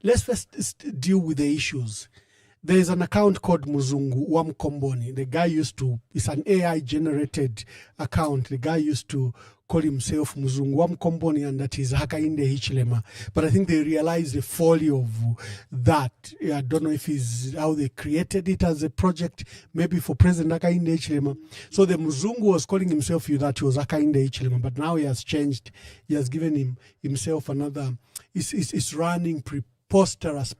let's first deal with the issues. There's an account called Muzungu Wamkomboni. The guy it's an AI-generated account. The guy used to call himself Muzungu Wamkomboni, and that is Hakainde Hichilema. But I think they realized the folly of that. I don't know if it's how they created it as a project, maybe for President Hakainde Hichilema. So the Muzungu was calling himself that he was Hakainde Hichilema, but now he has changed. He has given himself another. It's running preposterous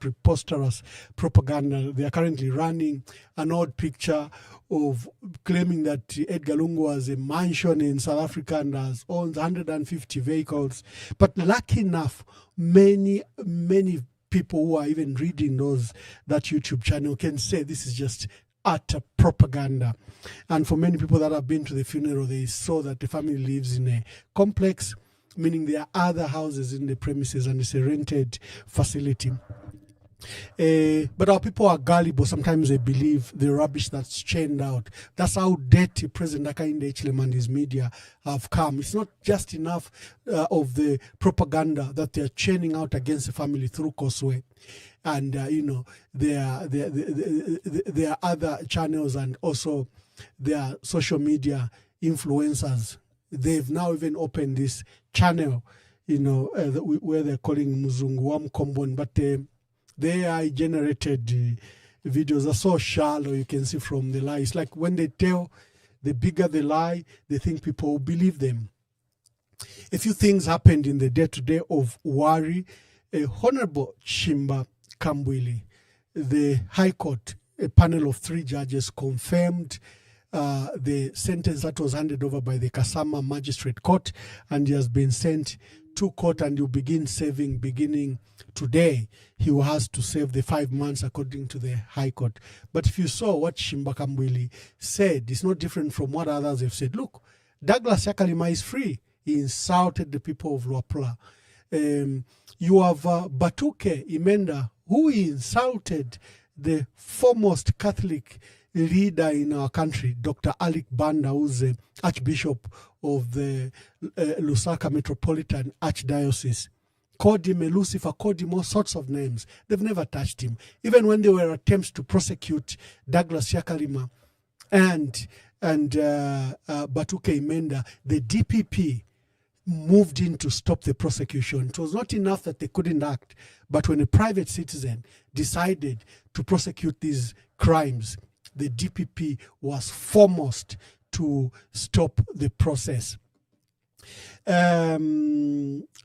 propaganda. They are currently running an odd picture of claiming that Edgar Lungu has a mansion in South Africa and owns 150 vehicles. But lucky enough, many people who are even reading that YouTube channel can say this is just utter propaganda. And for many people that have been to the funeral, they saw that the family lives in a complex, meaning there are other houses in the premises and it's a rented facility. But our people are gullible. Sometimes they believe the rubbish that's churned out. That's how dirty President Hakainde Hichilema and his media have come. It's not just enough of the propaganda that they're churning out against the family through Koswe. And, there are other channels and also there are social media influencers. They've now even opened this channel, where they're calling Muzungu Wamkomboni, but the AI-generated videos are so shallow, you can see from the lie. It's like when they tell, the bigger the lie, they think people will believe them. A few things happened in the day-to-day of Wari. Honorable Chimba Kambwili, the High Court, a panel of 3 judges confirmed the sentence that was handed over by the Kasama Magistrate Court, and he has been sent to court and he'll begin serving beginning today. He has to serve the 5 months according to the High Court. But if you saw what Chimba Kambwili said, it's not different from what others have said. Look, Douglas Yakalima is free. He insulted the people of Luapula. You have Batuke Imenda, who insulted the foremost Catholic leader in our country, Dr. Alec Banda, who's the Archbishop of the Lusaka Metropolitan Archdiocese. Called him a Lucifer, called him all sorts of names. They've never touched him. Even when there were attempts to prosecute Douglas Yakalima and Batuke Imenda, the DPP moved in to stop the prosecution. It was not enough that they couldn't act, but when a private citizen decided to prosecute these crimes, the DPP was foremost to stop the process. There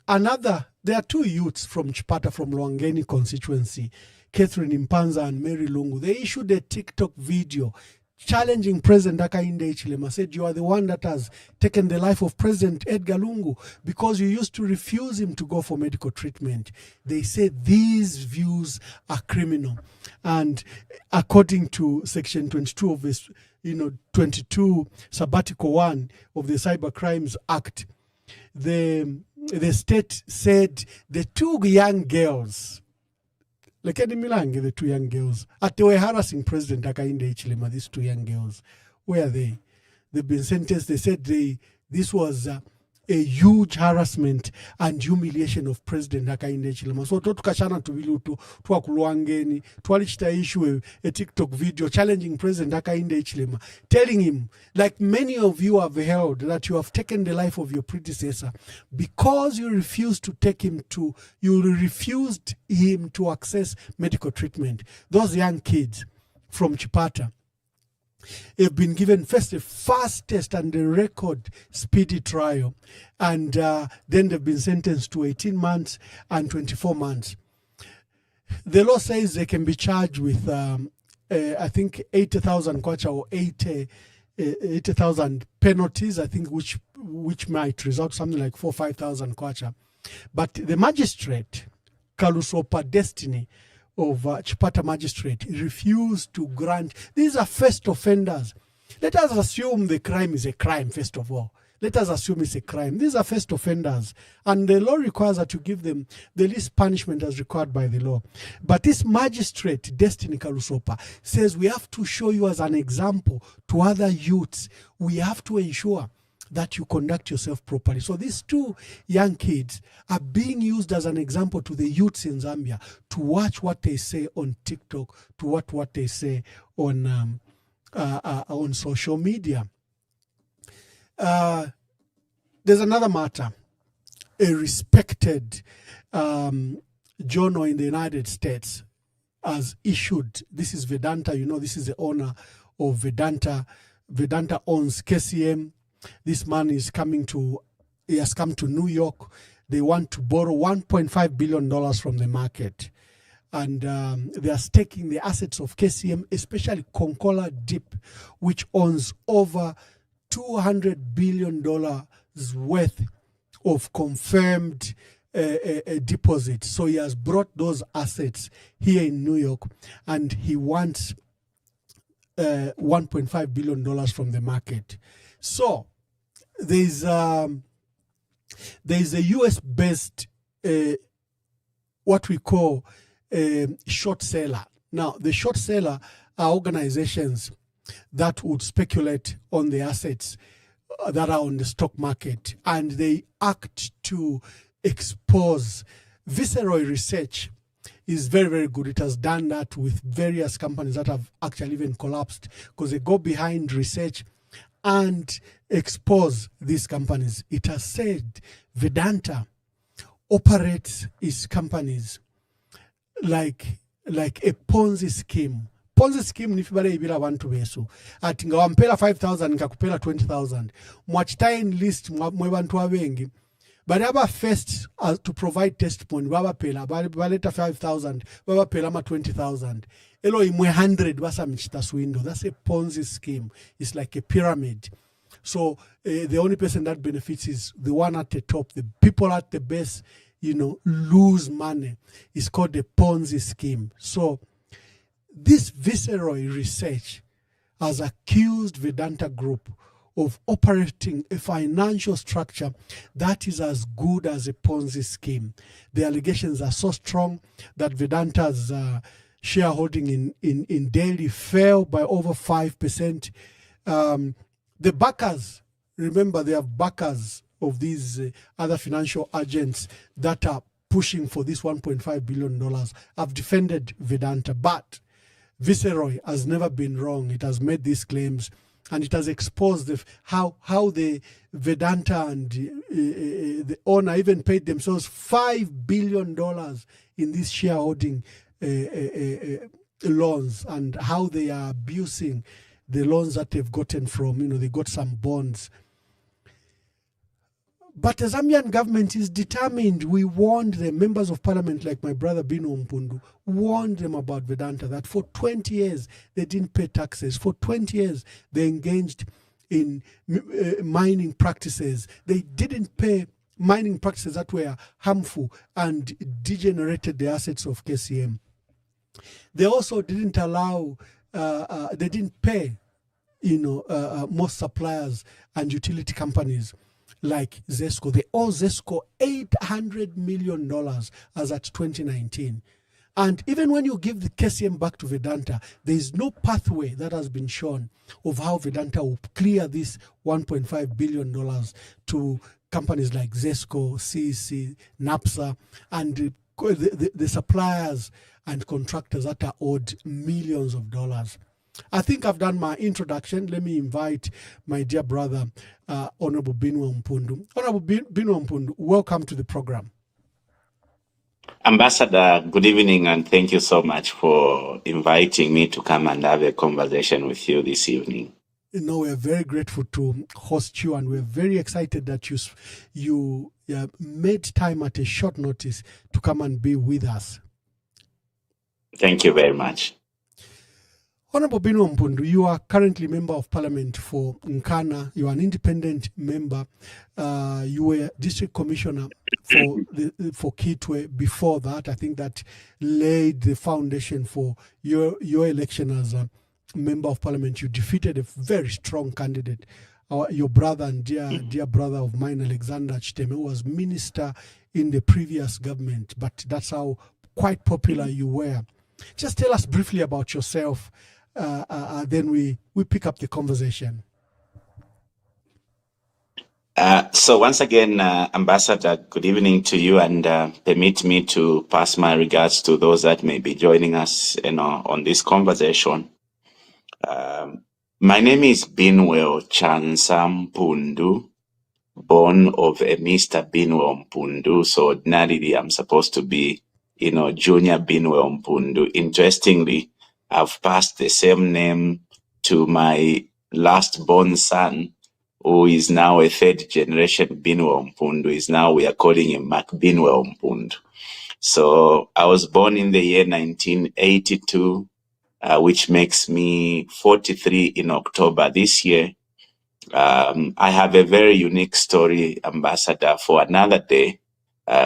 are 2 youths from Chipata, from Lwangeni constituency, Catherine Impanza and Mary Lungu. They issued a TikTok video challenging President Hakainde Hichilema, said, you are the one that has taken the life of President Edgar Lungu because you used to refuse him to go for medical treatment. They said these views are criminal. And according to Section 22 of this, 22 Sabbatical 1 of the Cyber Crimes Act, the state said the 2 young girls, the 2 young girls, they were harassing President Hakainde Hichilema, these 2 young girls. Where are they? They've been sentenced. They said this was a huge harassment and humiliation of President Hakainde Hichilema. So tukashana tuvilutu twa kulwangeni twalichita issue a TikTok video challenging President Hakainde Hichilema, telling him, like many of you have held, that you have taken the life of your predecessor because you refused him to access medical treatment. Those young kids from Chipata have been given first the fastest and the record speedy trial, and then they've been sentenced to 18 months and 24 months. The law says they can be charged with, I think, 80,000 kwacha or 80,000 penalties, I think, which might result something like 4,000 or 5,000 kwacha. But the magistrate, Kalusopa Destiny, of Chipata magistrate, refused to grant. These are first offenders. Let us assume the crime is a crime, first of all. Let us assume it's a crime. These are first offenders. And the law requires that you give them the least punishment as required by the law. But this magistrate, Destiny Kalusopa, says we have to show you as an example to other youths. We have to ensure that you conduct yourself properly. So these two young kids are being used as an example to the youths in Zambia to watch what they say on TikTok, to what they say on social media. There's another matter. A respected journal in the United States has issued, this is Vedanta, this is the owner of Vedanta. Vedanta owns KCM. This man he has come to New York. They want to borrow $1.5 billion from the market. And they are staking the assets of KCM, especially Konkola Deep, which owns over $200 billion worth of confirmed deposits. So he has brought those assets here in New York, and he wants $1.5 billion from the market. So there's a US-based what we call short seller. Now, the short seller are organizations that would speculate on the assets that are on the stock market, and they act to expose. Viceroy Research is very, very good. It has done that with various companies that have actually even collapsed because they go behind research and expose these companies. It has said Vedanta operates its companies like a Ponzi scheme. Ponzi scheme ni fibale ibila abantu besu. Ati nga wampela 5,000 nikakupela 20,000. Mwachitaini list mwe bantu wawengi. But aba first to provide testimony, baba pela, baleta 5,000, baba pela ma 20,000. Elo imwe 100 basa mchita swindle. That's a Ponzi scheme. It's like a pyramid. So the only person that benefits is the one at the top. The people at the base, lose money. It's called the Ponzi scheme. So this Viceroy Research has accused Vedanta Group of operating a financial structure that is as good as a Ponzi scheme. The allegations are so strong that Vedanta's shareholding in Delhi fell by over 5%. The backers, remember, they have backers of these other financial agents that are pushing for this $1.5 billion, have defended Vedanta. But Viceroy has never been wrong. It has made these claims, and it has exposed how the Vedanta and the owner even paid themselves $5 billion in these shareholding loans, and how they are abusing the loans that they've gotten from, they got some bonds. But the Zambian government is determined. We warned the members of parliament, like my brother Binwell Mpundu, warned them about Vedanta, that for 20 years they didn't pay taxes. For 20 years they engaged in mining practices. They didn't pay mining practices that were harmful and degenerated the assets of KCM. They also didn't allow, they didn't pay, most suppliers and utility companies like ZESCO. They owe ZESCO $800 million as at 2019. And even when you give the KCM back to Vedanta, there is no pathway that has been shown of how Vedanta will clear this $1.5 billion to companies like ZESCO, CEC, NAPSA, and the suppliers and contractors that are owed millions of dollars. I think I've done my introduction. Let me invite my dear brother, Honorable Binwell Mpundu. Honorable Binwell Mpundu, welcome to the program. Ambassador, good evening, and thank you so much for inviting me to come and have a conversation with you this evening. We're very grateful to host you, and we're very excited that you made time at a short notice to come and be with us. Thank you very much. Honorable Binwell Mpundu, you are currently Member of Parliament for Nkana. You are an independent member. You were District Commissioner for Kitwe before that. I think that laid the foundation for your election as a Member of Parliament. You defeated a very strong candidate, your brother and dear brother of mine, Alexander Chiteme, who was minister in the previous government. But that's how quite popular you were. Just tell us briefly about yourself. Then we pick up the conversation. So once again, Ambassador, good evening to you, and permit me to pass my regards to those that may be joining us, on this conversation. My name is Binwell Mpundu, born of a Mr. Binwell Mpundu. So ordinarily, I'm supposed to be, Junior Binwell Mpundu. Interestingly, I've passed the same name to my last born son, who is now a third generation Binwell Mpundu. We are calling him Mark Binwell Mpundu. So I was born in the year 1982, which makes me 43 in October this year. I have a very unique story, Ambassador, for another day,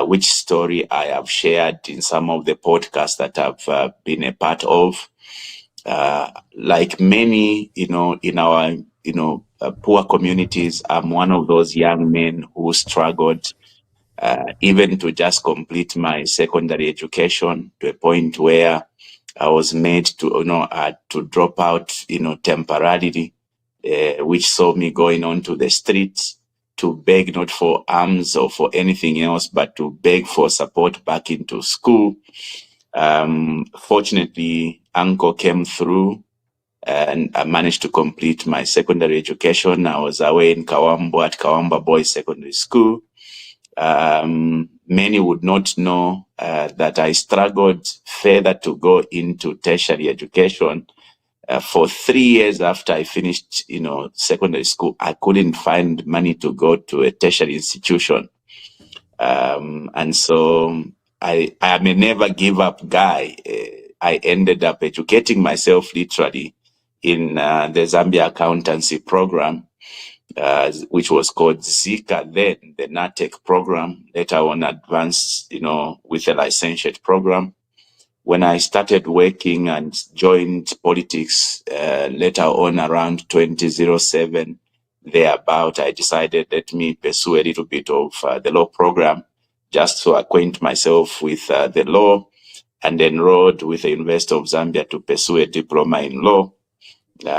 which story I have shared in some of the podcasts that I've been a part of. Like many, in our, poor communities, I'm one of those young men who struggled even to just complete my secondary education, to a point where I was made to drop out, temporarily, which saw me going onto the streets to beg not for alms or for anything else, but to beg for support back into school. Fortunately, Uncle came through and I managed to complete my secondary education. I was away in Kawambo at Kawamba Boys Secondary School. Many would not know that I struggled further to go into tertiary education. For 3 years after I finished, secondary school, I couldn't find money to go to a tertiary institution. And so I am a never give up guy. I ended up educating myself literally in the Zambia accountancy program, which was called Zika then, the NATEC program, later on advanced, with a licentiate program. When I started working and joined politics later on around 2007, thereabout, I decided let me pursue a little bit of the law program just to acquaint myself with the law, and enrolled with the University of Zambia to pursue a diploma in law.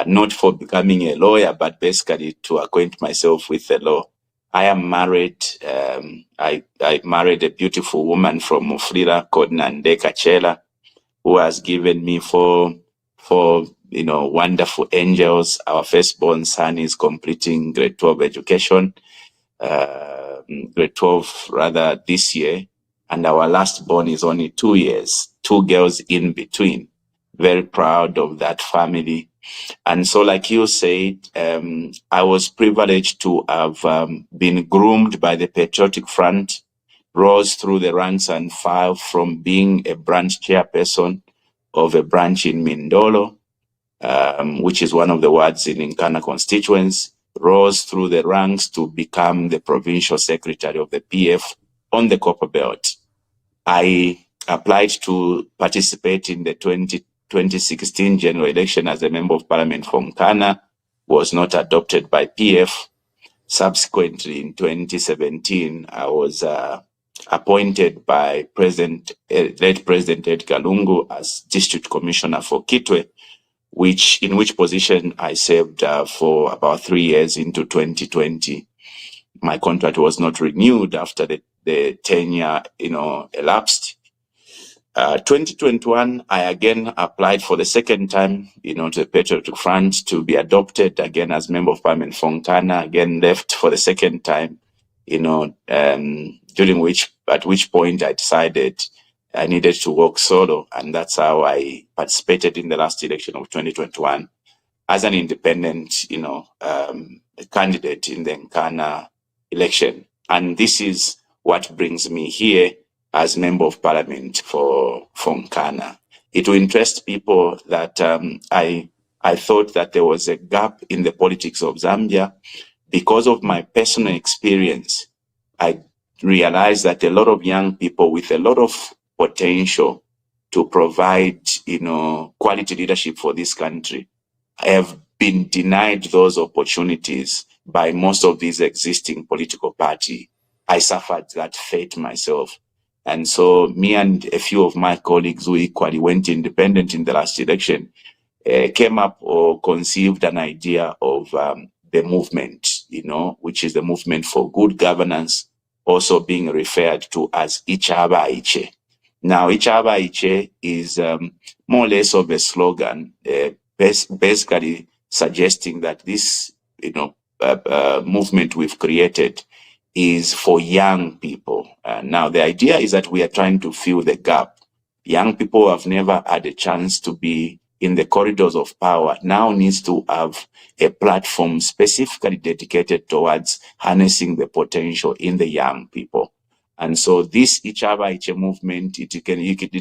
Not for becoming a lawyer, but basically to acquaint myself with the law. I am married. I married a beautiful woman from Mufulira called Nandeka Chela, who has given me four wonderful angels. Our firstborn son is completing grade 12 education, grade 12 rather this year, and our last born is only 2 years, 2 girls in between. Very proud of that family. And so, like you said, I was privileged to have been groomed by the Patriotic Front, rose through the ranks and file from being a branch chairperson of a branch in Mindolo, which is one of the wards in Nkana constituency, rose through the ranks to become the provincial secretary of the PF on the Copper Belt. I applied to participate in the 2016 general election as a member of parliament for Nkana, was not adopted by PF. Subsequently, in 2017, I was appointed by late President Edgar Lungu as district commissioner for Kitwe, in which position I served for about 3 years into 2020. My contract was not renewed after the tenure, elapsed. 2021, I again applied for the second time, to the Patriotic Front to be adopted again as member of parliament for Nkana, again left for the second time, at which point I decided I needed to work solo. And that's how I participated in the last election of 2021 as an independent, candidate in the Nkana election. And this is what brings me here as member of parliament for Nkana. It will interest people that I thought that there was a gap in the politics of Zambia. Because of my personal experience, I realized that a lot of young people with a lot of potential to provide, quality leadership for this country have been denied those opportunities by most of these existing political parties. I suffered that fate myself. And so me and a few of my colleagues who equally went independent in the last election came up or conceived an idea of the movement, which is the movement for good governance, also being referred to as Icha Baiche. Now, Icha Baiche is more or less of a slogan, basically suggesting that this, movement we've created is for young people. Now, the idea is that we are trying to fill the gap. Young people who have never had a chance to be in the corridors of power now needs to have a platform specifically dedicated towards harnessing the potential in the young people. And so this Icha Baiche movement, it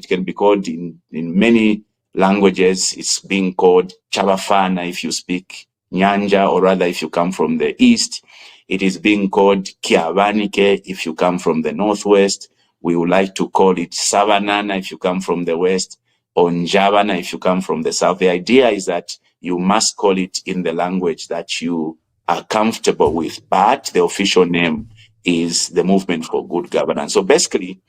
can be called in many languages. It's being called Chabafana if you speak Nyanja, or rather if you come from the east. It is being called Kiabanike if you come from the northwest. We would like to call it Savanana if you come from the west, or Njavana if you come from the south. The idea is that you must call it in the language that you are comfortable with, but the official name is the Movement for Good Governance. So basically,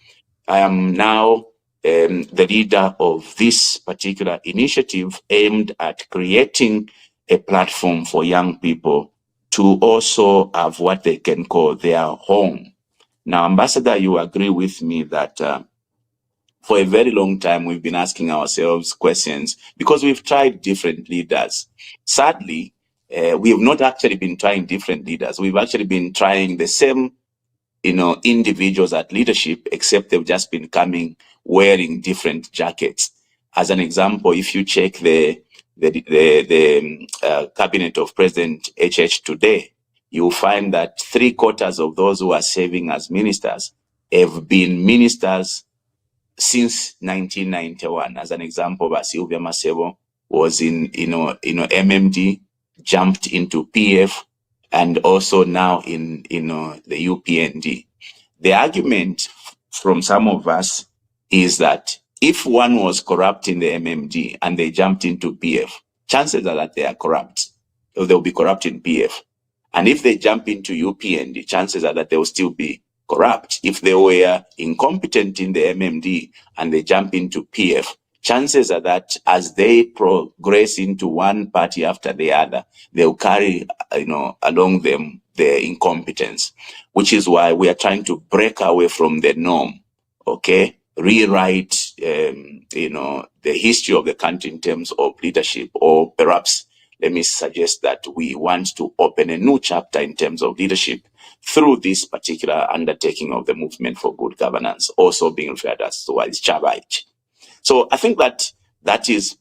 I am now the leader of this particular initiative aimed at creating a platform for young people to also have what they can call their home. Now, Ambassador, you agree with me that for a very long time, we've been asking ourselves questions because we've tried different leaders. Sadly, we have not actually been trying different leaders. We've actually been trying the same, individuals at leadership, except they've just been coming wearing different jackets. As an example, if you check the cabinet of President HH today, you'll find that 3/4 of those who are serving as ministers have been ministers since 1991. As an example, Sylvia Masebo was in MMD, jumped into PF, and also now in the UPND. The argument from some of us is that if one was corrupt in the MMD and they jumped into PF, chances are that they are corrupt, or they'll be corrupt in PF. And if they jump into UPND, chances are that they will still be corrupt. If they were incompetent in the MMD and they jump into PF, chances are that as they progress into one party after the other, they'll carry, along them their incompetence, which is why we are trying to break away from the norm, okay? Rewrite, the history of the country in terms of leadership, or perhaps let me suggest that we want to open a new chapter in terms of leadership through this particular undertaking of the Movement for Good Governance, also being referred as Icha Baiche. So I think that is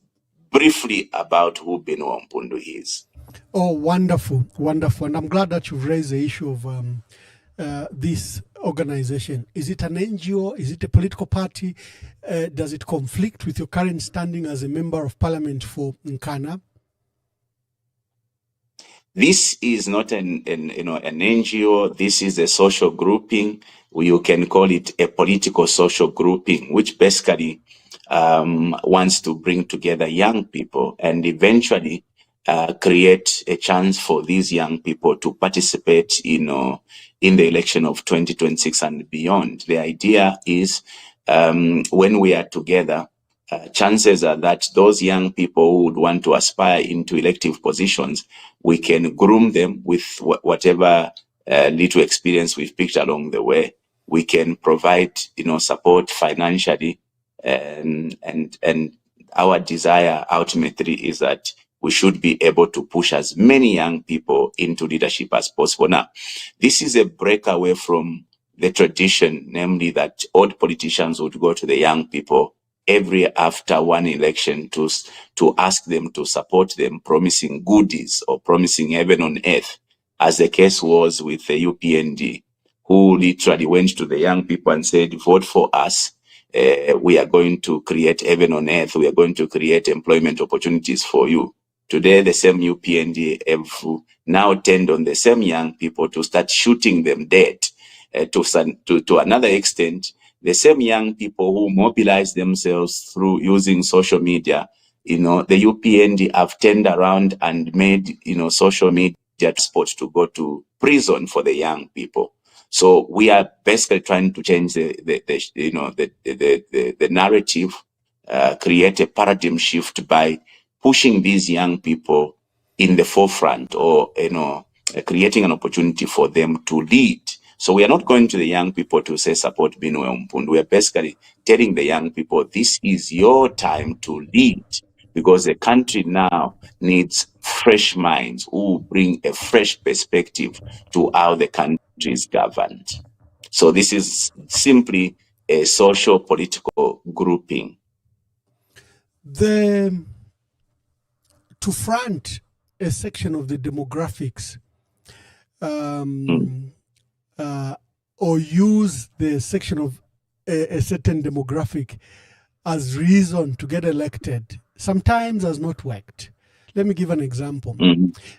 briefly about who Binwell Mpundu is. Oh, wonderful, wonderful. And I'm glad that you've raised the issue of this organization. Is it an NGO? Is it a political party? Does it conflict with your current standing as a member of parliament for Nkana? This is not an NGO. This is a social grouping. You can call it a political social grouping, which basically wants to bring together young people and eventually create a chance for these young people to participate in the election of 2026 and beyond. The idea is when we are together, chances are that those young people who would want to aspire into elective positions, we can groom them with whatever little experience we've picked along the way. We can provide, support financially, and our desire ultimately is that we should be able to push as many young people into leadership as possible. Now, this is a breakaway from the tradition, namely that old politicians would go to the young people every after one election to ask them to support them, promising goodies or promising heaven on earth, as the case was with the UPND, who literally went to the young people and said, vote for us. We are going to create heaven on earth. We are going to create employment opportunities for you. Today, the same UPND have now turned on the same young people to start shooting them dead. To another extent, the same young people who mobilize themselves through using social media, the UPND have turned around and made, social media sport to go to prison for the young people. So we are basically trying to change the narrative, create a paradigm shift by pushing these young people in the forefront, or creating an opportunity for them to lead. So we are not going to the young people to say support Binwel Mpundu. We are basically telling the young people, this is your time to lead, because the country now needs fresh minds who bring a fresh perspective to how the country is governed. So this is simply a social political grouping. To front a section of the demographics, or use the section of a certain demographic as reason to get elected sometimes has not worked. Let me give an example.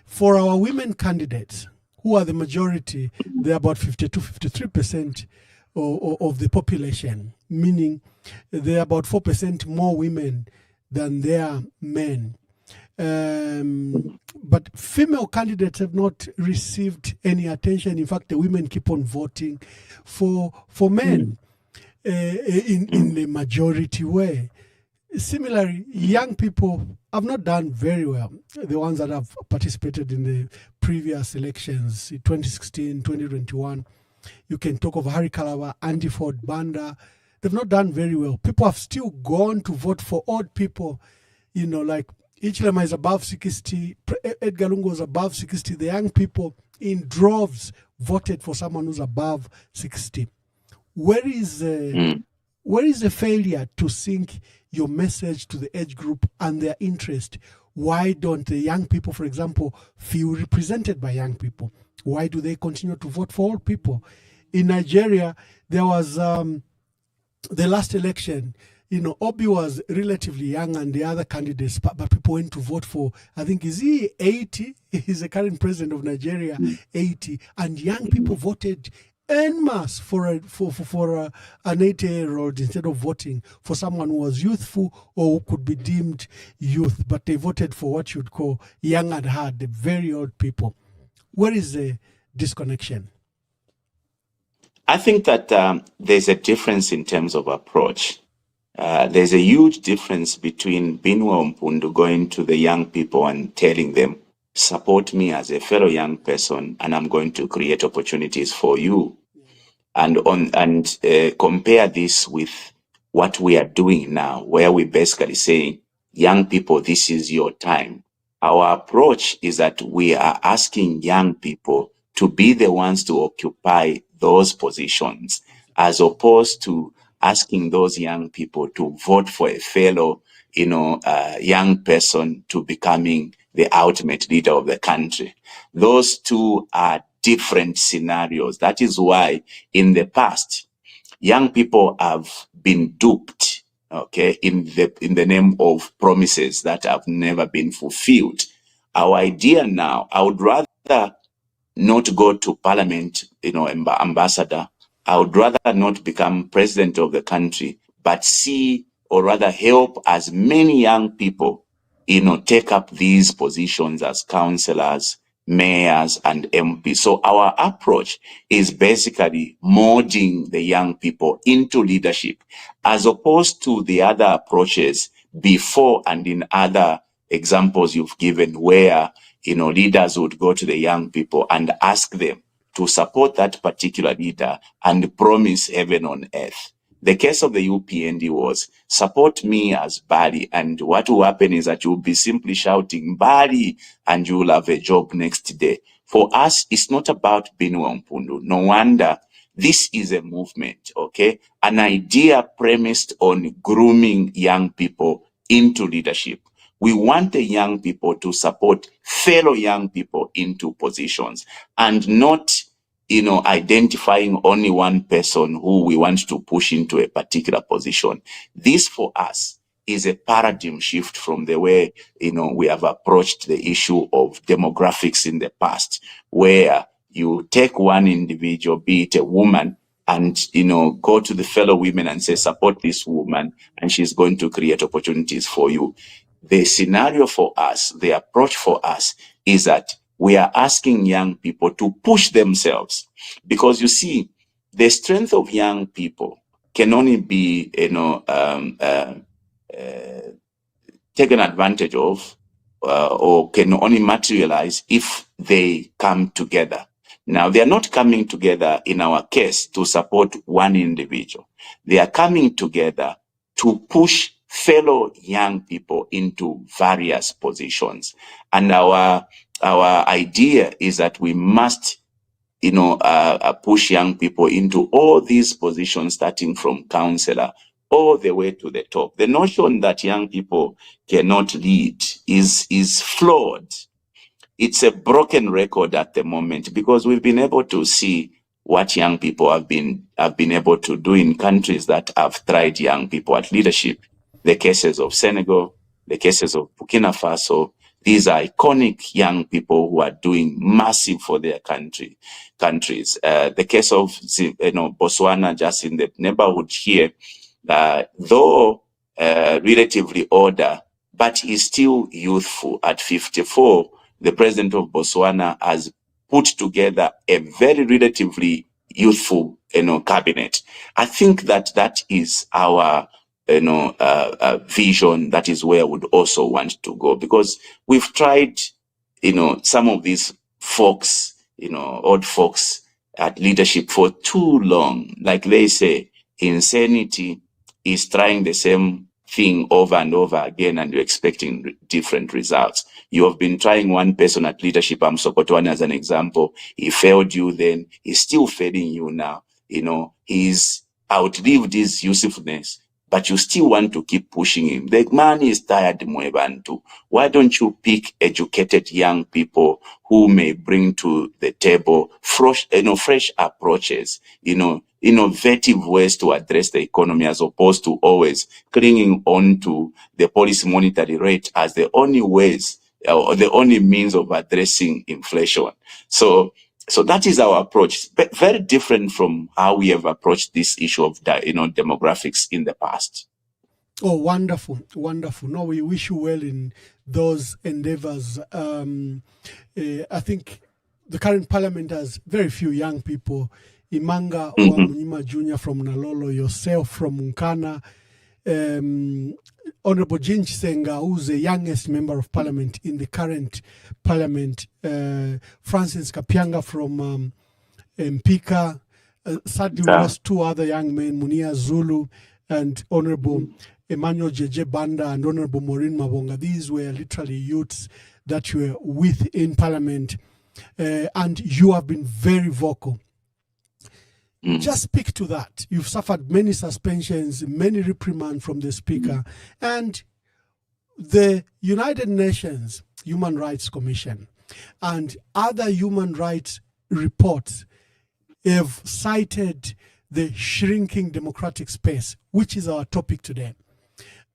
For our women candidates, who are the majority, they're about 52, 53% of the population, meaning they're about 4% more women than their men. But female candidates have not received any attention. In fact, the women keep on voting for men in the majority way. Similarly, young people have not done very well. The ones that have participated in the previous elections, 2016, 2021, you can talk of Harry Kalaba, Andy Ford, Banda. They've not done very well. People have still gone to vote for old people, like Ichilema is above 60, Edgar Lungu is above 60. The young people in droves voted for someone who's above 60. Where is the failure to sync your message to the age group and their interest? Why don't the young people, for example, feel represented by young people? Why do they continue to vote for old people? In Nigeria, there was the last election. Obi was relatively young and the other candidates, but people went to vote for, I think, is he 80? He's the current president of Nigeria, 80. And young people voted en masse for an 80-year-old instead of voting for someone who was youthful or who could be deemed youth. But they voted for what you'd call young at heart, the very old people. Where is the disconnection? I think that there's a difference in terms of approach. There's a huge difference between Binwel Mpundu going to the young people and telling them, support me as a fellow young person, and I'm going to create opportunities for you. And compare this with what we are doing now, where we basically saying, young people, this is your time. Our approach is that we are asking young people to be the ones to occupy those positions, as opposed to asking those young people to vote for a fellow, young person to becoming the ultimate leader of the country. Those two are different scenarios. That is why in the past, young people have been duped, okay, in the name of promises that have never been fulfilled. Our idea now, I would rather not go to parliament, ambassador. I would rather not become president of the country, but see, or rather help as many young people, take up these positions as councillors, mayors, and MPs. So our approach is basically molding the young people into leadership, as opposed to the other approaches before and in other examples you've given, where leaders would go to the young people and ask them to support that particular leader and promise heaven on earth. The case of the UPND was, support me as Bali, and what will happen is that you'll be simply shouting Bali and you'll have a job next day. For us, it's not about Binwel Mpundu. No wonder this is a movement, okay? An idea premised on grooming young people into leadership. We want the young people to support fellow young people into positions, and not, identifying only one person who we want to push into a particular position. This for us is a paradigm shift from the way, we have approached the issue of demographics in the past, where you take one individual, be it a woman, and, go to the fellow women and say, support this woman, and she's going to create opportunities for you. The scenario for us, the approach for us, is that we are asking young people to push themselves, because you see, the strength of young people can only be, taken advantage of or can only materialize if they come together. Now, they are not coming together in our case to support one individual. They are coming together to push fellow young people into various positions. And our idea is that we must push young people into all these positions, starting from councillor all the way to the top. The notion that young people cannot lead is flawed. It's a broken record at the moment, because we've been able to see what young people have been able to do in countries that have tried young people at leadership. The cases of Senegal, the cases of Burkina Faso. These are iconic young people who are doing massive for their countries. The case of Botswana, just in the neighborhood here, though relatively older, but he's still youthful. At 54, the president of Botswana has put together a very relatively youthful, cabinet. I think that is our, vision. That is where I would also want to go, because we've tried, some of these folks, old folks at leadership for too long. Like they say, insanity is trying the same thing over and over again, and you're expecting different results. You have been trying one person at leadership. I'm Sokotwane as an example. He failed you then. He's still failing you now. He's outlived his usefulness, but you still want to keep pushing him. The man is tired, Mwebantu. Why don't you pick educated young people who may bring to the table fresh approaches, innovative ways to address the economy, as opposed to always clinging on to the policy monetary rate as the only ways or the only means of addressing inflation. So that is our approach. Very different from how we have approached this issue of demographics in the past. Oh, wonderful, wonderful. No, we wish you well in those endeavors. I think the current parliament has very few young people. Imanga Wamunyima Jr. from Nalolo, yourself from Nkana, Honorable Jinch Senga, who's the youngest member of parliament in the current parliament, Francis Kapianga from Mpika, sadly we lost two other young men, Munia Zulu and Honorable Emmanuel Jeje Banda and Honorable Maureen Mabonga. These were literally youths that you were with in parliament, and you have been very vocal. Just speak to that. You've suffered many suspensions, many reprimands from the speaker, and the United Nations Human Rights Commission and other human rights reports have cited the shrinking democratic space, which is our topic today.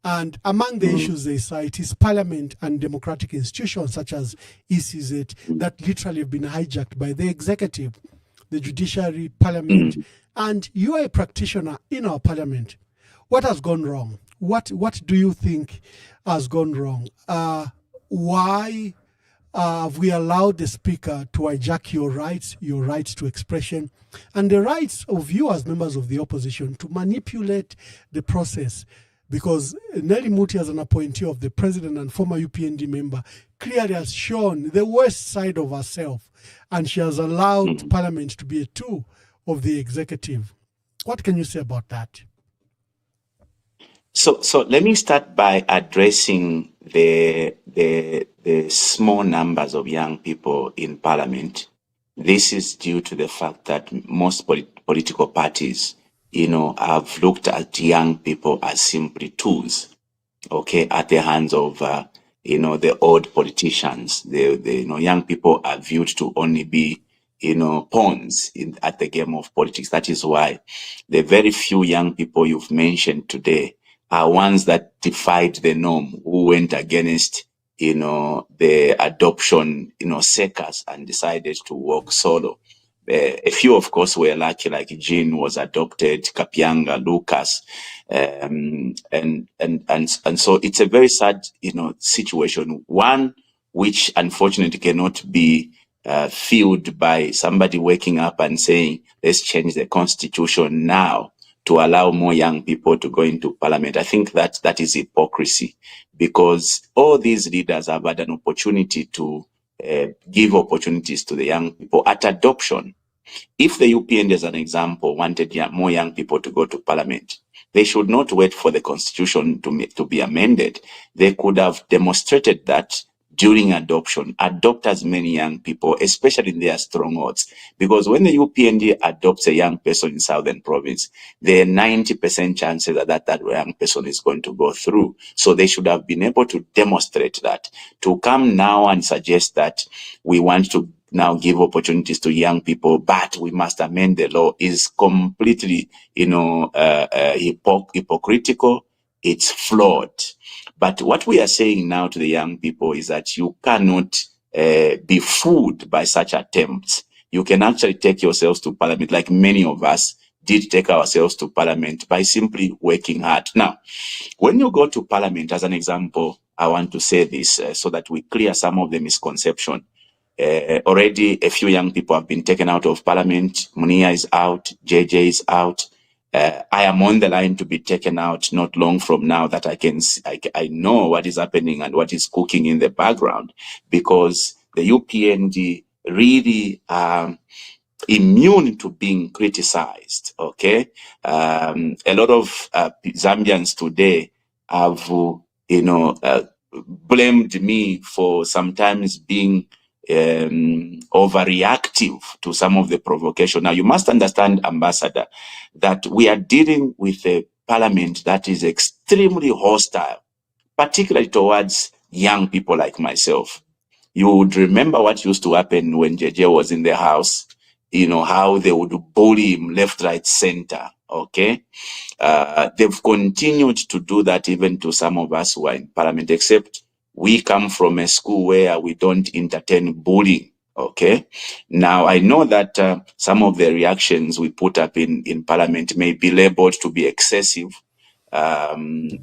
And among the issues they cite is parliament and democratic institutions such as ECZ that literally have been hijacked by the executive, the judiciary, parliament. And you are a practitioner in our parliament. What has gone wrong? What do you think has gone wrong? Why have we allowed the speaker to hijack your rights to expression, and the rights of you as members of the opposition to manipulate the process? Because Nelly Muti, as an appointee of the president and former UPND member, clearly has shown the worst side of herself, and she has allowed parliament to be a tool of the executive. What can you say about that? So let me start by addressing the small numbers of young people in parliament. This is due to the fact that most political parties, have looked at young people as simply tools, at the hands of, the old politicians. The young people are viewed to only be, pawns at the game of politics. That is why the very few young people you've mentioned today are ones that defied the norm, who went against, the adoption, seekers, and decided to walk solo. A few, of course, were lucky, like Jean was adopted, Kapianga, Lucas, and so it's a very sad, situation. One which unfortunately cannot be filled by somebody waking up and saying, let's change the constitution now to allow more young people to go into parliament. I think that is hypocrisy, because all these leaders have had an opportunity to give opportunities to the young people at adoption. If the UPND, as an example, wanted more young people to go to parliament, they should not wait for the constitution to be amended. They could have demonstrated that during adoption, adopt as many young people, especially in their strongholds. Because when the UPND adopts a young person in Southern Province, there are 90% chances that young person is going to go through. So they should have been able to demonstrate that. To come now and suggest that we want to now give opportunities to young people, but we must amend the law is completely, hypocritical. It's flawed. But what we are saying now to the young people is that you cannot be fooled by such attempts. You can actually take yourselves to parliament, like many of us did take ourselves to parliament, by simply working hard. Now, when you go to parliament, as an example, I want to say this so that we clear some of the misconception. Already a few young people have been taken out of parliament. Munia is out, JJ is out. I am on the line to be taken out not long from now, that I know what is happening and what is cooking in the background, because the UPND really immune to being criticized. Okay, a lot of Zambians today have blamed me for sometimes being overreactive to some of the provocation. Now, you must understand, Ambassador, that we are dealing with a parliament that is extremely hostile, particularly towards young people like myself. You would remember what used to happen when JJ was in the house, how they would bully him left, right, center. Okay. They've continued to do that even to some of us who are in parliament, except we come from a school where we don't entertain bullying. Okay. Now, I know that some of the reactions we put up in parliament may be labeled to be excessive. Some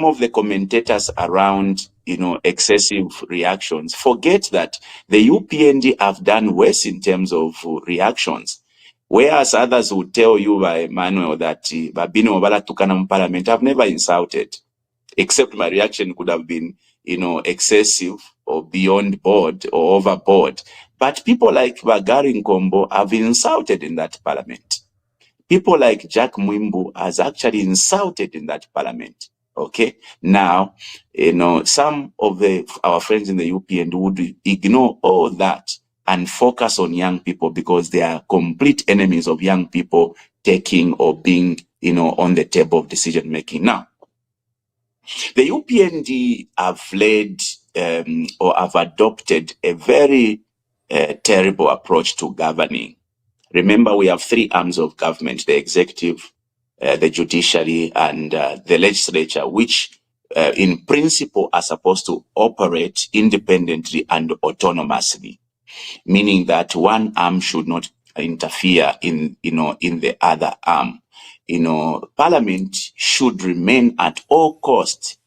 of the commentators around, excessive reactions forget that the UPND have done worse in terms of reactions. Whereas others would tell you by Emmanuel that Babino Obala Tukana Parliament, I've never insulted, except my reaction could have been, excessive or beyond board or overboard. But people like Bagari Nkombo have insulted in that parliament. People like Jack Mwimbu has actually insulted in that parliament. Okay. Now, some of our friends in the UPND would ignore all that and focus on young people, because they are complete enemies of young people taking or being, on the table of decision making. Now, the UPND have led or have adopted a very terrible approach to governing. Remember, we have three arms of government: the executive, the judiciary, and the legislature, which in principle are supposed to operate independently and autonomously, meaning that one arm should not interfere in the other arm. Parliament should remain at all costs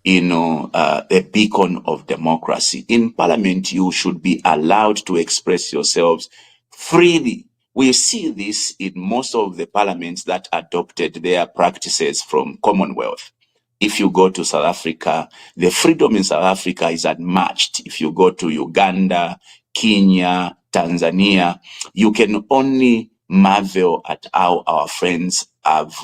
a beacon of democracy. In parliament, you should be allowed to express yourselves freely. We see this in most of the parliaments that adopted their practices from Commonwealth. If you go to South Africa, the freedom in South Africa is unmatched. If you go to Uganda, Kenya, Tanzania, you can only marvel at how our friends have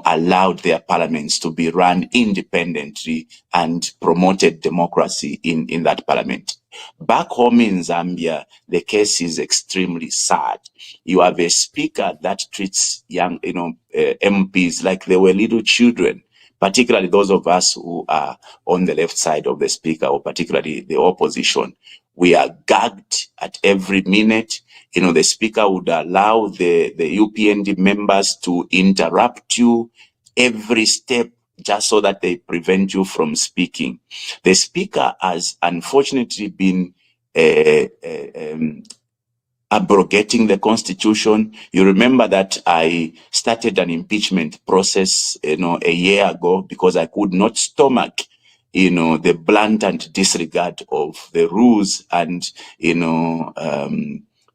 allowed their parliaments to be run independently and promoted democracy in that parliament. Back home in Zambia, the case is extremely sad. You have a speaker that treats young, MPs like they were little children, particularly those of us who are on the left side of the speaker, or particularly the opposition. We are gagged at every minute. The speaker would allow the UPND members to interrupt you every step just so that they prevent you from speaking. The speaker has unfortunately been abrogating the constitution. You remember that I started an impeachment process, a year ago, because I could not stomach, the blatant disregard of the rules and,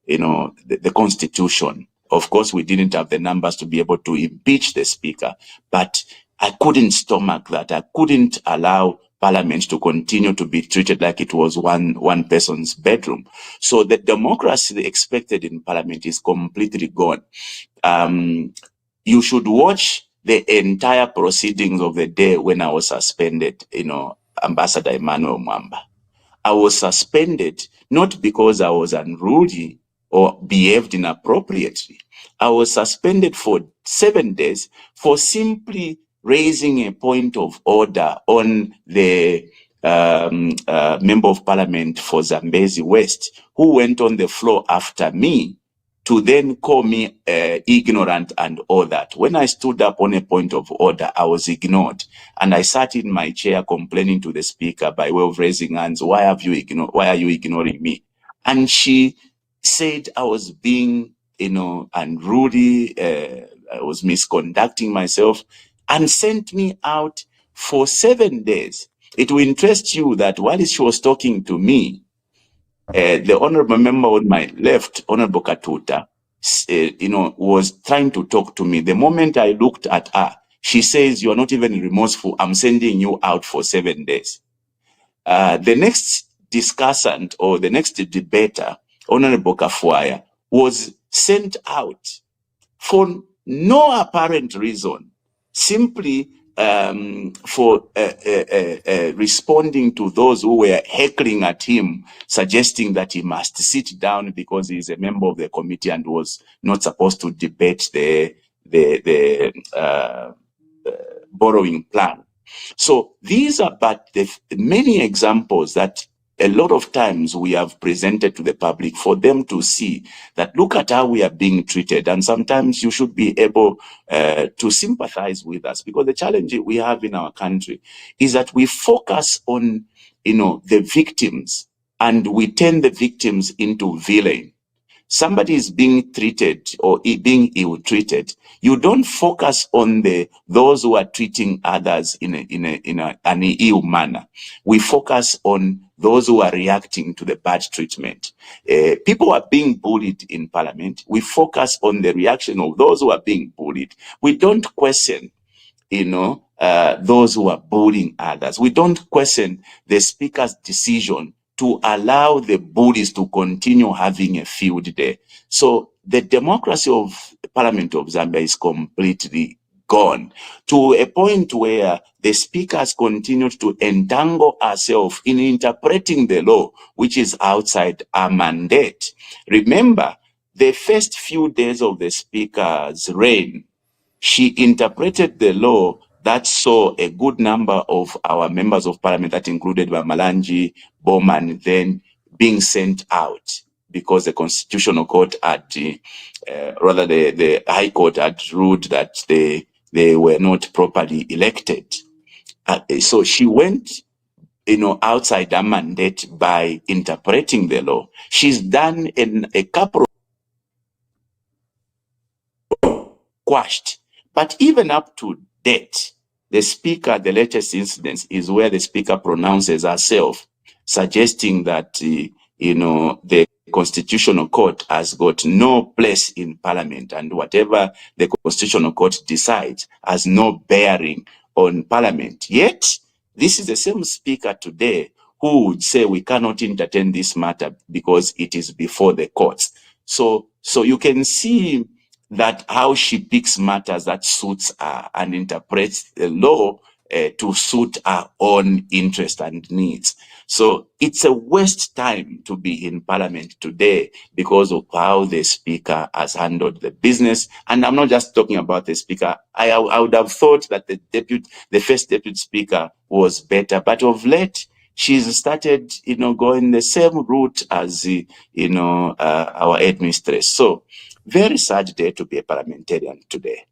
the constitution. Of course, we didn't have the numbers to be able to impeach the speaker, but I couldn't stomach that. I couldn't allow Parliament to continue to be treated like it was one person's bedroom. So the democracy expected in Parliament is completely gone. You should watch the entire proceedings of the day when I was suspended, Ambassador Emmanuel Mwamba. I was suspended not because I was unruly or behaved inappropriately. I was suspended for 7 days for simply raising a point of order on the member of parliament for Zambezi West, who went on the floor after me to then call me ignorant and all that. When I stood up on a point of order, I was ignored. And I sat in my chair complaining to the speaker by way of raising hands, why are you ignoring me? And she said I was being, unruly, I was misconducting myself, and sent me out for 7 days. It will interest you that while she was talking to me, the honorable member on my left, Honorable Katuta, was trying to talk to me. The moment I looked at her, she says, "You are not even remorseful. I'm sending you out for 7 days." The next discussant or the next debater, Honorable Kafuaya, was sent out for no apparent reason, simply for responding to those who were heckling at him, suggesting that he must sit down because he is a member of the committee and was not supposed to debate the borrowing plan. So these are but the many examples that a lot of times we have presented to the public for them to see that look at how we are being treated. And sometimes you should be able to sympathize with us, because the challenge we have in our country is that we focus on, the victims, and we turn the victims into villains. Somebody is being treated or being ill-treated, you don't focus on those who are treating others in an ill manner. We focus on those who are reacting to the bad treatment. People are being bullied in parliament. We focus on the reaction of those who are being bullied. We don't question, those who are bullying others. We don't question the speaker's decision to allow the bullies to continue having a field day. So the democracy of the Parliament of Zambia is completely gone, to a point where the speaker has continued to entangle herself in interpreting the law, which is outside our mandate. Remember, the first few days of the speaker's reign, she interpreted the law that saw a good number of our members of parliament, that included Malanji, Bowman, then being sent out because the Constitutional Court had, rather the High Court had ruled that they were not properly elected. So she went, outside her mandate by interpreting the law. She's done a couple of quashed. But even up to date, the speaker, the latest incident is where the speaker pronounces herself, suggesting that, the Constitutional Court has got no place in parliament, and whatever the Constitutional Court decides has no bearing on parliament. Yet, this is the same speaker today who would say we cannot entertain this matter because it is before the courts. So you can see that how she picks matters that suits her and interprets the law to suit her own interest and needs. So it's a waste time to be in parliament today because of how the speaker has handled the business. And I'm not just talking about the speaker. I would have thought that the first deputy speaker was better, but of late she's started, going the same route as, our headmistress. So very sad day to be a parliamentarian today.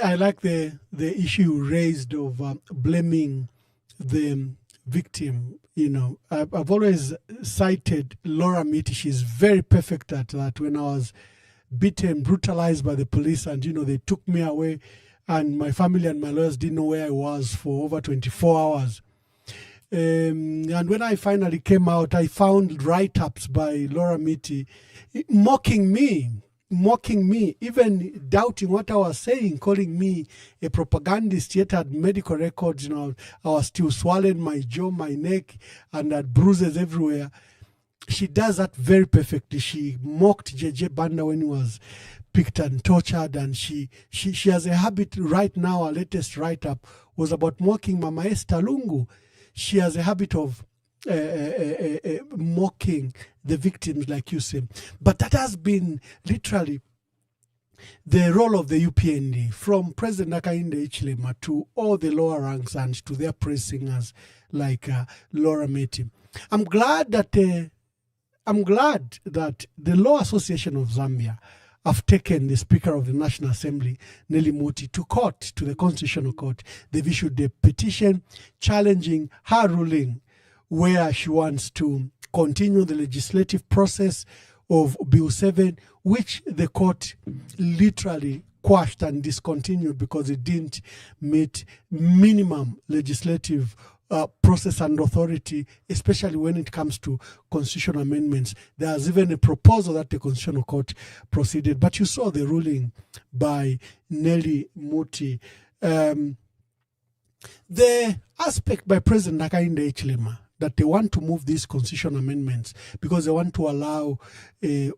I like the issue raised of blaming the victim. I've always cited Laura Miti. She's very perfect at that. When I was beaten, brutalized by the police, and they took me away, and my family and my lawyers didn't know where I was for over 24 hours. And when I finally came out, I found write-ups by Laura Miti mocking me, even doubting what I was saying, calling me a propagandist, yet had medical records. I was still swollen, my jaw, my neck, and had bruises everywhere. She does that very perfectly. She mocked JJ Banda when he was picked and tortured, and she has a habit right now. Our latest write-up was about mocking Mama Esther Lungu. She has a habit of mocking the victims, like you say. But that has been literally the role of the UPND, from President Hakainde Hichilema to all the lower ranks and to their praise singers like Laura Meti. I'm glad that the Law Association of Zambia have taken the Speaker of the National Assembly, Nelly Muti, to court, to the Constitutional Court. They've issued a petition challenging her ruling, where she wants to continue the legislative process of Bill 7, which the court literally quashed and discontinued because it didn't meet minimum legislative process and authority, especially when it comes to constitutional amendments. There's even a proposal that the Constitutional Court proceeded, but you saw the ruling by Nelly Muti. The aspect by President Hakainde Hichilema that they want to move these constitutional amendments because they want to allow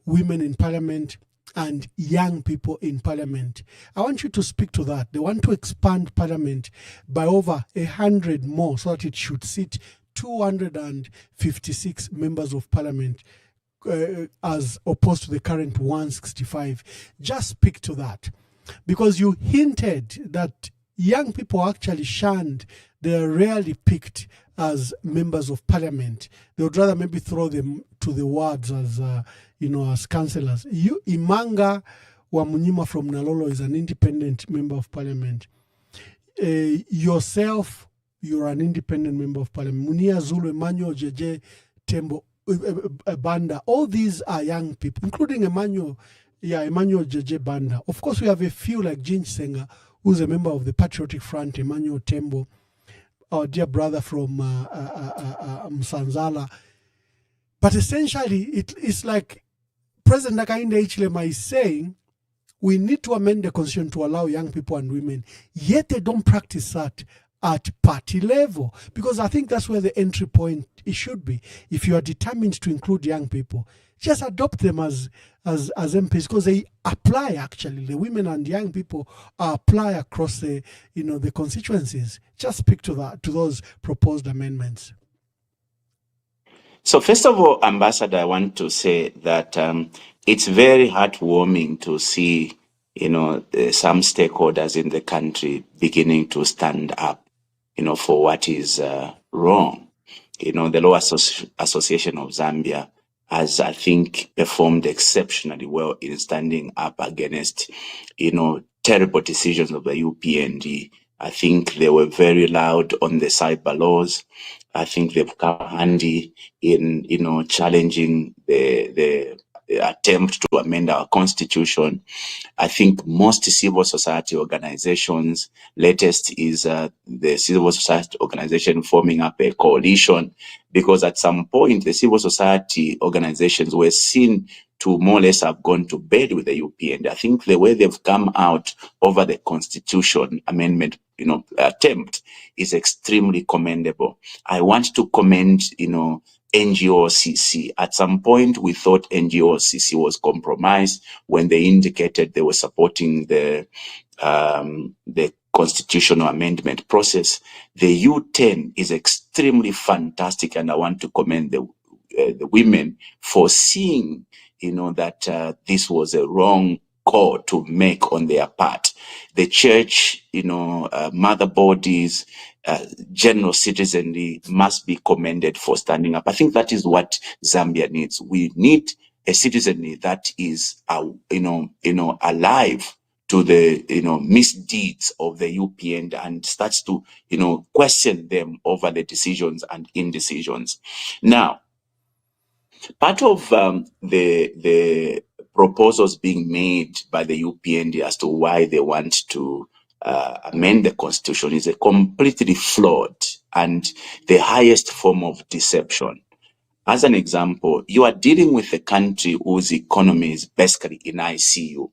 women in parliament and young people in parliament. I want you to speak to that. They want to expand parliament by over 100 more so that it should seat 256 members of parliament as opposed to the current 165. Just speak to that, because you hinted that young people are actually shunned. They are rarely picked as members of parliament. They would rather maybe throw them to the wards as as councillors. You, Imanga Wamunyima from Nalolo, is an independent member of parliament. Yourself, you're an independent member of parliament. Munia Zulu, Emmanuel JJ Tembo Banda, all these are young people, including Emmanuel JJ Banda. Of course, we have a few like Jinch Senga, who's a member of the Patriotic Front, Emmanuel Tembo, our dear brother from Msanzala. But essentially, it's like President Hakainde Hichilema is saying we need to amend the constitution to allow young people and women, yet they don't practice that at party level, because I think that's where the entry point it should be. If you are determined to include young people, just adopt them as MPs, because they apply. Actually, the women and young people apply across the the constituencies. Just speak to those proposed amendments. So first of all, Ambassador, I want to say that it's very heartwarming to see, some stakeholders in the country beginning to stand up, for what is wrong. The Law Association of Zambia has, I think, performed exceptionally well in standing up against, terrible decisions of the UPND. I think they were very loud on the cyber laws. I think they've come handy in, challenging the attempt to amend our constitution. I think most civil society organizations, latest is the civil society organization forming up a coalition, because at some point the civil society organizations were seen to more or less have gone to bed with the UP. And I think the way they've come out over the constitution amendment, attempt is extremely commendable. I want to commend, NGOCC. At some point, we thought NGOCC was compromised when they indicated they were supporting the constitutional amendment process. The U10 is extremely fantastic, and I want to commend the women for seeing, that this was a wrong call to make on their part. The church, mother bodies, general citizenry must be commended for standing up. I think that is what Zambia needs. We need a citizenry that is, alive to the, misdeeds of the UPN and starts to, question them over the decisions and indecisions. Now, part of the proposals being made by the UPND as to why they want to amend the constitution is a completely flawed and the highest form of deception. As an example, you are dealing with a country whose economy is basically in ICU,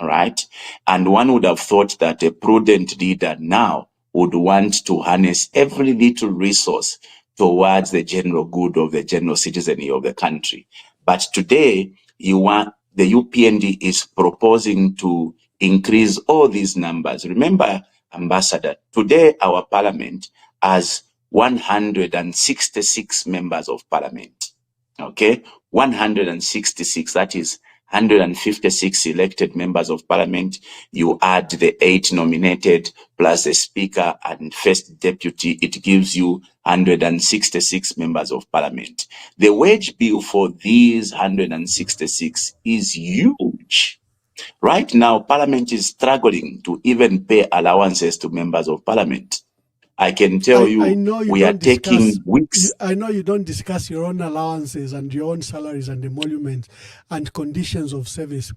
right? And one would have thought that a prudent leader now would want to harness every little resource towards the general good of the general citizenry of the country. But today, the UPND is proposing to increase all these numbers. Remember, Ambassador, today our parliament has 166 members of parliament. Okay, 166, that is 156 elected members of parliament. You add the 8 nominated plus the speaker and first deputy, it gives you 166 members of parliament. The wage bill for these 166 is huge. Right now, parliament is struggling to even pay allowances to members of parliament. I can tell I know you we are don't taking discuss. weeks. I know you don't discuss your own allowances and your own salaries and emoluments and conditions of service.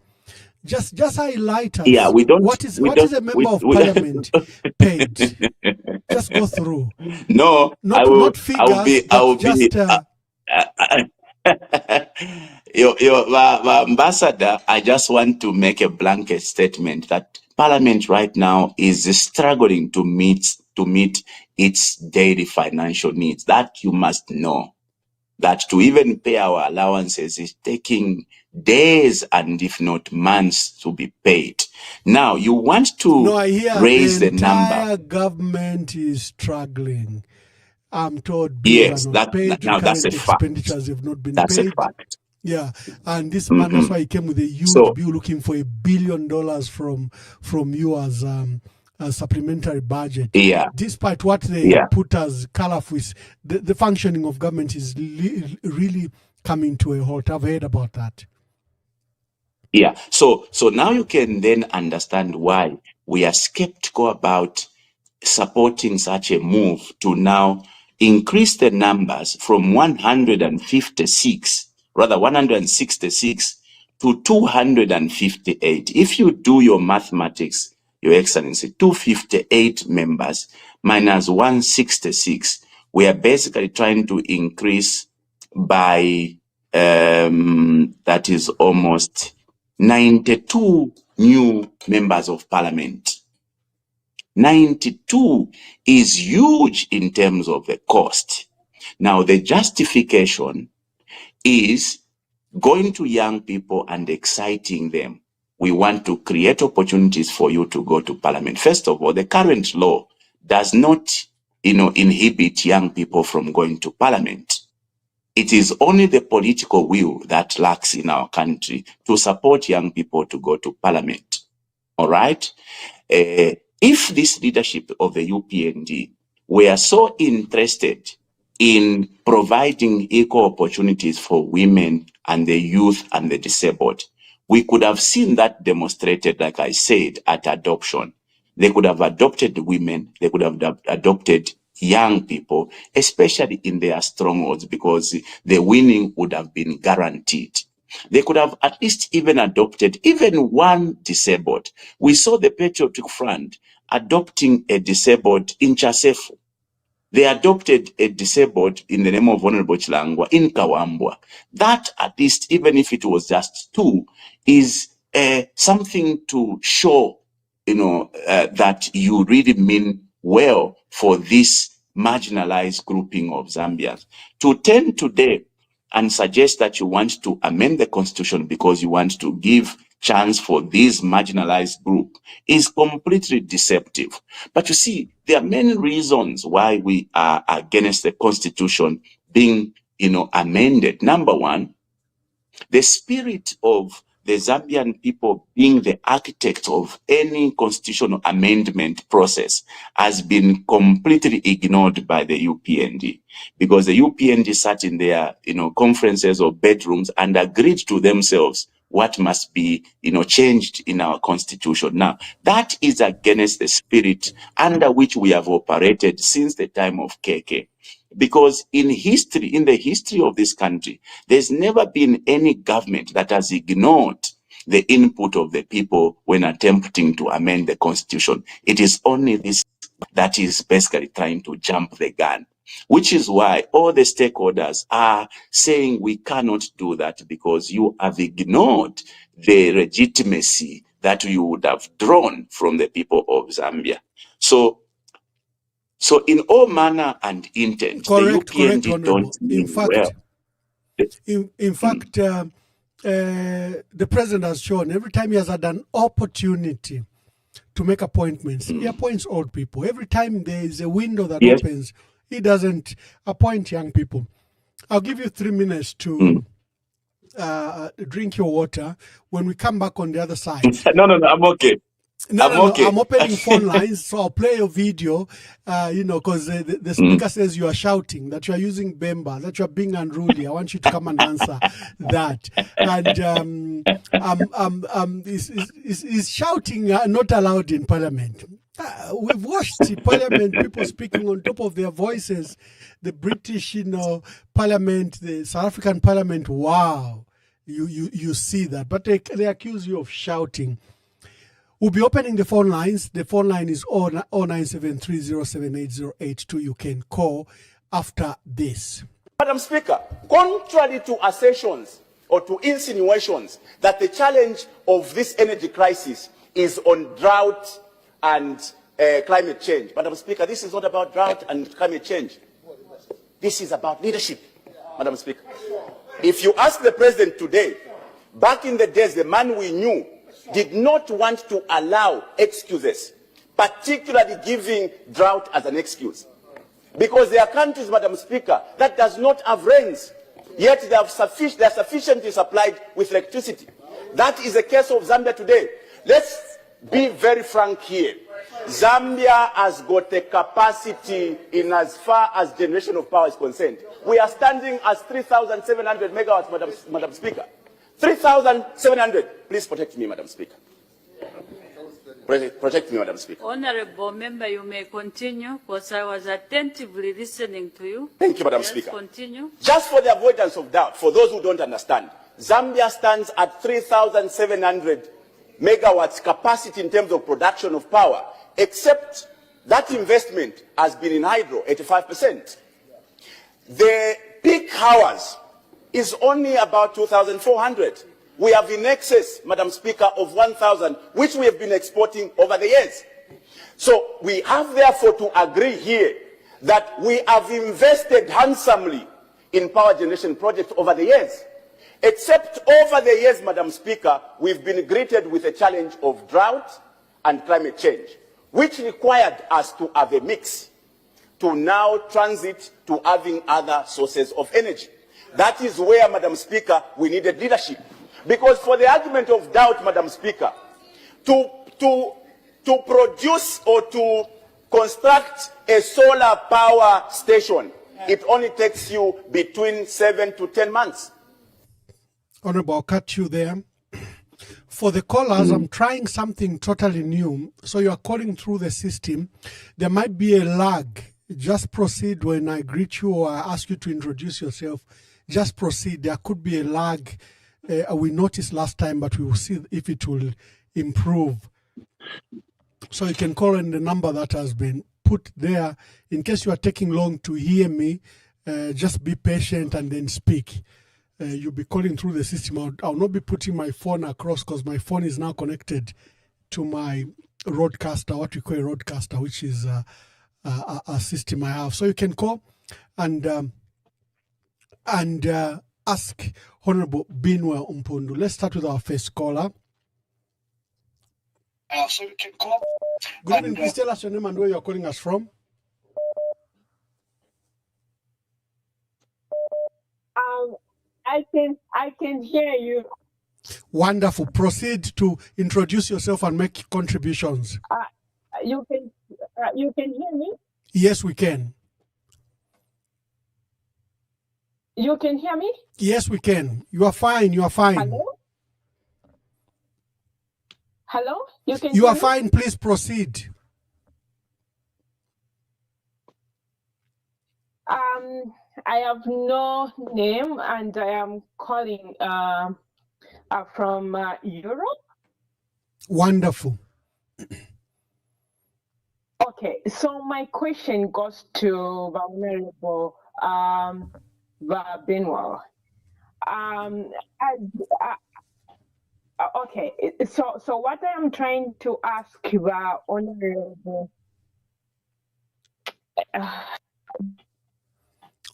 Just highlight us. Yeah, we don't. What is a member of we parliament paid? Just go through. No, Not figures, but just. Your ambassador, I just want to make a blanket statement that Parliament right now is struggling to meet its daily financial needs. That you must know. That to even pay our allowances is taking days and if not months to be paid. Now you want to raise the number. The entire government is struggling. I'm told Yes, bills are not paid. now that's a fact. Expenditures have not been That's paid. a fact. Yeah, and this man, that's why he came with a huge bill looking for $1 billion from you as a supplementary budget. Yeah. Despite what they put as colorful, the functioning of government is really coming to a halt. I've heard about that. Yeah. So now you can then understand why we are skeptical about supporting such a move to now increase the numbers from 166 to 258. If you do your mathematics, Your Excellency, 258 members minus 166, we are basically trying to increase by, that is almost 92 new members of parliament. 92 is huge in terms of the cost. Now, the justification is going to young people and exciting them. We want to create opportunities for you to go to parliament. First of all, the current law does not, inhibit young people from going to parliament. It is only the political will that lacks in our country to support young people to go to parliament. All right? If this leadership of the UPND were so interested in providing equal opportunities for women and the youth and the disabled, we could have seen that demonstrated, like I said, at adoption. They could have adopted women, they could have adopted young people, especially in their strongholds, because the winning would have been guaranteed. They could have at least even adopted even one disabled. We saw the Patriotic Front adopting a disabled in Chasefu. They adopted a disabled in the name of Honorable Chilangwa in Kawambwa. That, at least, even if it was just two, is something to show, that you really mean well for this marginalized grouping of Zambians. To turn today and suggest that you want to amend the constitution because you want to give chance for this marginalized group is completely deceptive. But you see, there are many reasons why we are against the constitution being, amended. Number one, the spirit of the Zambian people being the architect of any constitutional amendment process has been completely ignored by the UPND, because the UPND sat in their, conferences or bedrooms and agreed to themselves what must be, changed in our constitution. Now, that is against the spirit under which we have operated since the time of KK. Because in the history of this country, there's never been any government that has ignored the input of the people when attempting to amend the constitution. It is only this that is basically trying to jump the gun, which is why all the stakeholders are saying we cannot do that because you have ignored the legitimacy that you would have drawn from the people of Zambia. So in all manner and intent, Correct, the UPND Honorable. don't mean well. In fact, the president has shown every time he has had an opportunity to make appointments, he appoints old people. Every time there is a window that opens, he doesn't appoint young people. I'll give you 3 minutes to drink your water. When we come back on the other side. No, I'm okay. No, I'm opening phone lines, so I'll play your video, because the speaker says you are shouting, that you are using Bemba, that you are being unruly. I want you to come and answer that. And is shouting not allowed in Parliament? We've watched Parliament, people speaking on top of their voices, the British, Parliament, the South African Parliament, wow, you see that. But they accuse you of shouting. We'll be opening the phone lines. The phone line is 0973078082. You can call after this. Madam Speaker, contrary to assertions or to insinuations that the challenge of this energy crisis is on drought and climate change, Madam Speaker, this is not about drought and climate change. This is about leadership, Madam Speaker. If you ask the President today, back in the days, the man we knew did not want to allow excuses, particularly giving drought as an excuse. Because there are countries, Madam Speaker, that does not have rains, yet they are sufficiently supplied with electricity. That is the case of Zambia today. Let's be very frank here. Zambia has got the capacity in as far as generation of power is concerned. We are standing as 3,700 megawatts, Madam Speaker. 3,700. Please protect me, Madam Speaker. Protect me, Madam Speaker. Honorable member, you may continue, because I was attentively listening to you. Thank you, Madam Yes, Speaker. Continue. Just for the avoidance of doubt, for those who don't understand, Zambia stands at 3,700 megawatts capacity in terms of production of power, except that investment has been in hydro, 85%. The peak hours is only about 2,400. We have in excess, Madam Speaker, of 1,000, which we have been exporting over the years. So we have therefore to agree here that we have invested handsomely in power generation projects over the years. Except over the years, Madam Speaker, we've been greeted with a challenge of drought and climate change, which required us to have a mix, to now transit to having other sources of energy. That is where, Madam Speaker, we needed leadership. Because for the argument of doubt, Madam Speaker, to produce or to construct a solar power station, it only takes you between 7 to 10 months. Honorable, I'll cut you there. For the callers, I'm trying something totally new. So you are calling through the system. There might be a lag. Just proceed when I greet you or I ask you to introduce yourself. Just proceed. There could be a lag. We noticed last time, but we will see if it will improve. So you can call on the number that has been put there. In case you are taking long to hear me, just be patient and then speak. You'll be calling through the system. I'll not be putting my phone across because my phone is now connected to my roadcaster, what we call a roadcaster, which is a system I have. So you can call and ask Honorable Binwell Mpundu. Let's start with our first caller. So you can call. Good evening. Please tell us your name and where you're calling us from. I can hear you. Wonderful. Proceed to introduce yourself and make contributions. You can hear me? Yes, we can. You can hear me? Yes, we can. You are fine. You are fine. Hello? Hello? You can You hear are me? fine. Please proceed. I have no name and I am calling from Europe. Wonderful. Okay, so my question goes to the Honorable Binwell. Okay, so what I am trying to ask the Honorable.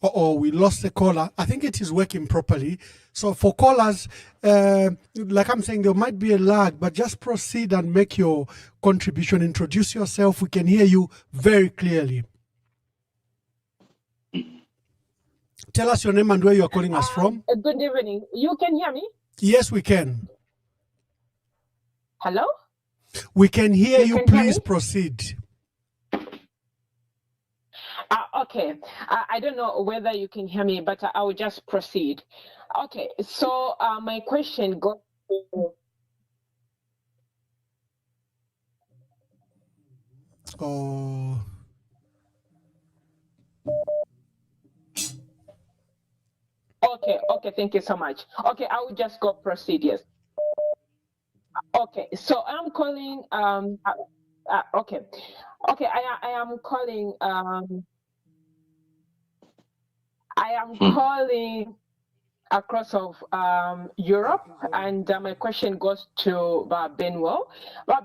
We lost the caller. I think it is working properly. So for callers, like I'm saying, there might be a lag, but just proceed and make your contribution. Introduce yourself. We can hear you very clearly. Tell us your name and where you are calling us from. Good evening. You can hear me? Yes, we can. Hello? We can hear you. Can hear Please me? proceed. Okay. I don't know whether you can hear me, but I will just proceed. Okay. So my question goes to. Oh. Okay, thank you so much. Okay, I will just go proceed, yes. Okay, so I'm calling, okay, I am calling, across of Europe, and my question goes to Binwell.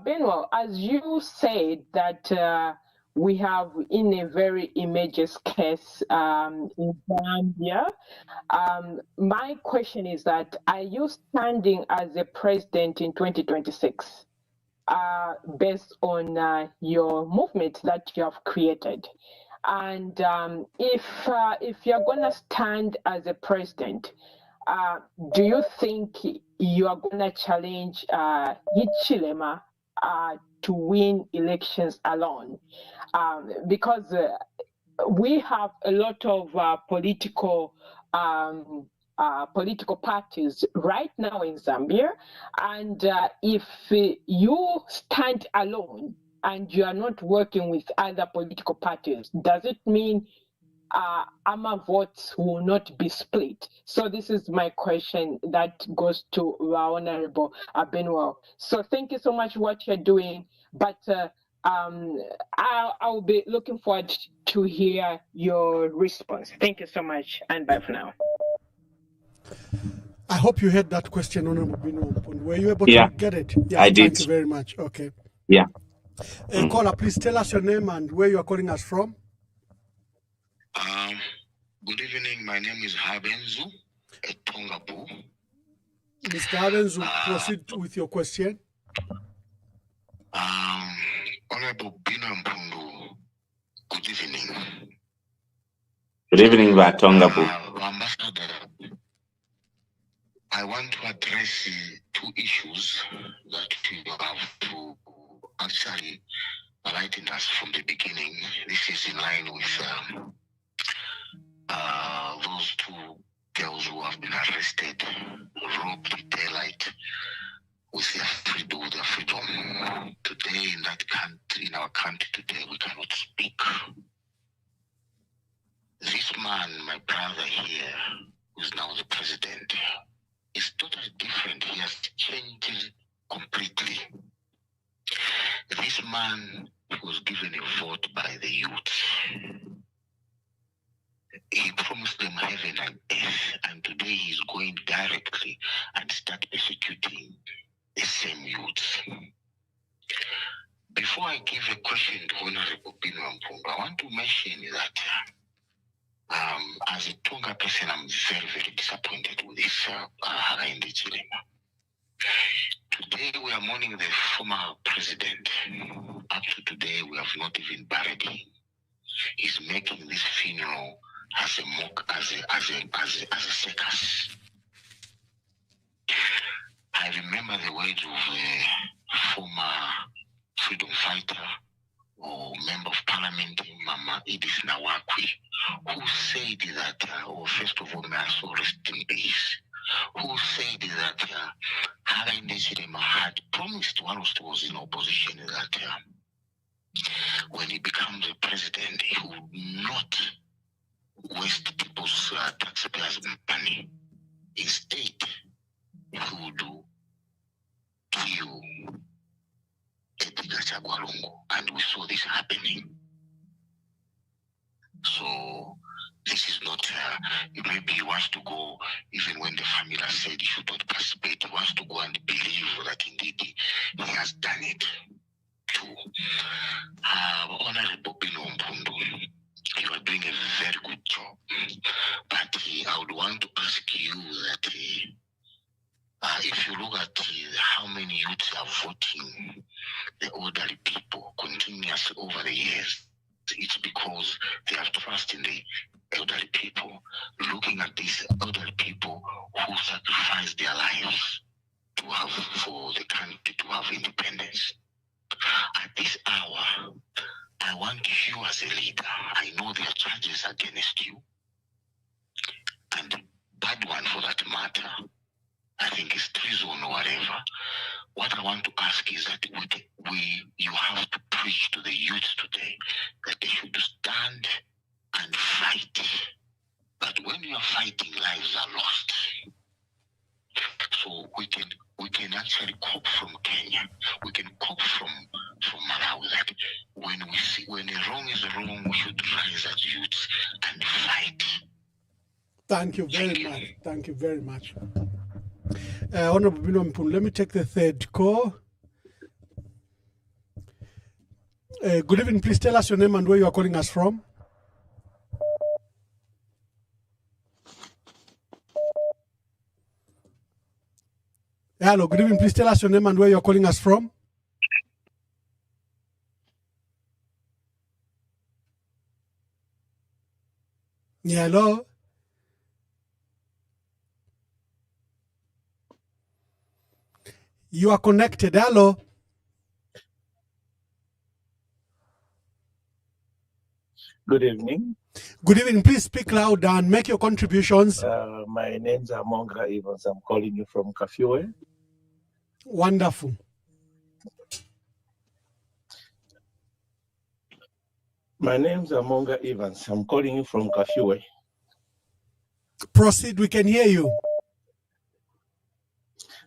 Binwell, as you said that we have in a very images case in Zambia, my question is that are you standing as a president in 2026 based on your movement that you have created? And if you're going to stand as a president, do you think you are going to challenge Hichilema to win elections alone? Because we have a lot of political parties right now in Zambia, and if you stand alone and you are not working with other political parties, does it mean AMA votes will not be split? So this is my question that goes to Honorable Binwell. So thank you so much for what you're doing, but I'll be looking forward to hear your response. Thank you so much, and bye for now. I hope you heard that question, Honorable Binwell Mpundu. Were you able Yeah, to get it? Yeah, I did. Thank you very much. Okay. Yeah. Caller, please tell us your name and where you are calling us from. Good evening. My name is Habenzu Etongabu. Mr. Habenzu, proceed with your question. Honorable Binwell Mpundu, good evening. Good evening, Vatongabu. Ambassador, I want to address two issues that you have to actually enlighten us from the beginning. This is in line with those two girls who have been arrested, robbed with daylight, with their freedom. Today in that country, in our country today, we cannot speak. This man, my brother here, who's now the president, is totally different. He has changed completely. This man was given a vote by the youth. He promised them heaven and earth, and today he's going directly and start persecuting the same youths. Before I give a question to Honorable Binwell Mpundu, I want to mention that as a Tonga person, I'm very, very disappointed with this Hakainde Hichilema. Today we are mourning the former president. Up to today, we have not even buried him. He's making this funeral as a mock, as a circus. I remember the words of a former freedom fighter or member of parliament, Mama Edith Nawakwi, who said that, first of all, may I so rest in peace, who said that Hakainde Hichilema had promised whilst he was in opposition that when he becomes a president, he would not waste people's taxpayers' money. Instead, he would kill Edgar Chagwalungu, and we saw this happening. So this is not, maybe he wants to go, even when the family has said he should not participate, he wants to go and believe that indeed he has done it too. Honorable Binwell Mpundu, you are doing a very good job. But I would want to ask you that if you look at how many youths are voting the elderly people continuously over the years, it's because they have trust in the elderly people. Looking at these elderly people who sacrificed their lives to have for the country to have independence. At this hour, I want you as a leader. I know there are charges against you, and bad one for that matter. I think it's treason or whatever. What I want to ask is that you have to preach to the youth today that they should stand and fight. But when you are fighting, lives are lost. So we can actually cope from Kenya. We can cope from Malawi that when we see when a wrong is wrong, we should rise as youths and fight. Thank you very much. Thank you very much. Honorable Binwell Mpundu, let me take the third call. Good evening. Please tell us your name and where you are calling us from. Hello, good evening. Please tell us your name and where you are calling us from. Yeah, hello. You are connected. Hello. Good evening. Good evening. Please speak loud and make your contributions. My name's Amonga Evans. I'm calling you from Kafue. Wonderful. My name's Amonga Evans. I'm calling you from Kafue. Proceed. We can hear you.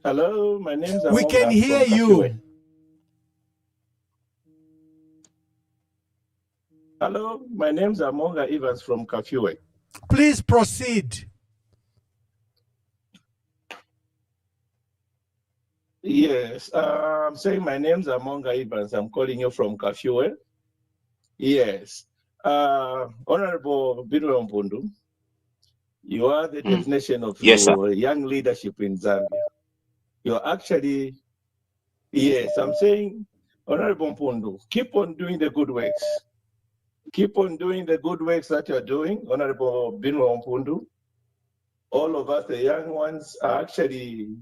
Hello, my name's Amonga. We can hear you. Hello, my name's Amonga Evans from Kafue. Please proceed. Yes, I'm saying my name's Amonga Evans. I'm calling you from Kafue. Yes. Honorable Binwell Mpundu, you are the definition of young leadership in Zambia. You're actually, yes, I'm saying, Honorable Mpundu, keep on doing the good works. Keep on doing the good works that you're doing, Honorable Binwell Mpundu. All of us, the young ones, are actually...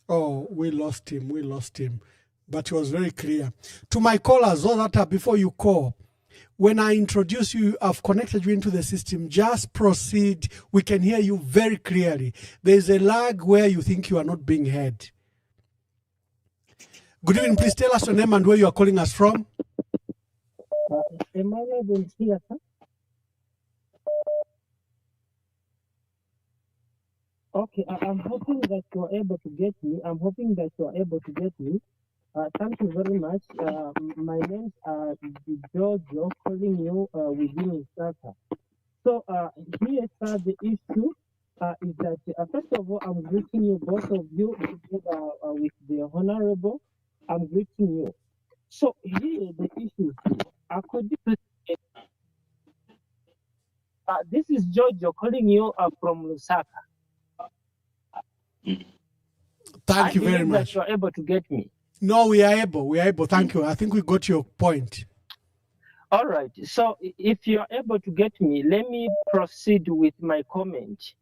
Oh, we lost him. But it was very clear. To my callers, all that are before you call, when I introduce you, I've connected you into the system. Just proceed. We can hear you very clearly. There's a lag where you think you are not being heard. Good evening. Please tell us your name and where you are calling us from. Am I able to hear, sir? Okay, I'm hoping that you are able to get me. Thank you very much. My name is Giorgio, calling you within Lusaka. So here, sir, the issue is that, first of all, I'm greeting you, both of you, together with the Honorable. I'm greeting you. So here, the issue is, according to this is Giorgio calling you from Lusaka. Thank you very much. That you're able to get me. No, we are able. Thank you. I think we got your point. All right. So if you're able to get me, let me proceed with my comment.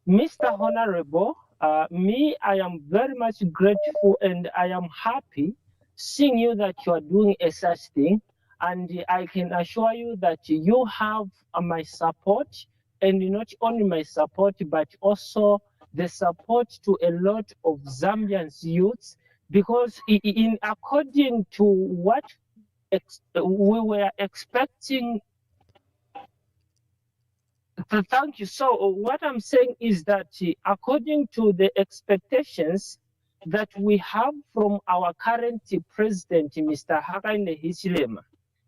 Mr. Honorable, I am very much grateful and I am happy seeing you that you are doing a such thing. And I can assure you that you have my support, and not only my support, but also the support to a lot of Zambian youths, because according to what we were expecting. Thank you. So what I'm saying is that according to the expectations, that we have from our current president, Mr. Hakainde Hichilema,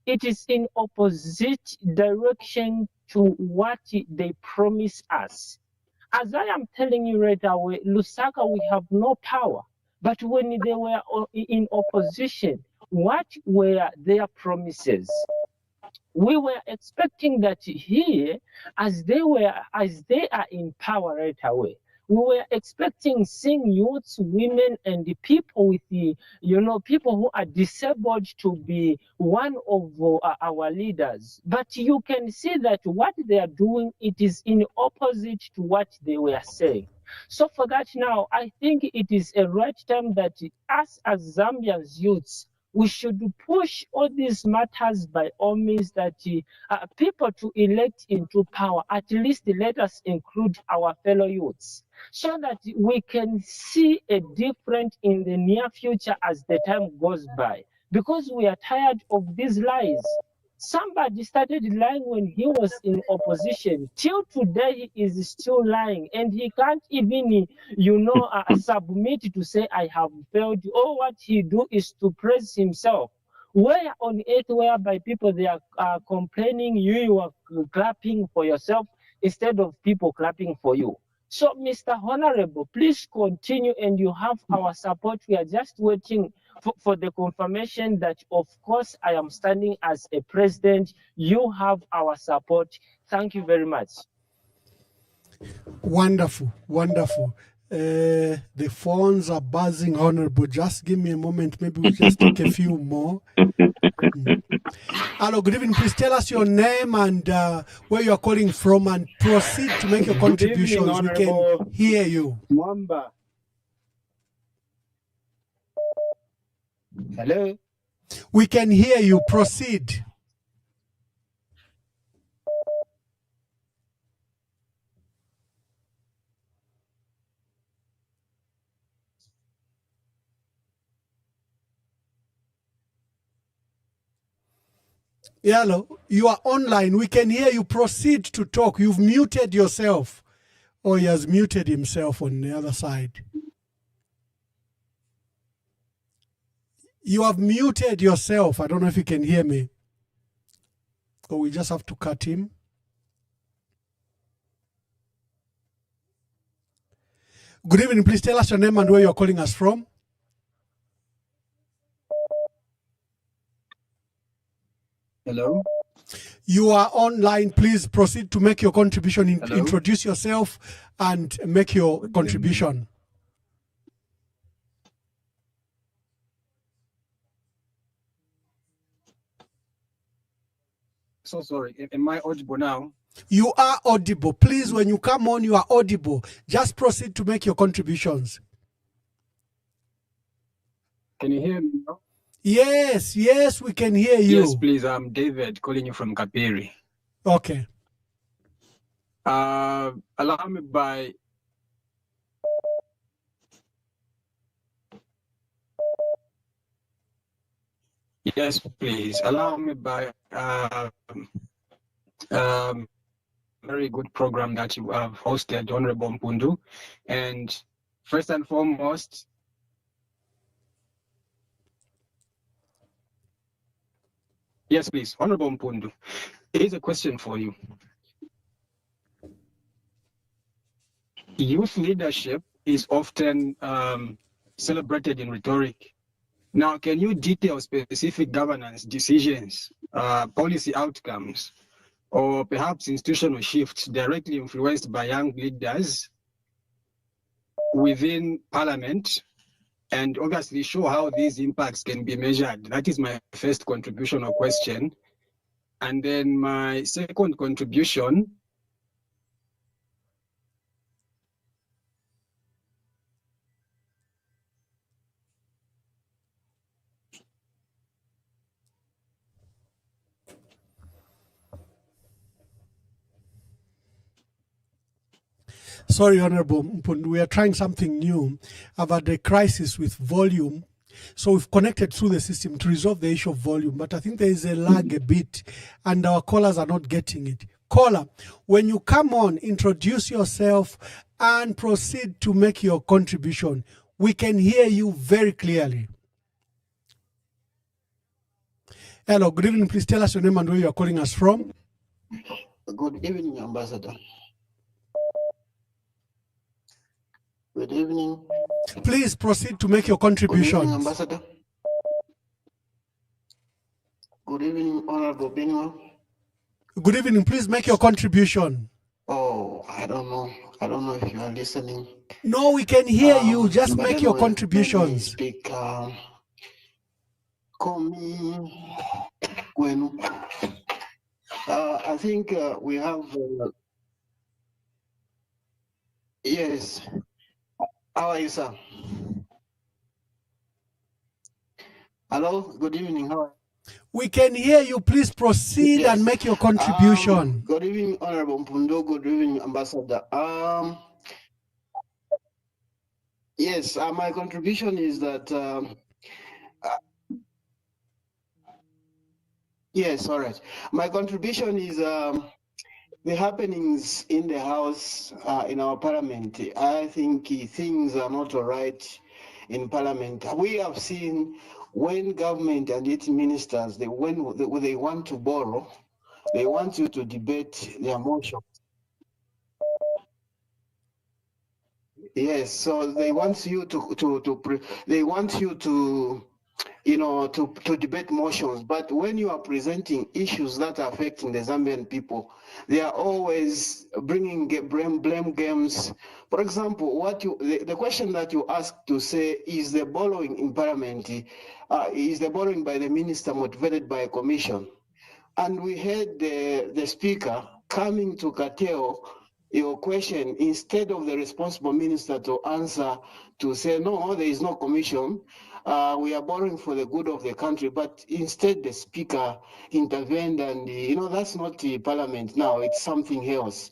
it is in opposite direction to what they promise us. As I am telling you right away, Lusaka, we have no power. But when they were in opposition, what were their promises? We were expecting that here, as they are in power right away, we were expecting seeing youths, women, and the people with the, people who are disabled to be one of our leaders. But you can see that what they are doing, it is in opposite to what they were saying. So for that now, I think it is a right time that us as Zambians youths, we should push all these matters by all means that people to elect into power, at least let us include our fellow youths, so that we can see a difference in the near future as the time goes by. Because we are tired of these lies. Somebody started lying when he was in opposition. Till today, he is still lying, and he can't even, submit to say, I have failed. All what he do is to praise himself. Where on earth, whereby people, they are complaining, you are clapping for yourself instead of people clapping for you. So, Mr. Honorable, please continue, and you have our support. We are just waiting for the confirmation that, of course, I am standing as a president. You have our support. Thank you very much. Wonderful, wonderful. The phones are buzzing, Honorable. Just give me a moment. Maybe we'll just take a few more. Hello, good evening. Please tell us your name and where you are calling from, and proceed to make your contributions. Evening, we can hear you. Mwamba. Hello. We can hear you. Proceed. Hello, you are online. We can hear you. Proceed to talk. You've muted yourself. Or he has muted himself on the other side. You have muted yourself. I don't know if you can hear me. Or we just have to cut him. Good evening. Please tell us your name and where you're calling us from. Hello. You are online. Please proceed to make your contribution. Introduce yourself and make your contribution. So sorry. Am I audible now? You are audible. Please, when you come on, you are audible. Just proceed to make your contributions. Can you hear me now? Yes, yes, we can hear you. Yes, please. I'm David calling you from Kapiri. Okay. Allow me by yes, please. Allow me by very good program that you have hosted, Honorable Mpundu. And first and foremost, yes, please, Honorable Mpundu, here's a question for you. Youth leadership is often celebrated in rhetoric. Now, can you detail specific governance decisions, policy outcomes, or perhaps institutional shifts directly influenced by young leaders within Parliament, and obviously show how these impacts can be measured? That is my first contribution or question. And then my second contribution, Sorry, Honorable Mpundu, we are trying something new. I've had a crisis with volume. So we've connected through the system to resolve the issue of volume, but I think there is a lag a bit and our callers are not getting it. Caller, when you come on, introduce yourself and proceed to make your contribution. We can hear you very clearly. Hello, good evening. Please tell us your name and where you are calling us from. Good evening, Ambassador. Good evening. Please proceed to make your contributions. Good evening, Ambassador. Good evening, Honorable Binwel. Good evening. Please make your contribution. Oh, I don't know. I don't know if you are listening. No, we can hear you. Just But make your anyway, contributions. let me speak. Call me Gwenu. I think we have. Yes. How are you, sir? Hello. Good evening. How are you? We can hear you. Please proceed and make your contribution. Good evening, Honorable Mpundu. Good evening, Ambassador. Yes, my contribution is that. Yes, all right. My contribution is the happenings in the House, in our Parliament. I think things are not all right in Parliament. We have seen when government and its ministers, when they want to borrow, they want you to debate their motion. Yes, so they want you to debate motions, but when you are presenting issues that are affecting the Zambian people, they are always bringing blame games. For example, the question that you asked to say, is the borrowing in Parliament, is the borrowing by the minister motivated by a commission? And we heard the speaker coming to curtail your question instead of the responsible minister to answer, to say, no, there is no commission. We are borrowing for the good of the country, but instead the speaker intervened, and that's not the parliament now, it's something else.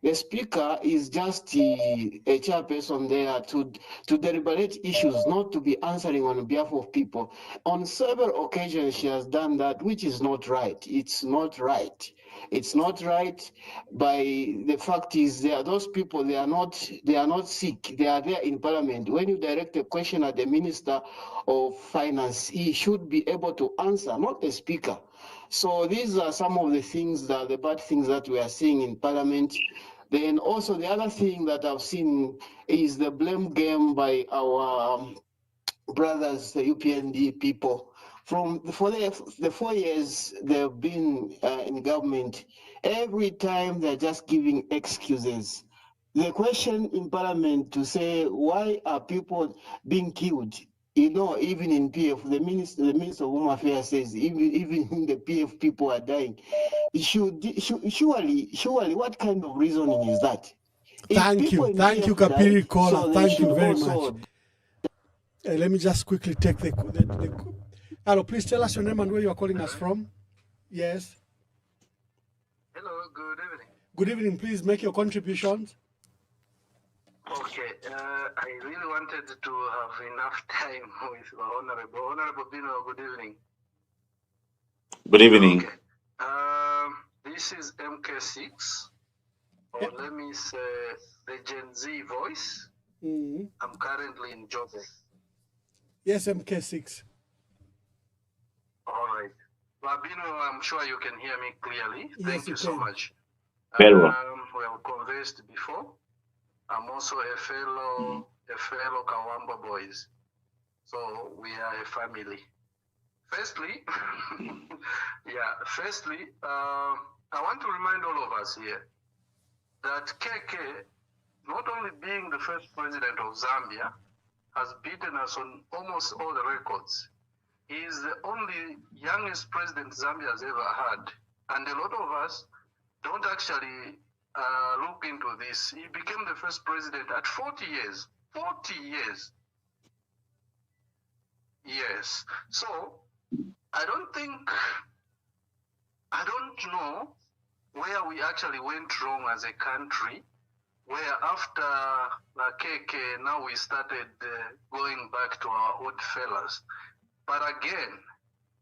The speaker is just a chairperson there to deliberate issues, not to be answering on behalf of people. On several occasions, she has done that, which is not right. It's not right. It's not right. By the fact is, those people, they are not sick. They are there in Parliament. When you direct a question at the Minister of Finance, he should be able to answer, not the Speaker. So these are some of the things, the bad things that we are seeing in Parliament. Then also the other thing that I've seen is the blame game by our brothers, the UPND people. For the 4 years they've been in government, every time they're just giving excuses. The question in Parliament to say, why are people being killed? Even in PF, the Minister of Home Affairs says, even in the PF, people are dying. Surely, what kind of reasoning is that? Thank you, Kapiri Kola. Thank you very much. Let me just quickly take the Hello, please tell us your name and where you are calling us from. Yes. Hello, good evening. Good evening. Please make your contributions. Okay, I really wanted to have enough time with Honorable Binwel. Good evening. Good evening. Okay. This is MK6, or let me say the Gen Z voice. I'm currently in Joburg. Yes, MK6. All right. Binwel, I'm sure you can hear me clearly. Yes, Thank you so much. Very well. We have conversed before. I'm also a fellow Kawamba boys. So we are a family. Firstly, I want to remind all of us here that KK, not only being the first president of Zambia, has beaten us on almost all the records. He is the only youngest president Zambia has ever had. And a lot of us don't actually look into this. He became the first president at 40 years. 40 years. Yes. So, I don't know where we actually went wrong as a country, where after KK, now we started going back to our old fellas. But again,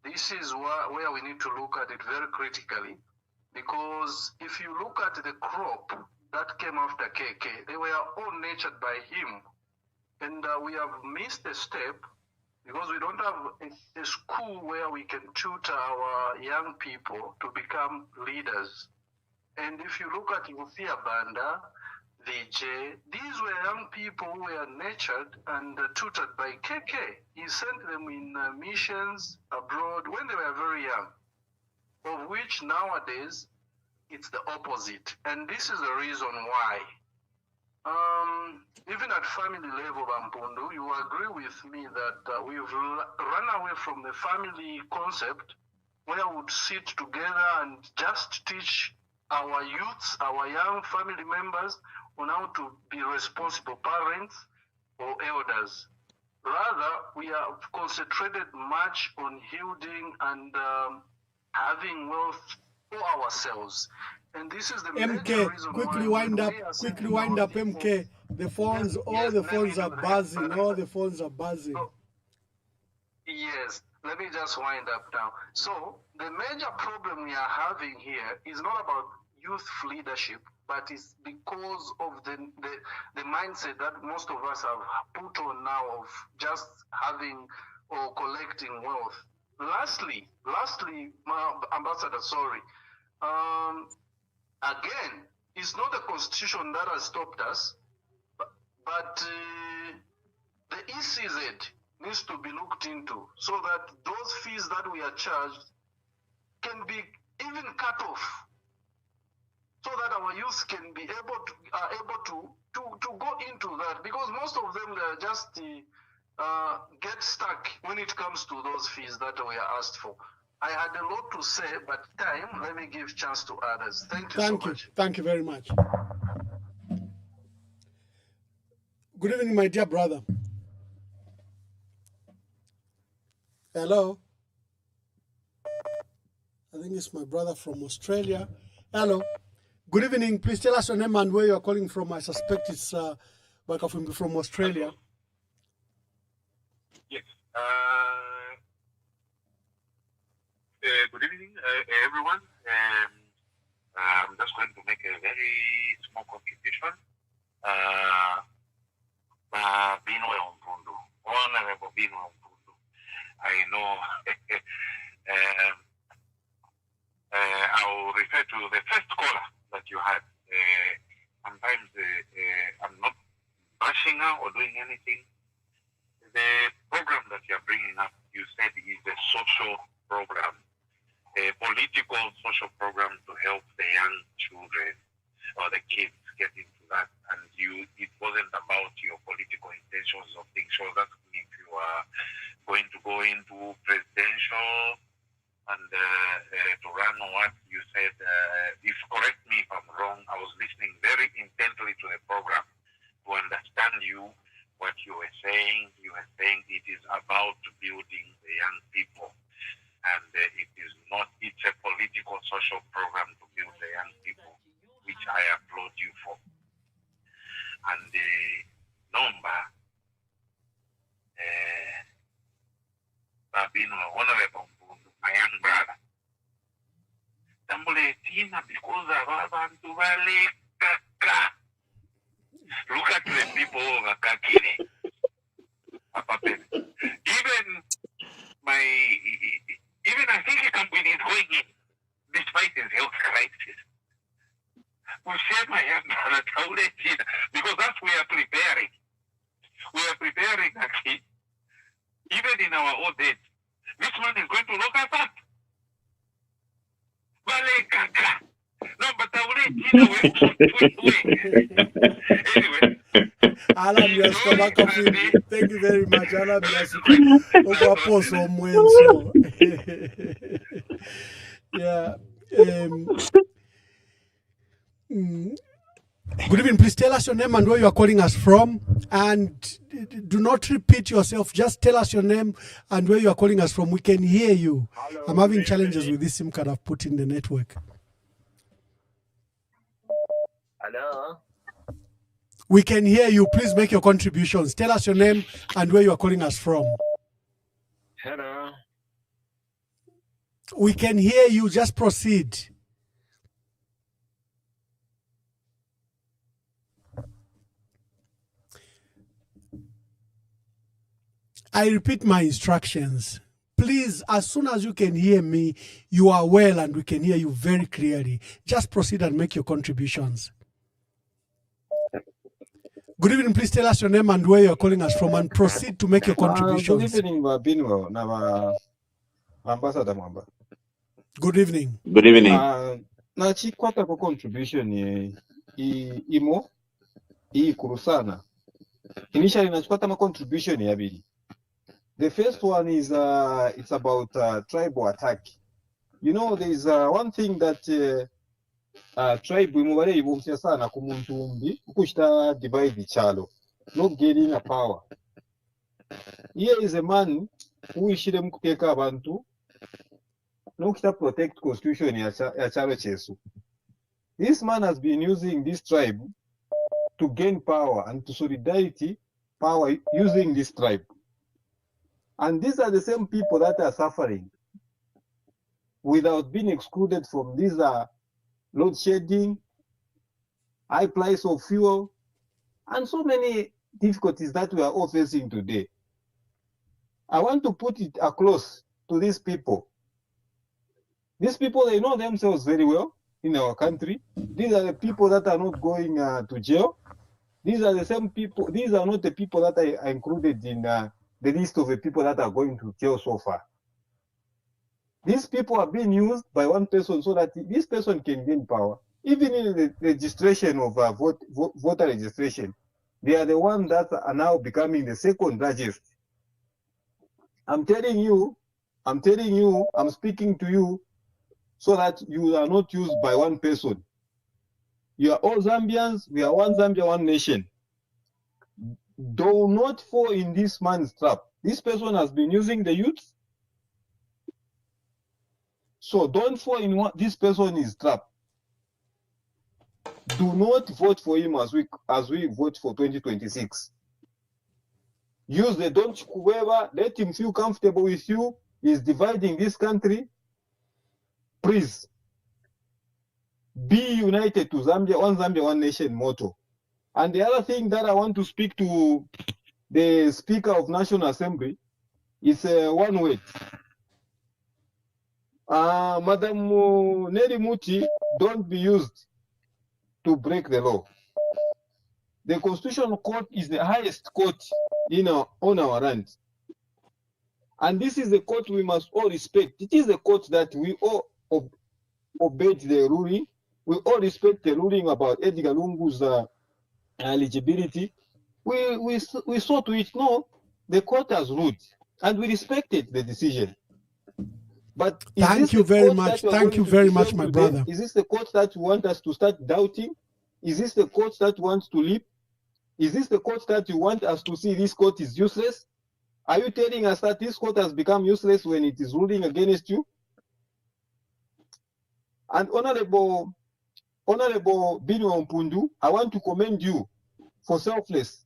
this is where we need to look at it very critically, because if you look at the crop that came after KK, they were all nurtured by him. And we have missed a step because we don't have a school where we can tutor our young people to become leaders. And if you look at Mufia Banda, VJ, these were young people who were nurtured and tutored by KK. He sent them in missions abroad when they were very young, of which nowadays it's the opposite. And this is the reason why. Even at family level, Mpundu, you agree with me that we've run away from the family concept where we would sit together and just teach our youths, our young family members, on how to be responsible parents or elders. Rather, we have concentrated much on yielding and having wealth for ourselves. And this is the major MK, reason quickly why wind up, MK. The phones, all the phones are buzzing, all the phones are buzzing. Yes, let me just wind up now. So the major problem we are having here is not about youth leadership, but it's because of the mindset that most of us have put on now of just having or collecting wealth. Lastly, Ambassador, sorry. Again, it's not the constitution that has stopped us, but the ECZ needs to be looked into so that those fees that we are charged can be even cut off, so that our youth can be able to go into that, because most of them they are just get stuck when it comes to those fees that we are asked for. I had a lot to say, but time, let me give chance to others. Thank you so much. Thank you very much. Good evening, my dear brother. Hello. I think it's my brother from Australia. Hello. Good evening. Please tell us your name and where you are calling from. I suspect it's from Australia. Yes. Good evening, everyone. I'm just going to make a very small contribution. Binwell Mpundu, Honorable Binwell Mpundu. I know I'll refer to the first caller that you had. Sometimes I'm not bashing her or doing anything. The program that you're bringing up, you said is a social program, a political social program to help the young children or the kids get into that. And it wasn't about your political intentions of things. So that's if you are going to go into presidential and to run what you said. If correct me if I'm wrong, I was listening very intently to the program to understand you. What you were saying it is about building the young people, and it's a political social program to build the young people, which I applaud you for. And the number, Honorable Mpundu, my young brother, because of abantu balekaka. Look at the people of Kakine. Even I think the company is going in, despite his health crisis. We share my young brother, because that's what we are preparing. We are preparing actually, even in our old age. This man is going to look us up. Balekaka. No, but I will let you know. Anyway. Alan, thank you very much. Alan, yeah. Good evening. Please tell us your name and where you are calling us from. And do not repeat yourself. Just tell us your name and where you are calling us from. We can hear you. Hello, I'm having challenges with this SIM card I've put in the network. Hello. We can hear you. Please make your contributions. Tell us your name and where you are calling us from. Hello. We can hear you. Just proceed. I repeat my instructions. Please, as soon as you can hear me, you are well and we can hear you very clearly. Just proceed and make your contributions. Good evening. Please tell us your name and where you're calling us from and proceed to make your contributions. Good evening, Binwel. Na Ambassador Mwamba. Good evening. Good evening. Na chikwata kwa contribution imo kurusana. Initially nachikwata ma contribution yabili. The first one is it's about tribal attack. You know, there is one thing that tribe imubare ibumvya sana ku muntu umbi ukushita divide chalo, not getting a power. Here is a man who ishire mukuteka abantu nokita protect constitution ya chalo chesu. This man has been using this tribe to gain power and to solidarity power using this tribe. And these are the same people that are suffering without being excluded from these load shedding, high price of fuel, and so many difficulties that we are all facing today. I want to put it across to these people. These people, they know themselves very well in our country. These are the people that are not going to jail. These are the same people. These are not the people that are included in the list of the people that are going to jail so far. These people are being used by one person so that this person can gain power. Even in the registration of voter registration, they are the ones that are now becoming the second largest. I'm telling you, I'm speaking to you so that you are not used by one person. You are all Zambians, we are one Zambia, one nation. Do not fall in this man's trap. This person has been using the youth. So don't fall in what this person is trapped. Do not vote for him as we vote for 2026. Use the don't whoever, let him feel comfortable with you. He's dividing this country. Please be united to Zambia, one nation motto. And the other thing that I want to speak to the Speaker of National Assembly is one word. Madam Neri Muti, don't be used to break the law. The Constitutional Court is the highest court on our land. And this is the court we must all respect. It is the court that we all obeyed the ruling. We all respect the ruling about Edgar Lungu's eligibility. We saw to it, no, the court has ruled, and we respected the decision. But thank you very much. Thank you very much, my brother. Is this the court that you want us to start doubting? Is this the court that wants to leave? Is this the court that you want us to see this court is useless? Are you telling us that this court has become useless when it is ruling against you? And Honorable Binwell Mpundu, I want to commend you for selfless.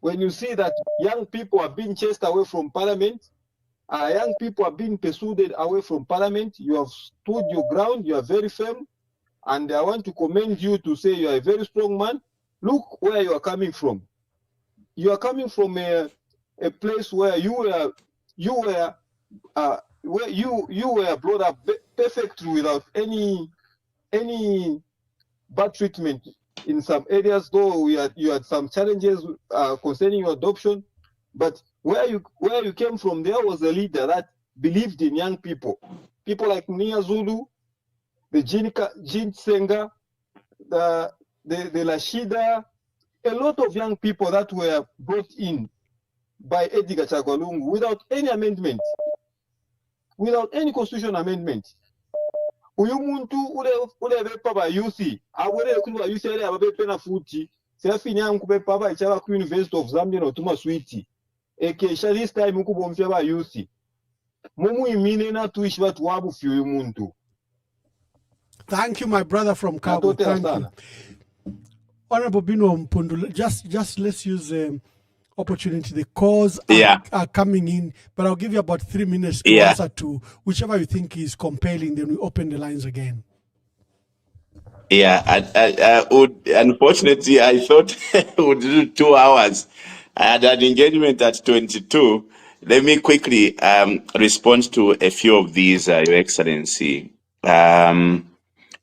When you see that young people are being chased away from parliament, young people are being pursued away from parliament, you have stood your ground, you are very firm, and I want to commend you to say you are a very strong man. Look where you are coming from. You are coming from a place where you were brought up perfectly without any bad treatment in some areas, though you had some challenges concerning your adoption. But where you came from, there was a leader that believed in young people. People like Nia Zulu, the Jean Senga, the Lashida, a lot of young people that were brought in by Edgar Chagwalungu without any amendment, without any constitutional amendment. Uyu muntu ule bepa ba yusi, awele kuni ba yusi ale ababe pena futi, seafini ya mkubepa ba ichaba ku University of Zambia no tuma switi. Eke sha this time mkubo mfya ba yusi. Mumu imine na tuishi watu wabu fi uyu muntu. Thank you, my brother from Cabo. Thank you. Honorable Binwell Mpundu, just let's use opportunity. The calls are coming in, but I'll give you about 3 minutes to answer to whichever you think is compelling. Then we open the lines again. Yeah, I would, unfortunately, I thought we would do 2 hours. I had an engagement at 22. Let me quickly respond to a few of these, Your Excellency.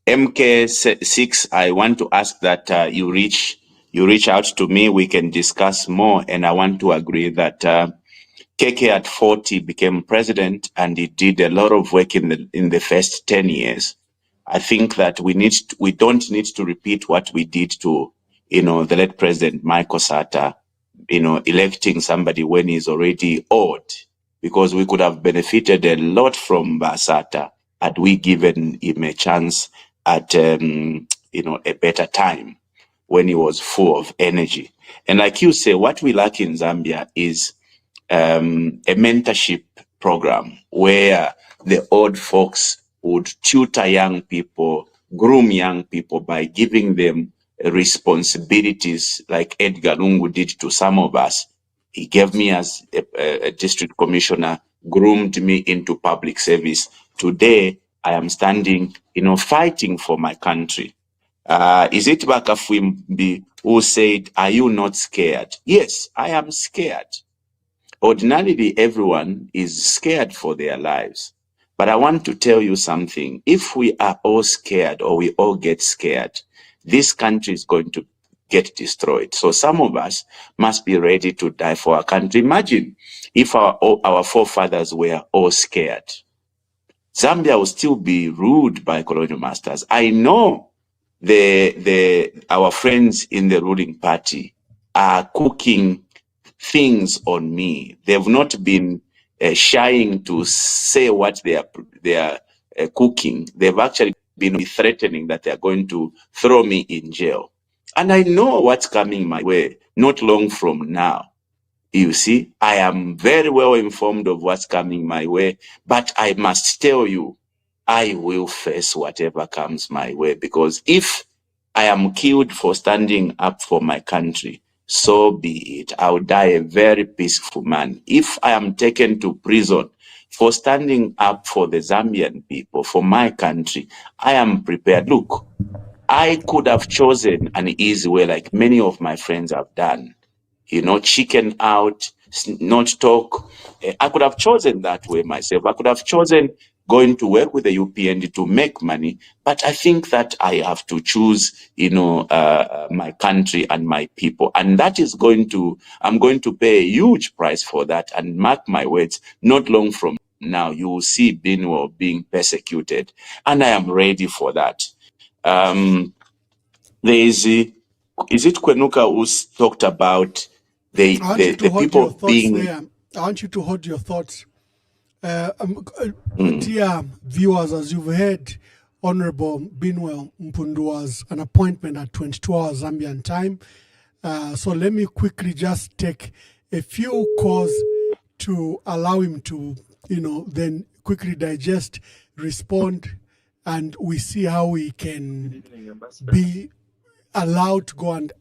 MK6, I want to ask that you reach out to me. We can discuss more, and I want to agree that KK at 40 became president, and he did a lot of work in the first 10 years. I think that we don't need to repeat what we did to, the late President Michael Sata, electing somebody when he's already old, because we could have benefited a lot from Basata had we given him a chance at, a better time when he was full of energy. And like you say, what we lack in Zambia is a mentorship program where the old folks would tutor young people, groom young people by giving them responsibilities like Edgar Lungu did to some of us. He gave me as a district commissioner, groomed me into public service. Today, I am standing, fighting for my country. Is it Bakafwimbi who said, "Are you not scared?" Yes, I am scared. Ordinarily, everyone is scared for their lives. But I want to tell you something. If we are all scared, or we all get scared, this country is going to get destroyed. So some of us must be ready to die for our country. Imagine if our forefathers were all scared. Zambia will still be ruled by colonial masters. I know our friends in the ruling party are cooking things on me. They've not been shying to say what they are cooking. They've actually been threatening that they're going to throw me in jail. And I know what's coming my way not long from now. You see, I am very well informed of what's coming my way, but I must tell you, I will face whatever comes my way, because if I am killed for standing up for my country, so be it. I'll die a very peaceful man. If I am taken to prison for standing up for the Zambian people, for my country, I am prepared. Look, I could have chosen an easy way like many of my friends have done. Chicken out, not talk. I could have chosen that way myself. I could have chosen going to work with the UPND to make money, but I think that I have to choose, my country and my people. And that is I'm going to pay a huge price for that. And mark my words, not long from now, you will see Binwel being persecuted. And I am ready for that. Is it Kwenuka who's talked about the people being... I want you to hold your thoughts. Dear viewers, as you've heard, Honorable Binwell Mpundu was an appointment at 22 hours Zambian time. So let me quickly just take a few calls to allow him to, then quickly digest, respond, and we see how we can be allowed to go and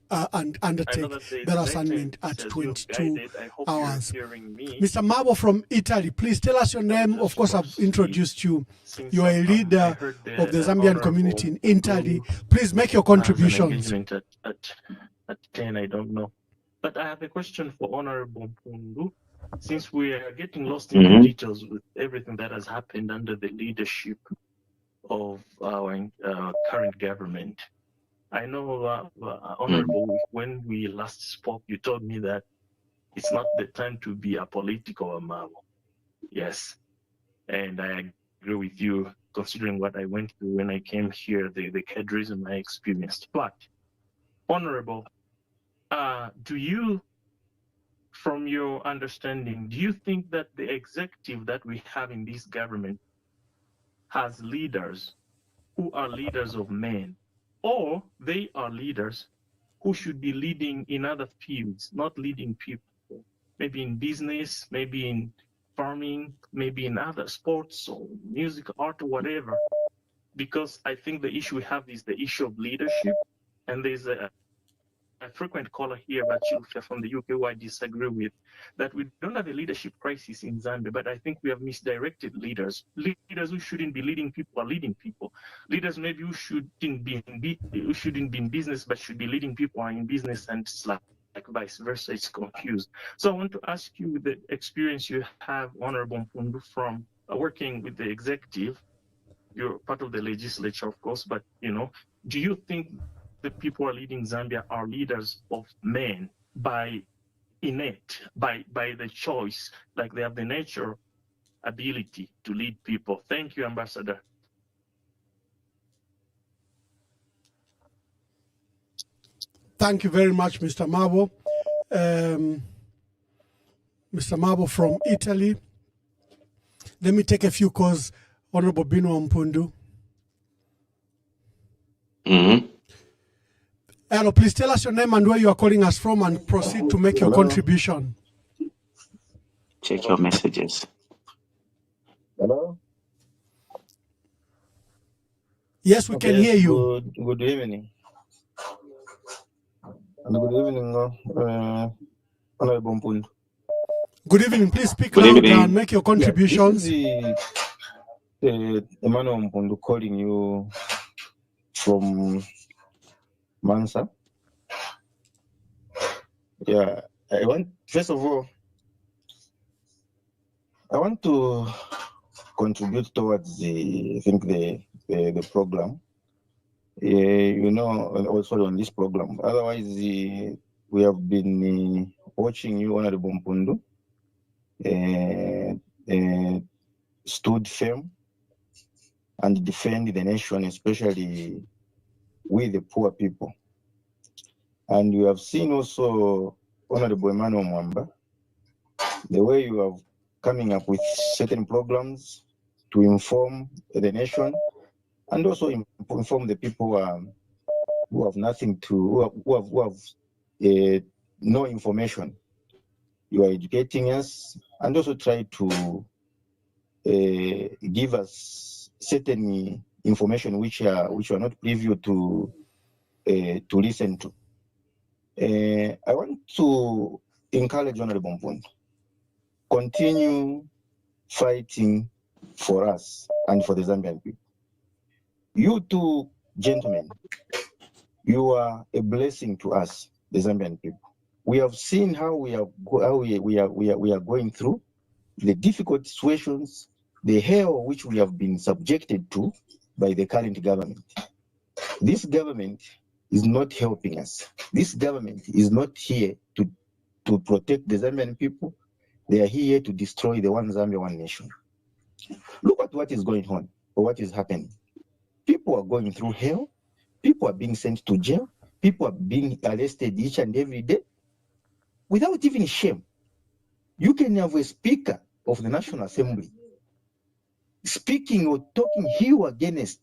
undertake that assignment at 22 hours. Mr. Mabo from Italy, please tell us your name. Of course, I've introduced you. You are a leader of the Zambian community in Italy. Please make your contributions. At 10, I don't know. But I have a question for Honorable Mpundu. Since we are getting lost in the details with everything that has happened under the leadership of our current government, I know, Honorable, when we last spoke, you told me that it's not the time to be a political marvel. Yes, and I agree with you, considering what I went through when I came here, the cadrism I experienced. But, Honorable, do you, from your understanding, do you think that the executive that we have in this government has leaders who are leaders of men, or they are leaders who should be leading in other fields, not leading people, maybe in business, maybe in farming, maybe in other sports or music, art, or whatever? Because I think the issue we have is the issue of leadership, and there's a frequent caller here, Bachilka from the UK, who I disagree with, that we don't have a leadership crisis in Zambia, but I think we have misdirected leaders. Leaders who shouldn't be leading people are leading people. Leaders maybe who shouldn't be in business, but should be leading people are in business, and it's like like vice versa, it's confused. So I want to ask you the experience you have, Honorable Mpundu, from working with the executive. You're part of the legislature, of course, but do you think the people who are leading Zambia are leaders of men by innate, by the choice, like they have the nature ability to lead people? Thank you, Ambassador. Thank you very much, Mr. Mabo. Mr. Mabo from Italy. Let me take a few calls. Honorable Binwell Mpundu. Hello, please tell us your name and where you are calling us from and proceed to make your contribution. Check your messages. Hello? Yes, we can hear you. Good evening. And good evening, Honorable Mpundu. Good evening. Please speak louder and make your contributions. Yeah, this is Emmanuel Mpundu calling you from Mansa. Yeah, first of all, I want to contribute towards the program. Also on this program. Otherwise, we have been watching you, Honorable Mpundu, stood firm and defend the nation, especially with the poor people. And you have seen also, Honorable Emmanuel Mwamba, the way you are coming up with certain programs to inform the nation and also inform the people who have nothing to, who have no information. You are educating us and also try to give us certain information which are not privy to listen to. I want to encourage Honorable Mpundu, continue fighting for us and for the Zambian people. You two gentlemen, you are a blessing to us, the Zambian people. We have seen how we are going through the difficult situations, the hell which we have been subjected to by the current government. This government is not helping us. This government is not here to protect the Zambian people. They are here to destroy the one Zambia, one nation. Look at what is going on or what is happening. People are going through hell. People are being sent to jail. People are being arrested each and every day without even shame. You can have a speaker of the National Assembly speaking or talking here against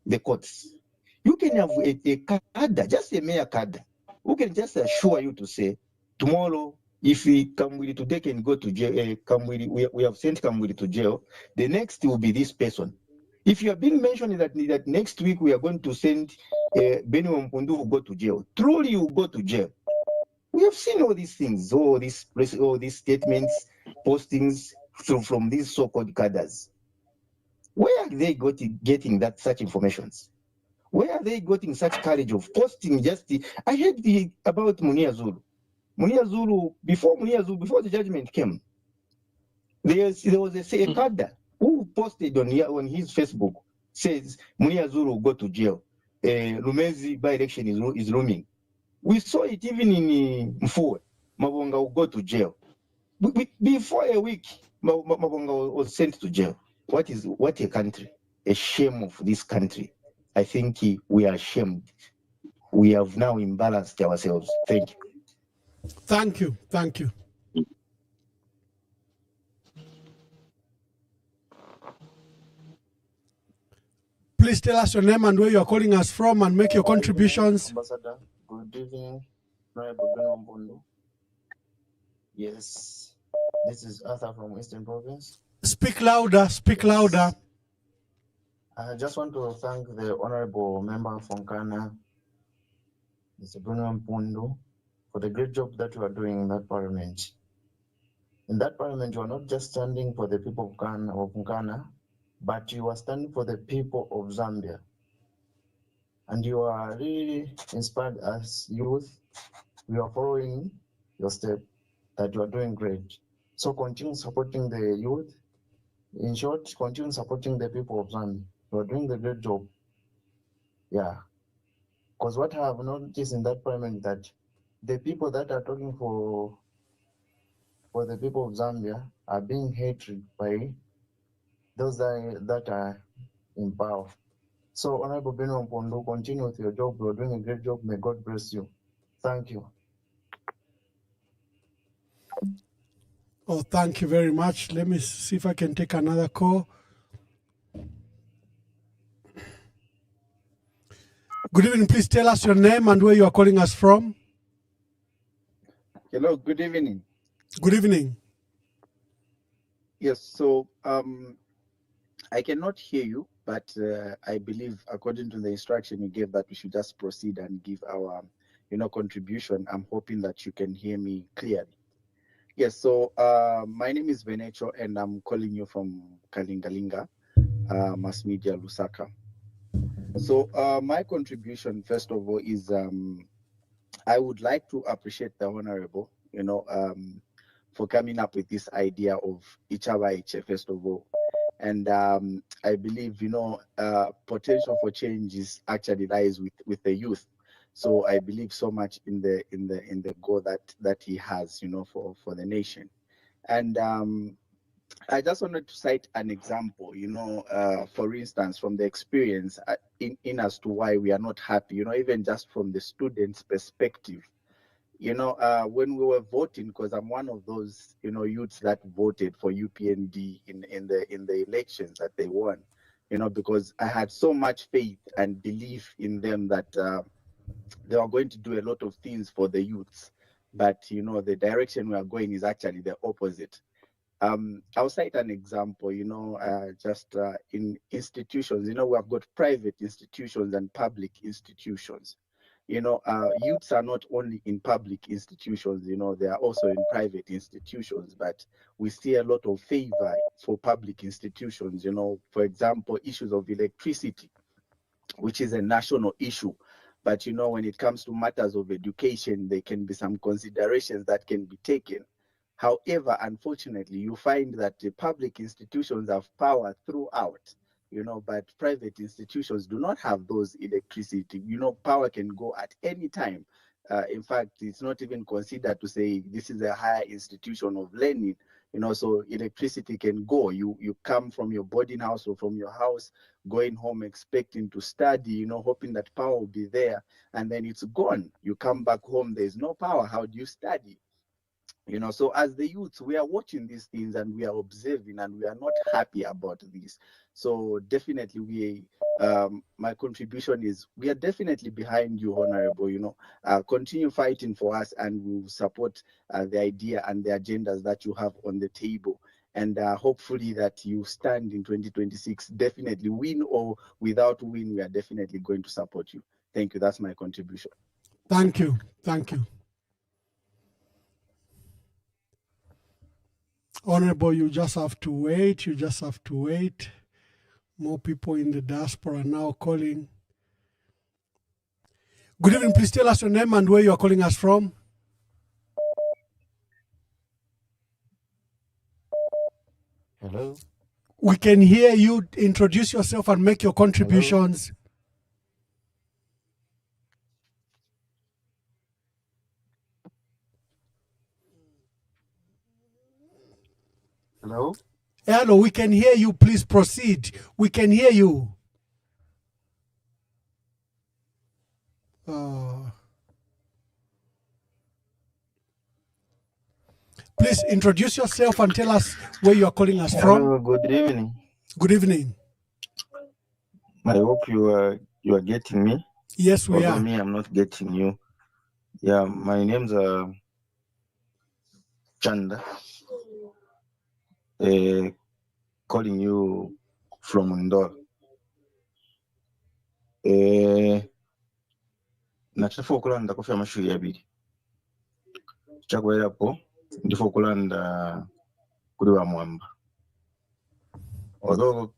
the courts. You can have a cadre, just a mere cadre, who can just assure you to say, tomorrow, if Kamwili today can go to jail, we have sent Kamwili to jail, the next will be this person. If you are being mentioned that next week we are going to send Binwel Mpundu who go to jail, truly you go to jail. We have seen all these things, all these statements, postings from these so-called cadres. Where are they getting such informations? Where are they getting such courage of posting just I heard about Munia Zulu. Munia Zulu, before the judgment came, there was a cadre who posted on his Facebook, says Munia Zulu will go to jail. Lumezi by-election is looming. We saw it even in Mfuwe. Mabonga will go to jail. Before a week, Mabonga was sent to jail. What a country. A shame of this country. I think we are ashamed. We have now imbalanced ourselves. Thank you. Thank you. Thank you. Please tell us your name and where you are calling us from and make your contributions. Ambassador, good evening. Binwel Mpundu. Yes, this is Arthur from Eastern Province. Speak louder, speak louder. I just want to thank the Honorable Member from Nkana, Mr. Binwel Mpundu, for the great job that you are doing in that parliament. In that parliament, you are not just standing for the people of Nkana, but you are standing for the people of Zambia. And you are really inspired as youth we are following your step, that you are doing great. So continue supporting the youth. In short, continue supporting the people of Zambia. You are doing the great job. Yeah. Because what I have noticed in that parliament that the people that are talking for the people of Zambia are being hated by those that are in power. So, Honorable Binwell Mpundu, continue with your job. You're doing a great job. May God bless you. Thank you. Oh, thank you very much. Let me see if I can take another call. Good evening. Please tell us your name and where you are calling us from. Hello, good evening. Good evening. Yes, so I cannot hear you, but I believe according to the instruction you gave that we should just proceed and give our contribution. I'm hoping that you can hear me clearly. Yes, so my name is Venecho and I'm calling you from Kalingalinga, Mass Media Lusaka. So my contribution, first of all, is I would like to appreciate the Honorable, for coming up with this idea of Icha Baiche, first of all. And I believe, potential for change is actually lies with the youth. So I believe so much in the goal that he has, for the nation. And I just wanted to cite an example, for instance, from the experience in as to why we are not happy, even just from the students' perspective. When we were voting, because I'm one of those, youths that voted for UPND in the elections that they won, because I had so much faith and belief in them that they are going to do a lot of things for the youths. But, the direction we are going is actually the opposite. I'll cite an example, just in institutions, we have got private institutions and public institutions. Youths are not only in public institutions, they are also in private institutions, but we see a lot of favor for public institutions, for example, issues of electricity, which is a national issue. But, when it comes to matters of education, there can be some considerations that can be taken. However, unfortunately, you find that the public institutions have power throughout, but private institutions do not have those electricity. Power can go at any time. In fact, it's not even considered to say this is a higher institution of learning, so electricity can go. You come from your boarding house or from your house, going home expecting to study, hoping that power will be there, and then it's gone. You come back home, there's no power. How do you study? So as the youth, we are watching these things and we are observing and we are not happy about this. So definitely my contribution is we are definitely behind you, Honorable, continue fighting for us and we'll support the idea and the agendas that you have on the table. And hopefully that you stand in 2026, definitely win or without win, we are definitely going to support you. Thank you. That's my contribution. Thank you. Thank you. Honorable, you just have to wait. You just have to wait. More people in the diaspora are now calling. Good evening. Please tell us your name and where you are calling us from. Hello. We can hear you. Introduce yourself and make your contributions. Hello. Hello, we can hear you. Please proceed. We can hear you. Please introduce yourself and tell us where you are calling us from. Good evening. Good evening. I hope you are getting me. Yes, we Although are. me, I'm not getting you. Yeah, my name's Chanda. Calling you from Ndol. Nachifa okulanda kufya amashuri abiri. Chakwerapo ndifo okulanda kuri wa mwamba. Although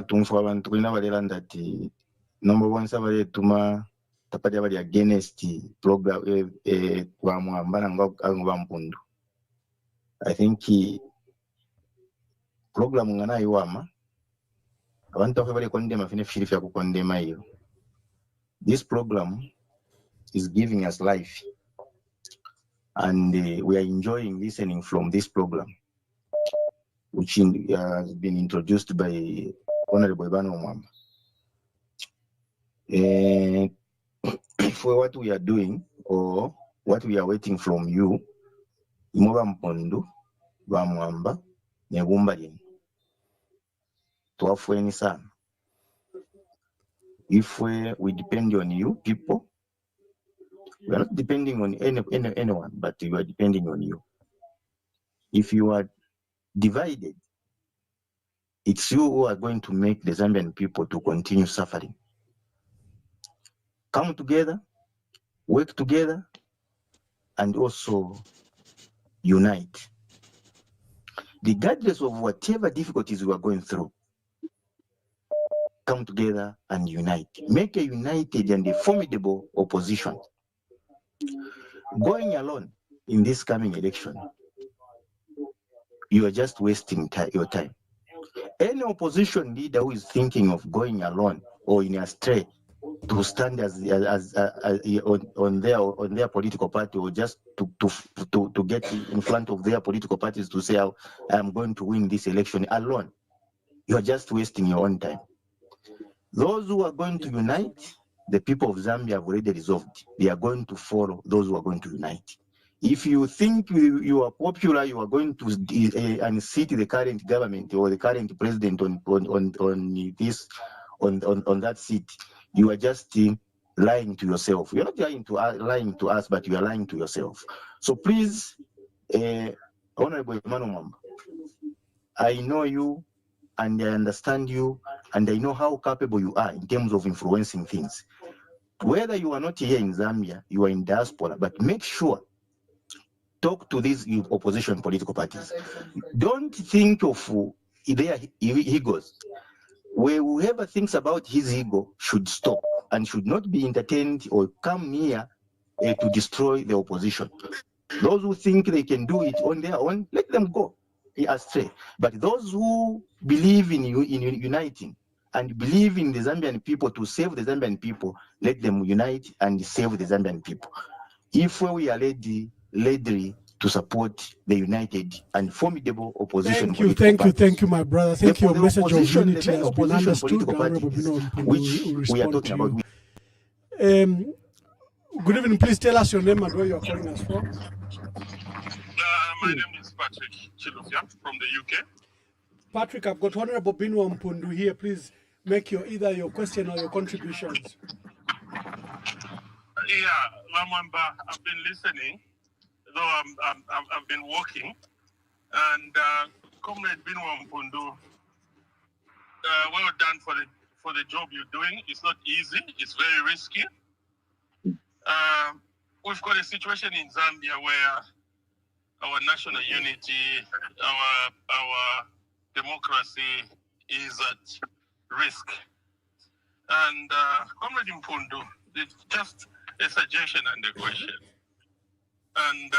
tumfu abantu kulina balera ndati nombo bonsa baletuma tapati abali against program Bamwamba Mpundu. I think program Nkana iwama abantu bali kondema fine fishirifu ya kukondema hiyo. This program is giving us life, and we are enjoying listening from this program, which has been introduced by Honorable Binwel Mpundu. For what we are doing or what we are waiting from you, Imoba Mpundu, Bamwamba, Negumba lino. Tuafueni sana. If we depend on you people, we are not depending on anyone, but we are depending on you. If you are divided, it's you who are going to make the Zambian people to continue suffering. Come together, work together, and also unite. Regardless of whatever difficulties we are going through, come together and unite. Make a united and a formidable opposition. Going alone in this coming election, you are just wasting your time. Any opposition leader who is thinking of going alone or in a stray to stand as on their political party, or just to get in front of their political parties to say, I am going to win this election alone, you are just wasting your own time. Those who are going to unite, the people of Zambia have already resolved. They are going to follow those who are going to unite. If you think you are popular, you are going to unseat the current government or the current president on that seat, you are just lying to yourself. You're not lying to us, but you are lying to yourself. So please, Honorable Binwel, I know you, and I understand you, and I know how capable you are in terms of influencing things. Whether you are not here in Zambia, you are in diaspora, but make sure, talk to these opposition political parties. Don't think of their egos. Whoever thinks about his ego should stop and should not be entertained or come near to destroy the opposition. Those who think they can do it on their own, let them go astray. But those who believe in uniting and believe in the Zambian people to save the Zambian people, let them unite and save the Zambian people. If we are ready to support the united and formidable opposition. Thank you, my brother. Thank you. Your message of unity has been understood. Which we are talking about. Good evening. Please tell us your name and where you are calling us from. My name is Patrick Chilufya from the UK. Patrick, I've got Honorable Binwell Mpundu here. Please make either your question or your contributions. Yeah, Lamamba, I've been listening, though I've been working, and Comrade Binwell Mpundu, well done for the job you're doing. It's not easy. It's very risky. We've got a situation in Zambia where our national unity, our democracy is at risk. And Comrade Mpundu, it's just a suggestion and a question. And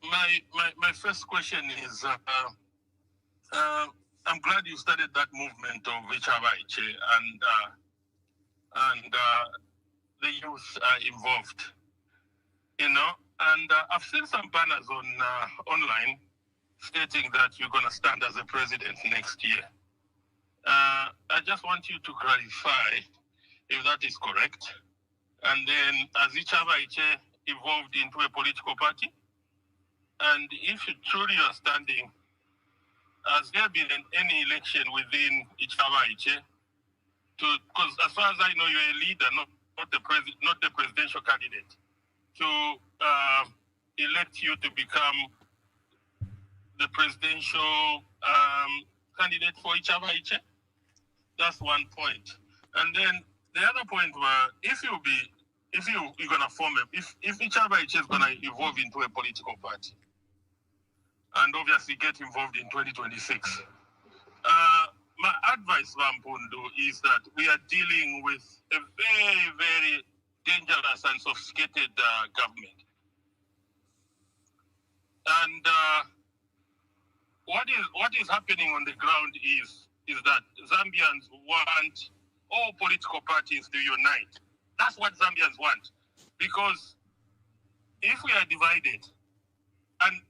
my first question is, I'm glad you started that movement of Icha Baiche and the youth are involved, you know. And I've seen some banners online stating that you're going to stand as a president next year. I just want you to clarify if that is correct. And then, has Icha Baiche evolved into a political party? And if you truly are standing, has there been any election within Icha Baiche? Because as far as I know, you're a leader, not the presidential candidate, to elect you to become the presidential candidate for Icha Baiche. That's one point. And then the other point was, if you're gonna form if Icha Baiche is gonna evolve into a political party, and obviously get involved in 2026. advice, Mpundu, is that we are dealing with a very, very dangerous and sophisticated government. And what is happening on the ground is that Zambians want all political parties to unite. That's what Zambians want. Because if we are divided, and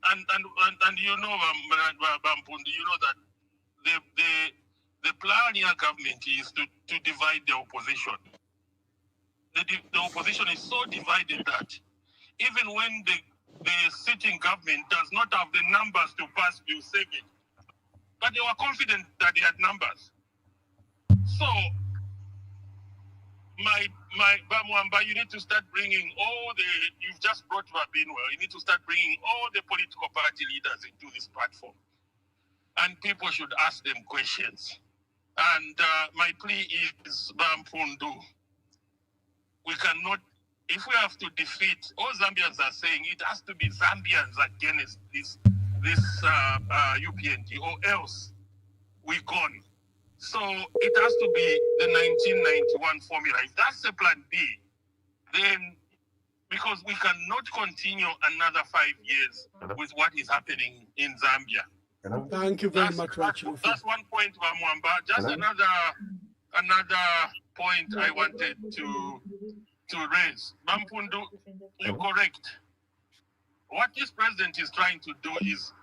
you know, Mpundu, you know that the plan here government is to divide the opposition. The opposition is so divided that even when the sitting government does not have the numbers to pass Bill 7, but they were confident that they had numbers. So, my Bamwamba, you need to start bringing you've just brought Binwel, you need to start bringing all the political party leaders into this platform. And people should ask them questions. And my plea is, Mpundu, we cannot, if we have to defeat, all Zambians are saying it has to be Zambians against this UPND, or else we're gone. So it has to be the 1991 formula. If that's the plan B, then, because we cannot continue another 5 years with what is happening in Zambia. Thank you very much, Rachel. That's one point, Mwamba. Just another point I wanted to raise. Mpundu, you're correct. What this president is trying to do is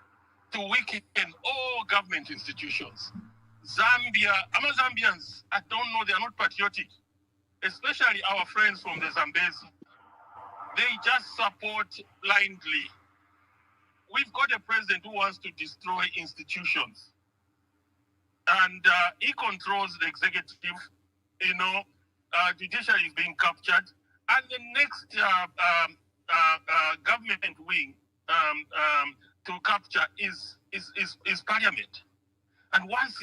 to weaken all government institutions. Zambians, I don't know, they are not patriotic, especially our friends from the Zambezi. They just support blindly. We've got a president who wants to destroy institutions. And he controls the executive, judiciary is being captured. And the next government wing to capture is parliament. And once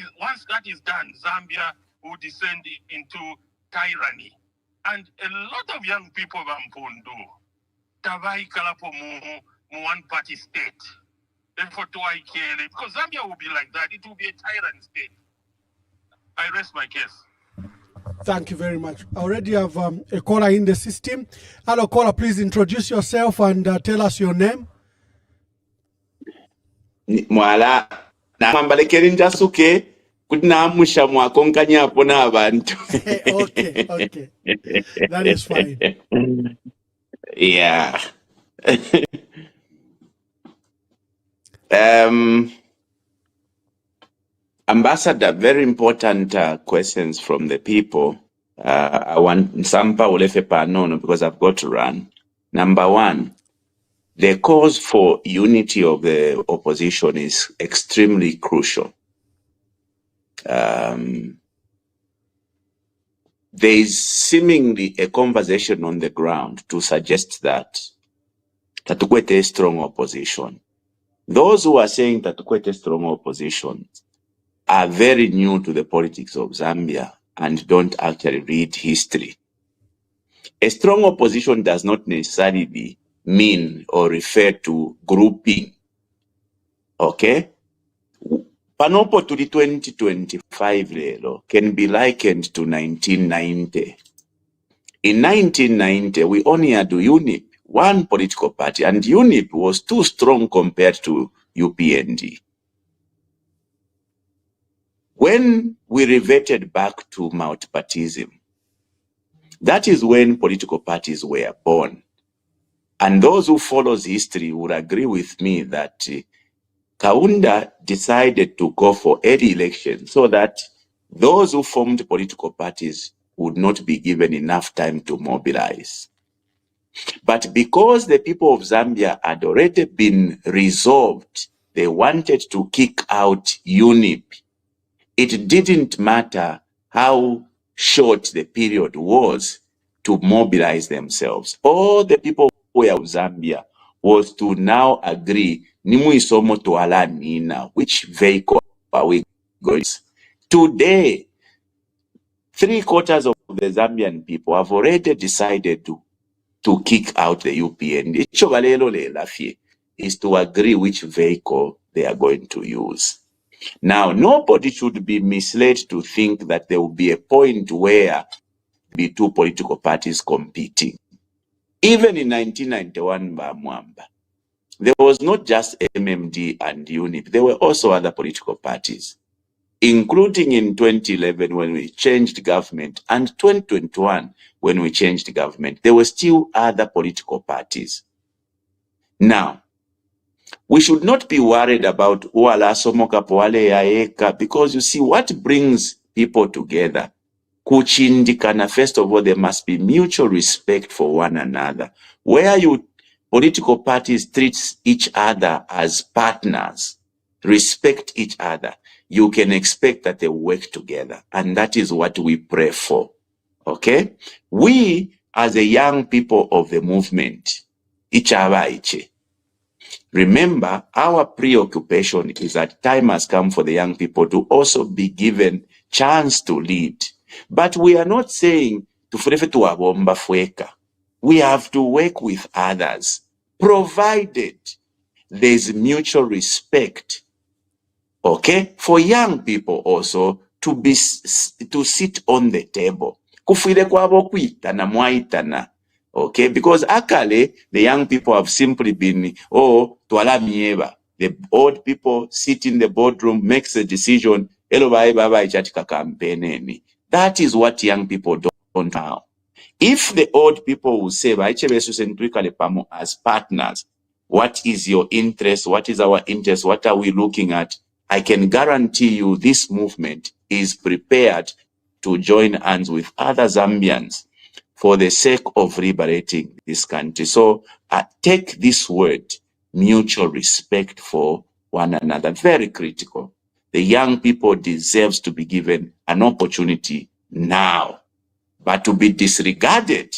that is done, Zambia will descend into tyranny. And a lot of young people, Mpundu, Tavai Kalapo one-party state. Therefore, because Zambia will be like that. It will be a tyrant state. I rest my case. Thank you very much. I already have a caller in the system. Hello, caller. Please introduce yourself and tell us your name. Mwala na mambalekeri njasuke kudinamusha mwakonkanya hapo n'abantu. Okay. That is fine. Yeah. Ambassador, very important questions from the people. I want Sampa Ulefepa no, because I've got to run. Number one, the cause for unity of the opposition is extremely crucial. There is seemingly a conversation on the ground to suggest that Tatukwete is strong opposition. Those who are saying Tatukwete is strong opposition are very new to the politics of Zambia and don't actually read history. A strong opposition does not necessarily mean or refer to grouping. Okay? Panopo to the 2025 lelo can be likened to 1990. In 1990, we only had UNIP, one political party, and UNIP was too strong compared to UPND. When we reverted back to multipartism, that is when political parties were born. And those who follow history would agree with me that Kaunda decided to go for early elections so that those who formed political parties would not be given enough time to mobilize. But because the people of Zambia had already been resolved, they wanted to kick out UNIP. It didn't matter how short the period was to mobilize themselves. All the people who were of Zambia was to now agree, Nimuisomo to Alanina, which vehicle are we going? Today, 3/4 of the Zambian people have already decided to kick out the UPND. Is to agree which vehicle they are going to use. Now, nobody should be misled to think that there will be a point where there will be two political parties competing. Even in 1991, Mwamba, there was not just MMD and UNIP, there were also other political parties, including in 2011 when we changed government and 2021 when we changed government, there were still other political parties. Now, we should not be worried about because you see what brings people together. Kuchindikana, first of all, there must be mutual respect for one another. Where political parties treat each other as partners, respect each other, you can expect that they work together. And that is what we pray for. Okay? We, as the young people of the movement, Icha Baiche, remember, our preoccupation is that time has come for the young people to also be given chance to lead. But we are not saying we have to work with others, provided there's mutual respect, okay, for young people also to sit on the table. Kufile kwabo kuitana mwaitana. Okay, because akale, the young people have simply been, twala mieba. The old people sit in the boardroom, makes a decision, that is what young people don't know. If the old people will say, as partners, what is your interest? What is our interest? What are we looking at? I can guarantee you this movement is prepared to join hands with other Zambians for the sake of liberating this country. So take this word, mutual respect for one another, very critical. The young people deserves to be given an opportunity now, but to be disregarded.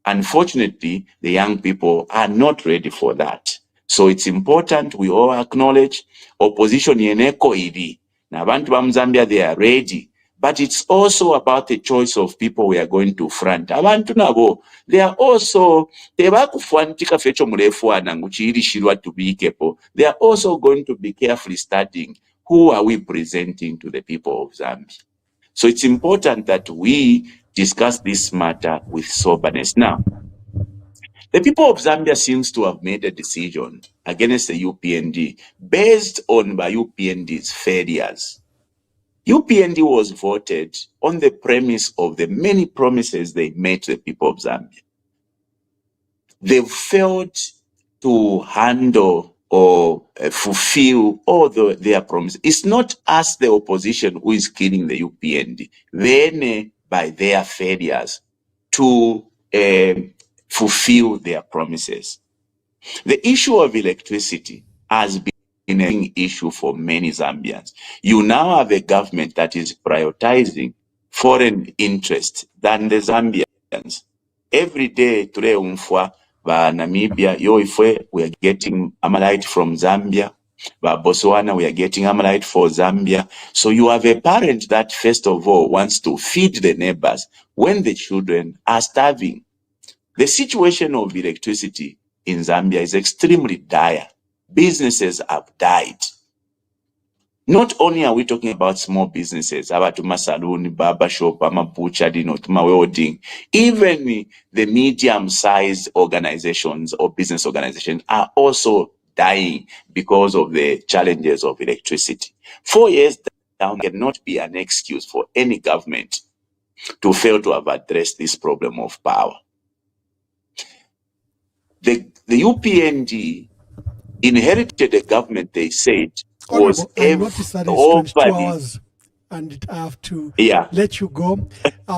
Unfortunately, the young people are not ready for that. So it's important we all acknowledge opposition yeneko iri. Na bantu ba Zambia, they are ready. But it's also about the choice of people we are going to front. Abantu nabo, they are also, they are also going to be carefully studying who are we presenting to the people of Zambia. So it's important that we discuss this matter with soberness. Now, the people of Zambia seems to have made a decision against the UPND based on by UPND's failures. UPND was voted on the premise of the many promises they made to the people of Zambia. They failed to handle or fulfill all their promises. It's not us, the opposition, who is killing the UPND. They, by their failures to fulfill their promises. The issue of electricity has been an issue for many Zambians. You now have a government that is prioritizing foreign interest than the Zambians. Every day, today, Namibia, we are getting amalite from Zambia. Botswana, we are getting amalite for Zambia. So you have a parent that, first of all, wants to feed the neighbors when the children are starving. The situation of electricity in Zambia is extremely dire. Businesses have died. Not only are we talking about small businesses, about saloon, barber shop, butcher, welding, even the medium-sized organizations or business organizations are also dying because of the challenges of electricity. 4 years down cannot be an excuse for any government to fail to have addressed this problem of power. The UPND inherited a government, they said, was I noticed that it's 22 hours and I have to let you go.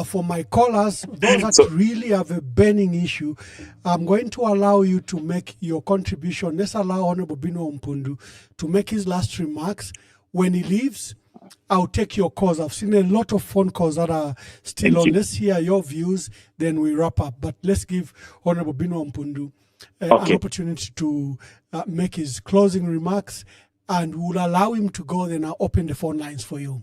For my callers, those that really have a burning issue, I'm going to allow you to make your contribution. Let's allow Honorable Binwell Mpundu to make his last remarks. When he leaves, I'll take your calls. I've seen a lot of phone calls that are still on. Let's hear your views, then we wrap up. But let's give Honorable Binwell Mpundu an opportunity to make his closing remarks, and we'll allow him to go, then I'll open the phone lines for you.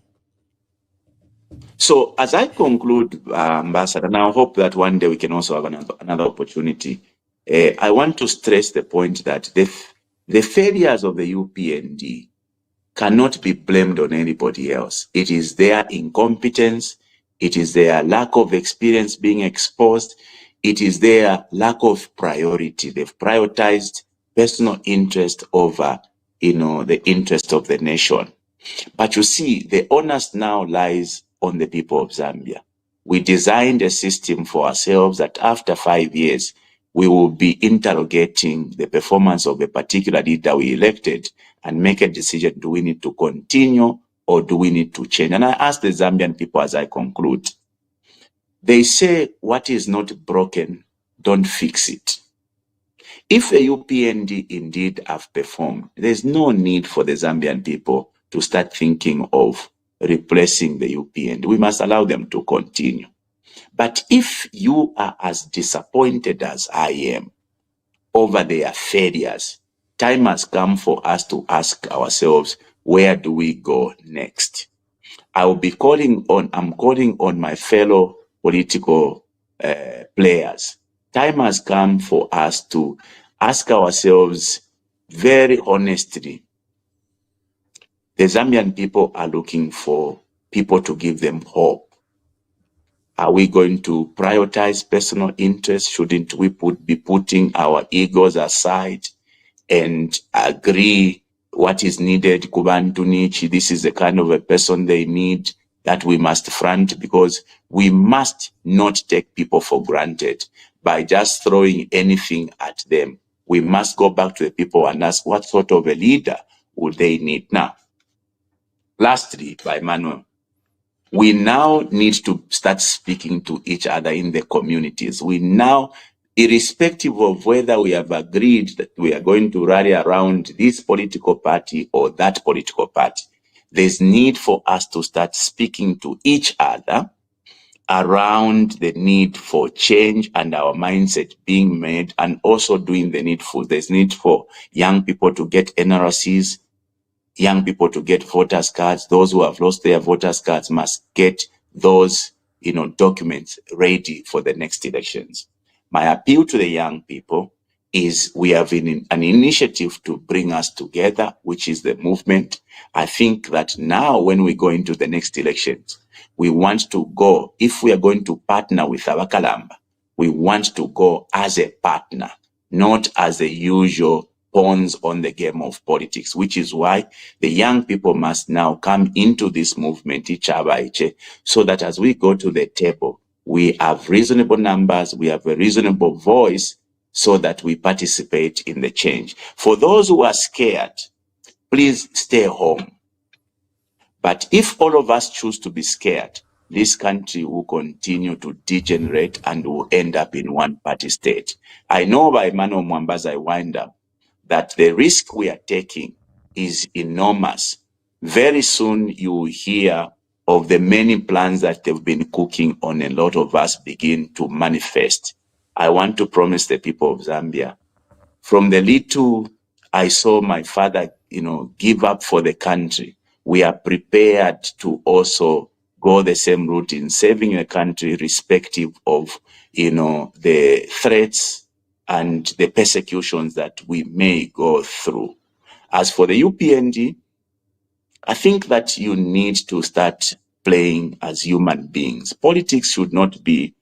So as I conclude, Ambassador, and I hope that one day we can also have another opportunity, I want to stress the point that the failures of the UPND cannot be blamed on anybody else. It is their incompetence. It is their lack of experience being exposed. It is their lack of priority. They've prioritized personal interest over, the interest of the nation. But you see, the onus now lies on the people of Zambia. We designed a system for ourselves that after 5 years, we will be interrogating the performance of a particular leader we elected and make a decision, do we need to continue or do we need to change? And I ask the Zambian people as I conclude, they say what is not broken, don't fix it. If a UPND indeed have performed, there's no need for the Zambian people to start thinking of replacing the UPND. We must allow them to continue. But if you are as disappointed as I am over their failures, time has come for us to ask ourselves, where do we go next? I'm calling on my fellow political players. Time has come for us to ask ourselves very honestly. The Zambian people are looking for people to give them hope. Are we going to prioritize personal interests? Shouldn't we be putting our egos aside and agree what is needed? Kubantu Nichi, this is the kind of a person they need that we must front, because we must not take people for granted by just throwing anything at them. We must go back to the people and ask what sort of a leader would they need. Now, lastly, by Manuel, we now need to start speaking to each other in the communities. We now, irrespective of whether we have agreed that we are going to rally around this political party or that political party, there's need for us to start speaking to each other around the need for change and our mindset being made, and also doing the needful. There's need for young people to get NRCs, young people to get voters cards. Those who have lost their voters cards must get those, documents ready for the next elections. My appeal to the young people is we have an initiative to bring us together, which is the movement. I think that now when we go into the next elections, we want to go, if we are going to partner with Abakalamba, we want to go as a partner, not as the usual pawns on the game of politics, which is why the young people must now come into this movement, Icha Baiche, so that as we go to the table, we have reasonable numbers, we have a reasonable voice, so that we participate in the change. For those who are scared, please stay home. But if all of us choose to be scared, this country will continue to degenerate and will end up in one-party state. I know by Emmanuel Mwamba's I wind up that the risk we are taking is enormous. Very soon you will hear of the many plans that they've been cooking on a lot of us begin to manifest. I want to promise the people of Zambia, from the little I saw my father, give up for the country, we are prepared to also go the same route in saving the country, irrespective of, the threats and the persecutions that we may go through. As for the UPND, I think that you need to start playing as human beings. Politics should not be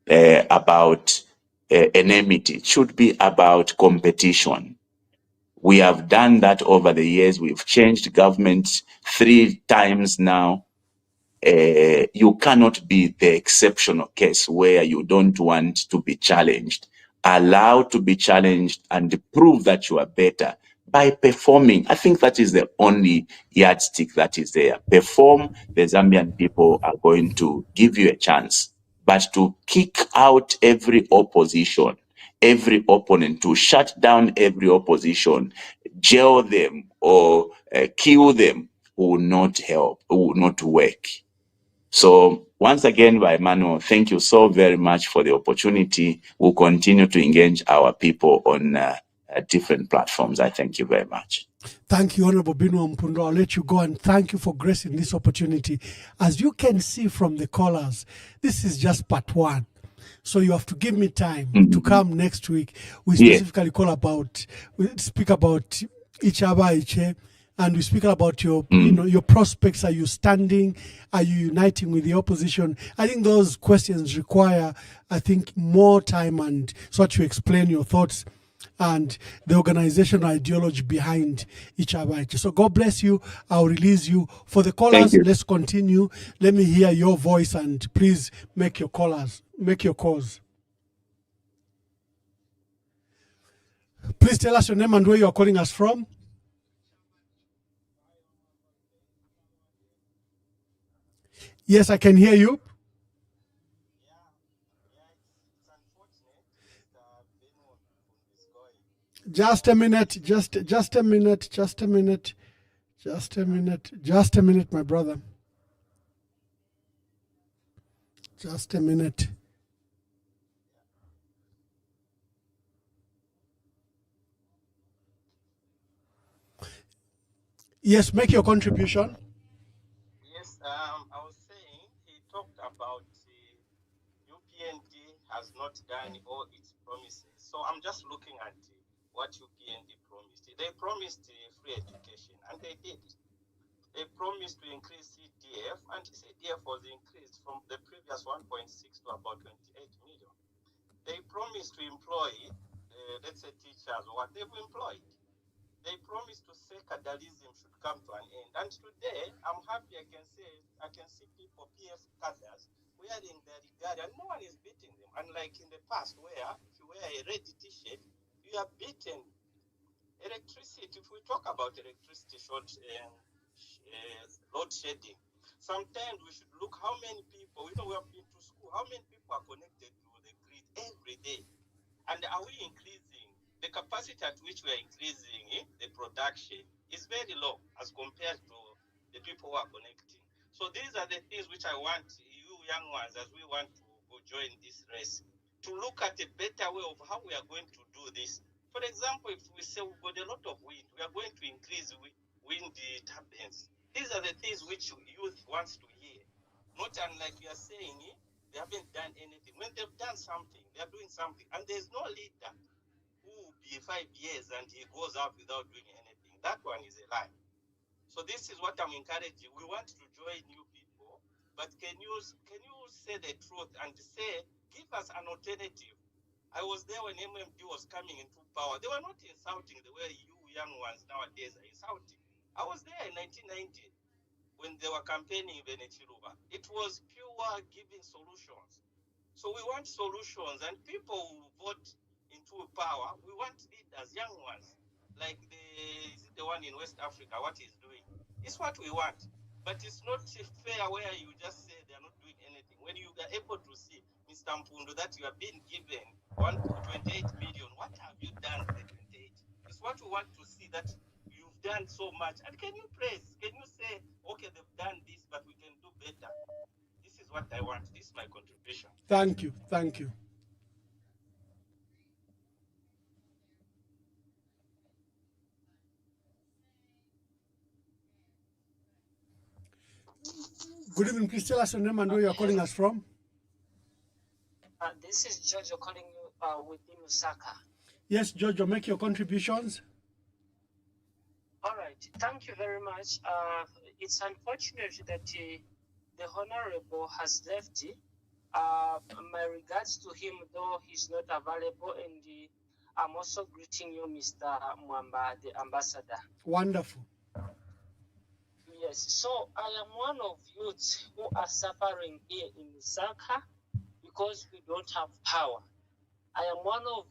about enmity. It should be about competition. We have done that over the years. We've changed governments 3 times now. You cannot be the exceptional case where you don't want to be challenged. Allow to be challenged and prove that you are better by performing. I think that is the only yardstick that is there. Perform, the Zambian people are going to give you a chance. But to kick out every opposition, every opponent, to shut down every opposition, jail them or kill them will not help, will not work. So once again, by Emmanuel, thank you so very much for the opportunity. We'll continue to engage our people on different platforms. I thank you very much. Thank you, Honorable Binwell Mpundu. I'll let you go, and thank you for gracing this opportunity. As you can see from the callers, this is just part 1. So you have to give me time to come next week. We specifically speak about Icha Baiche, and we speak about your, your prospects. Are you standing? Are you uniting with the opposition? I think those questions require, I think, more time and so that you explain your thoughts and the organizational ideology behind Icha Baiche. So God bless you. I'll release you. For the callers, let's continue. Let me hear your voice and please make your calls. Please tell us your name and where you are calling us from. Yes, I can hear you. Just a minute, just a minute, my brother. Just a minute. Yes, make your contribution. Yes, I was saying he talked about UPND has not done all its promises. So I'm just looking at what UPND promised. They promised free education, and they did. They promised to increase CDF, and CDF was increased from the previous 1.6 to about 28 million. They promised to employ, let's say, teachers, or what they've employed. They promised to say cadreism should come to an end. And today, I'm happy I can see people, PF cadres, wearing their regalia, and no one is beating them. Unlike in the past, where if you wear a red t-shirt, you are beaten. Electricity, if we talk about electricity load shedding, sometimes we should look how many people, we have been to school, how many people are connected to the grid every day. And are we increasing? The capacity at which we are increasing the production is very low as compared to the people who are connecting. So these are the things which I want you young ones, as we want to go join this race, to look at a better way of how we are going to do this. For example, if we say we've got a lot of wind, we are going to increase wind turbines. These are the things which youth wants to hear. Not unlike you are saying, they haven't done anything. When they've done something, they are doing something. And there's no leader who will be 5 years and he goes out without doing anything. That one is a lie. So this is what I'm encouraging. We want to join new people, but can you say the truth and say, give us an alternative? I was there when MMD was coming into power. They were not insulting the way you young ones nowadays are insulting. I was there in 1990 when they were campaigning in Chiruba. It was pure giving solutions. So we want solutions, and people who vote into power, we want leaders, young ones, like the one in West Africa, what he's doing. It's what we want. But it's not fair where you just say they're not doing anything. When you are able to see, Mr. Mpundu, that you have been given 128 million, what have you done with the 28? It's what we want to see, that you've done so much. And can you praise? Can you say, okay, they've done this, but we can do better? This is what I want. This is my contribution. Thank you. Thank you. Good evening. Please tell us your name and where you're calling us from. This is Jojo calling you within Lusaka. Yes, Jojo, make your contributions. All right. Thank you very much. It's unfortunate that the Honorable has left. My regards to him, though he's not available, and I'm also greeting you, Mr. Mwamba, the ambassador. Wonderful. Yes, so I am one of youths who are suffering here in Lusaka because we don't have power. I am one of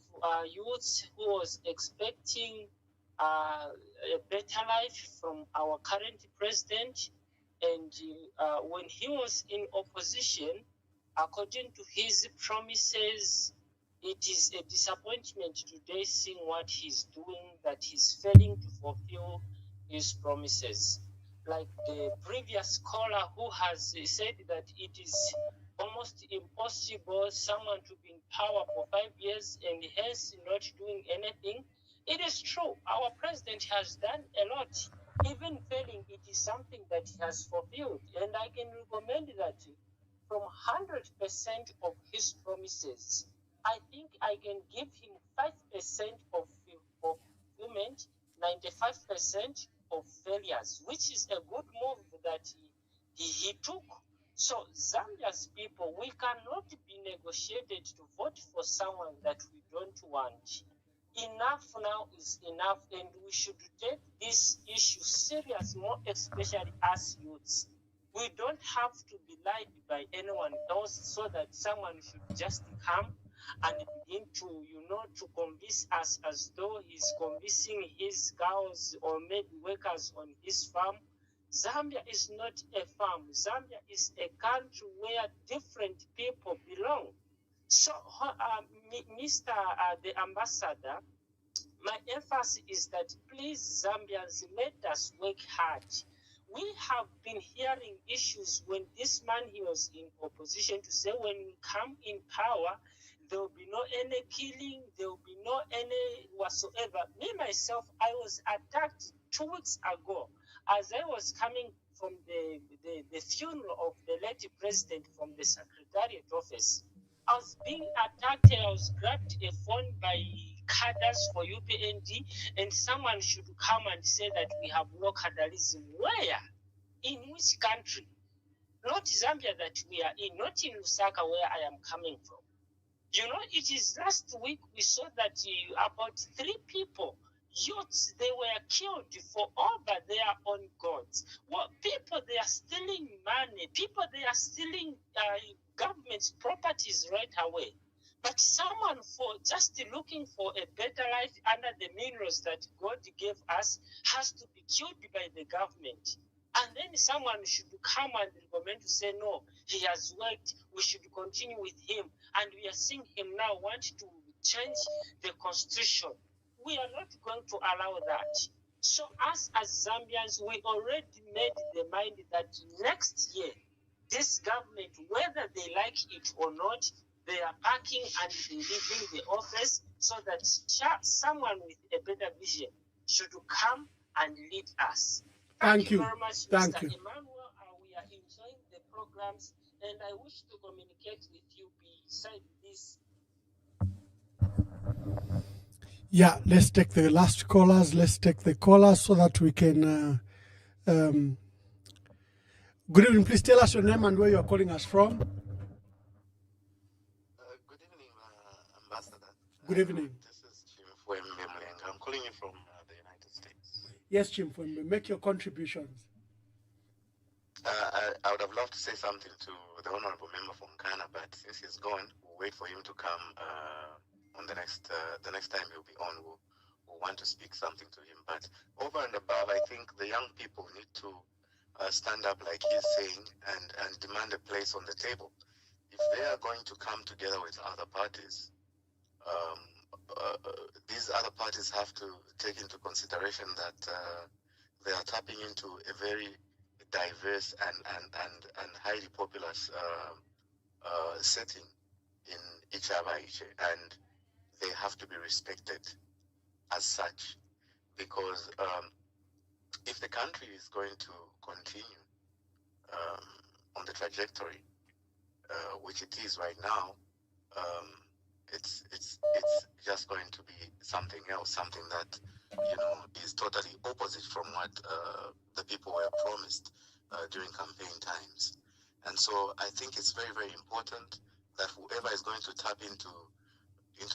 youths who was expecting a better life from our current president, and when he was in opposition, according to his promises, it is a disappointment today seeing what he's doing, that he's failing to fulfill his promises. Like the previous caller who has said that it is almost impossible someone to be in power for 5 years and hence not doing anything. It is true. Our president has done a lot. Even failing, it is something that he has fulfilled. And I can recommend that from 100% of his promises, I think I can give him 5% of fulfillment, 95% of failures, which is a good move that he took. So Zambia's people, we cannot be negotiated to vote for someone that we don't want. Enough now is enough, and we should take this issue serious, more especially as youths. We don't have to be lied by anyone else so that someone should just come and begin to, to convince us as though he's convincing his cows or maybe workers on his farm. Zambia is not a farm. Zambia is a country where different people belong. So, Mr. The Ambassador, my emphasis is that please, Zambians, let us work hard. We have been hearing issues when this man, he was in opposition, to say when we come in power, there will be no any killing, there will be no any whatsoever. Me, myself, I was attacked 2 weeks ago as I was coming from the funeral of the late president from the Secretariat office. I was being attacked and I was grabbed a phone by cadres for UPND, and someone should come and say that we have no cadreism. Where? In which country? Not Zambia that we are in, not in Lusaka where I am coming from. It is last week we saw that about 3 people, youths, they were killed for over their own gods. Well, people, they are stealing money. People, they are stealing government's properties right away. But someone for just looking for a better life under the minerals that God gave us has to be killed by the government. And then someone should come and recommend to say, no, he has worked, we should continue with him. And we are seeing him now want to change the constitution. We are not going to allow that. So us as Zambians, we already made the mind that next year, this government, whether they like it or not, they are packing and leaving the office so that someone with a better vision should come and lead us. Thank you very much, Mr. Emmanuel. We are enjoying the programs, and I wish to communicate with you beside this. Yeah, let's take the last callers. Let's take the callers so that we can. Good evening. Please tell us your name and where you are calling us from. Good evening, Ambassador. Good evening. This is Chimfwe Mbemlenga. I'm calling you from the United States. Yes, Chimfwe, make your contributions. I would have loved to say something to the honorable member from Nkana, but since he's gone, we'll wait for him to come on the next time he'll be on. We'll want to speak something to him. But over and above, I think the young people need to stand up, like he's saying, and demand a place on the table. If they are going to come together with other parties, these other parties have to take into consideration that they are tapping into a very diverse and highly populous setting in Icha Baiche, and they have to be respected as such, because if the country is going to continue on the trajectory which it is right now, it's just going to be something else, something that is totally opposite from what the people were promised during campaign times. And so I think it's very, very important that whoever is going to tap into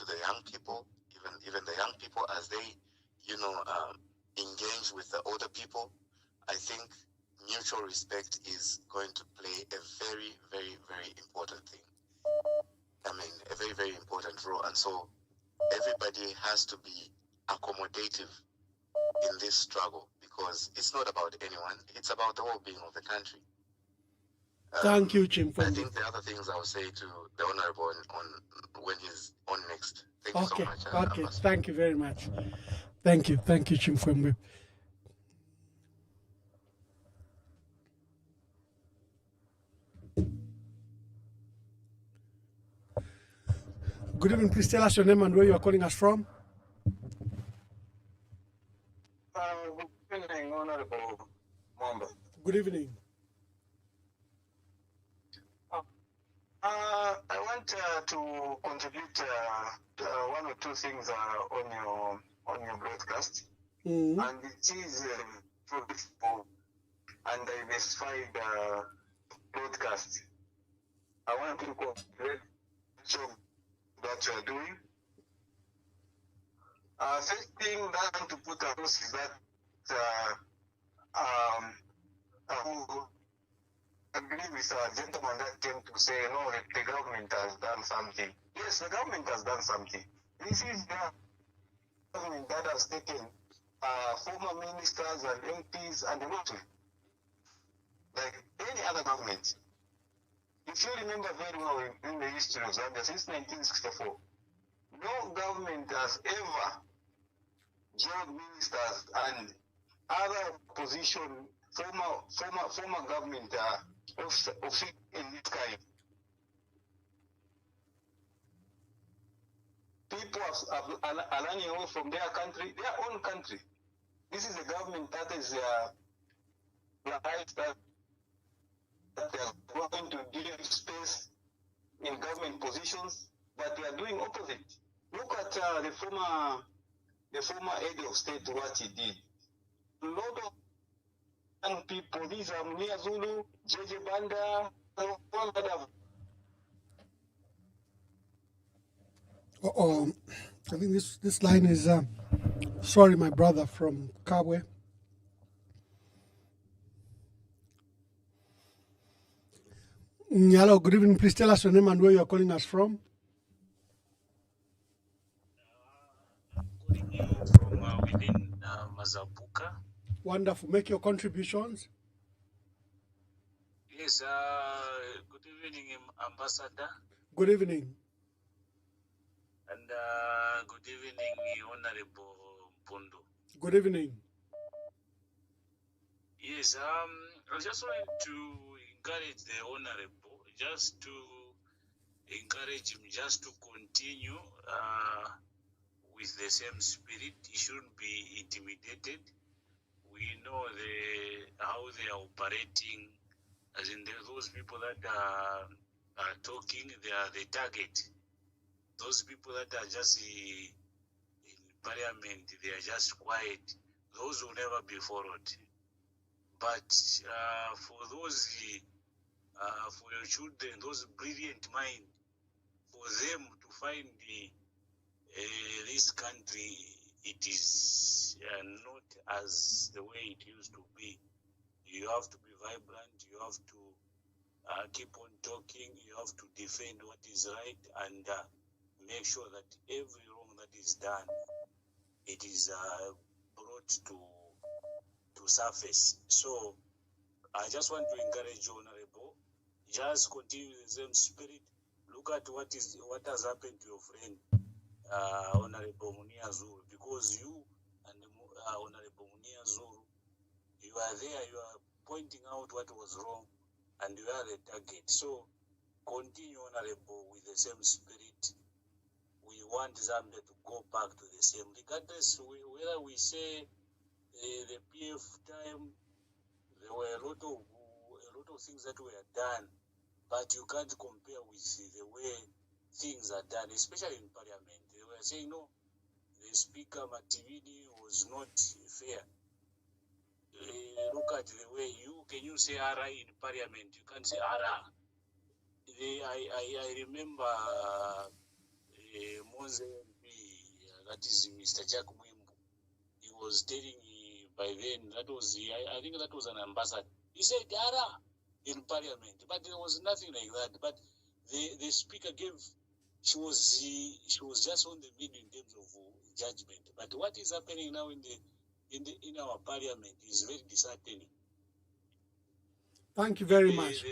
the young people, even the young people, as they engage with the older people, I think mutual respect is going to play a very, very, very important thing. I mean, a very, very important role. And so everybody has to be accommodative in this struggle, because it's not about anyone, it's about the well-being of the country. Thank you, Chim. I think the other things I'll say to the Honorable on when he's on next. Thank you so much. Okay, thank you very much. Thank you, Chimfwembe. Good evening, please tell us your name and where you are calling us from. Good evening, Honorable Mwamba. Good evening. I want to contribute one or two things on your broadcast, and it is profitable and diversified broadcast. I want to congratulate the job that you are doing. First thing that I want to put across is that I agree with a gentleman that came to say, no, the government has done something. Yes, the government has done something. This is the government that has taken former ministers and MPs and military, like any other government. If you remember very well in the history of Zambia, since 1964, no government has ever jailed ministers and other opposition, former government of in this kind. People are running away from their country, their own country. This is a government that is that they are going to give space in government positions, but they are doing opposite. Look at the former head of state, what he did. A lot of young people, these are Munia Zulu, JJ Banda, all that have. I think this line is sorry, my brother from Kabwe. Hello, good evening. Please tell us your name and where you are calling us from. Calling you from within Mazabuka. Wonderful. Make your contributions. Yes, good evening, Ambassador. Good evening. And good evening, Honorable Mpundu. Good evening. Yes, I just wanted to encourage the Honorable just to encourage him just to continue with the same spirit. He shouldn't be intimidated. We know how they are operating, as in those people that are talking, they are the target. Those people that are just in parliament, they are just quiet. Those will never be followed. But for those, for your children, those brilliant minds, for them to find this country, it is not as the way it used to be. You have to be vibrant, you have to keep on talking, you have to defend what is right and make sure that every wrong that is done, it is brought to surface. So I just want to encourage you, Honorable, just continue the same spirit. Look at what has happened to your friend, Honorable Munia Zuru, because you and Honorable Munia Zuru, you are there, you are pointing out what was wrong, and you are the target. So continue, Honorable, with the same spirit. We want Zambia to go back to the same, regardless whether we say the PF time, there were a lot of things that were done, but you can't compare with the way things are done, especially in parliament. They were saying, no, the speaker Mativini was not fair. Look at the way can you say ara in parliament? You can't say ara. I remember Monze MP, that is Mr. Jack Mwimbu. He was telling by then, I think that was an ambassador. He said ara in parliament, but there was nothing like that. But the speaker she was just on the middle in terms of judgment. But what is happening now in our parliament is very disheartening. Thank you very much.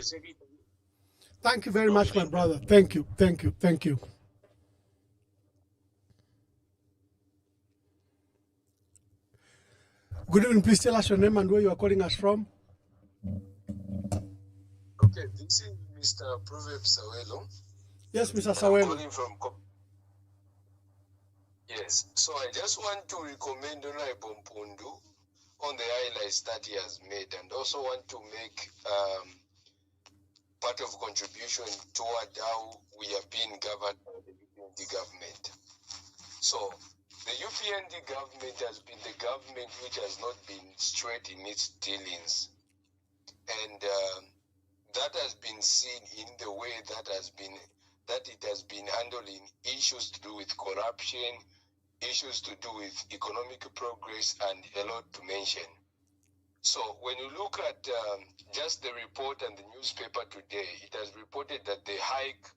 Thank you very much, my brother. Thank you. Good evening. Please tell us your name and where you are calling us from. Okay, this is Mr. Proverbs Sawelo. Yes, Mr. Sawelo. Yes, so I just want to recommend Honorable Mpundu on the highlights that he has made, and also want to make part of contribution toward how we are being governed by the government. So The UPND government has been the government which has not been straight in its dealings. And that has been seen in the way that it has been handling issues to do with corruption, issues to do with economic progress, and a lot to mention. So when you look at just the report and the newspaper today, it has reported that the hike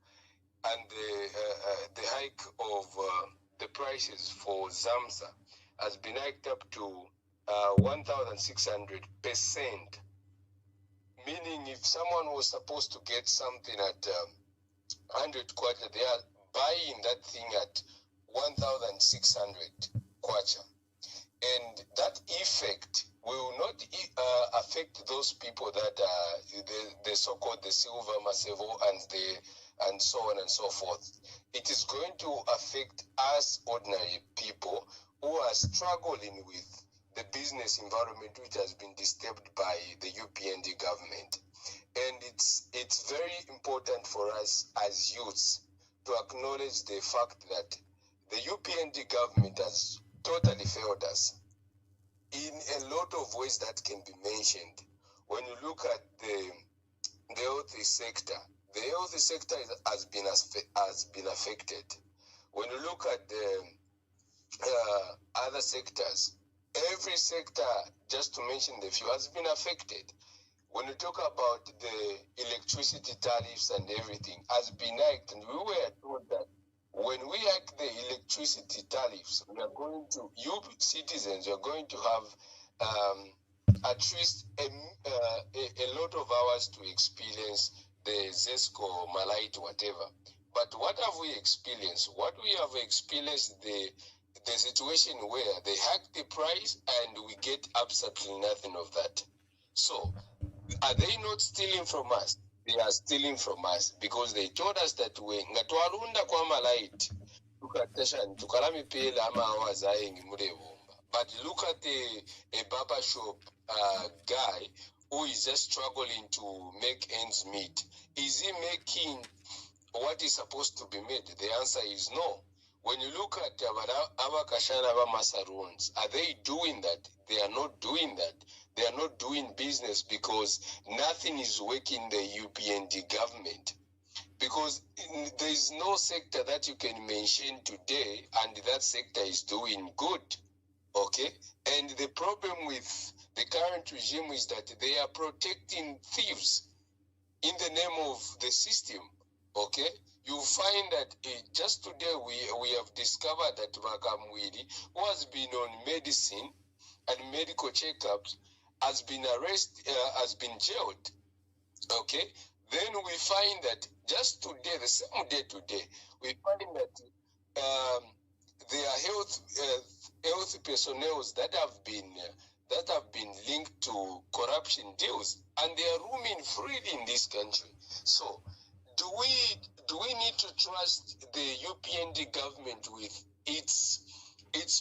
and the hike of the prices for Zamsa has been hiked up to 1,600%. Meaning, if someone was supposed to get something at 100 kwacha, they are buying that thing at 1,600 kwacha. And that effect will not affect those people that are the so-called the silver masevo and so on and so forth. It is going to affect us ordinary people who are struggling with the business environment which has been disturbed by the UPND government. And it's very important for us as youths to acknowledge the fact that the UPND government has totally failed us in a lot of ways that can be mentioned. When you look at the health sector, the health sector has been affected. When you look at the other sectors, every sector, just to mention the few, has been affected. When you talk about the electricity tariffs and everything, has been hiked, and we were told that when we hike the electricity tariffs, we are going to, you citizens, you're going to have at least a lot of hours to experience the ZESCO, Malite, whatever. But what have we experienced? What we have experienced the situation where they hike the price and we get absolutely nothing of that. So, are they not stealing from us? They are stealing from us because they told us that we ngatwarunda kwa Malite tukalami pele ama awazaengi murevumba. But look at a barber shop guy who is just struggling to make ends meet. Is he making what is supposed to be made? The answer is no. When you look at Abakashana Masarons, are they doing that? They are not doing that. They are not doing business because nothing is working the UPND government. Because there is no sector that you can mention today and that sector is doing good. Okay? And the problem with the current regime is that they are protecting thieves in the name of the system. Okay? You find that just today we have discovered that Vakamwili, who has been on medicine and medical checkups, has been arrested, has been jailed. Okay? Then we find that just today, the same day today, we find that there are health personnel that have been linked to corruption deals, and they are roaming freely in this country. So, do we need to trust the UPND government with its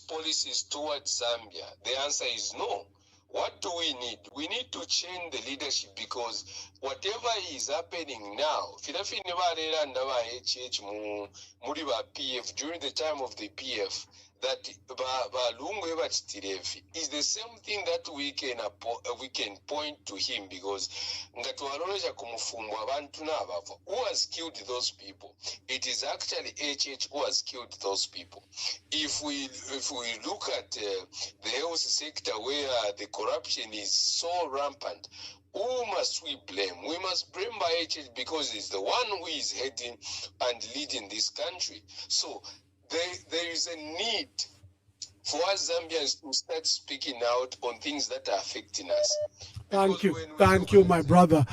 policies towards Zambia? The answer is no. What do we need? We need to change the leadership because whatever is happening now, PF during the time of the PF, that is the same thing that we can point to him because who has killed those people? It is actually HH who has killed those people. If we look at the health sector where the corruption is so rampant, who must we blame? We must blame HH because he's the one who is heading and leading this country. So there is a need for us Zambians to start speaking out on things that are affecting us. Thank you. Thank you, my brother.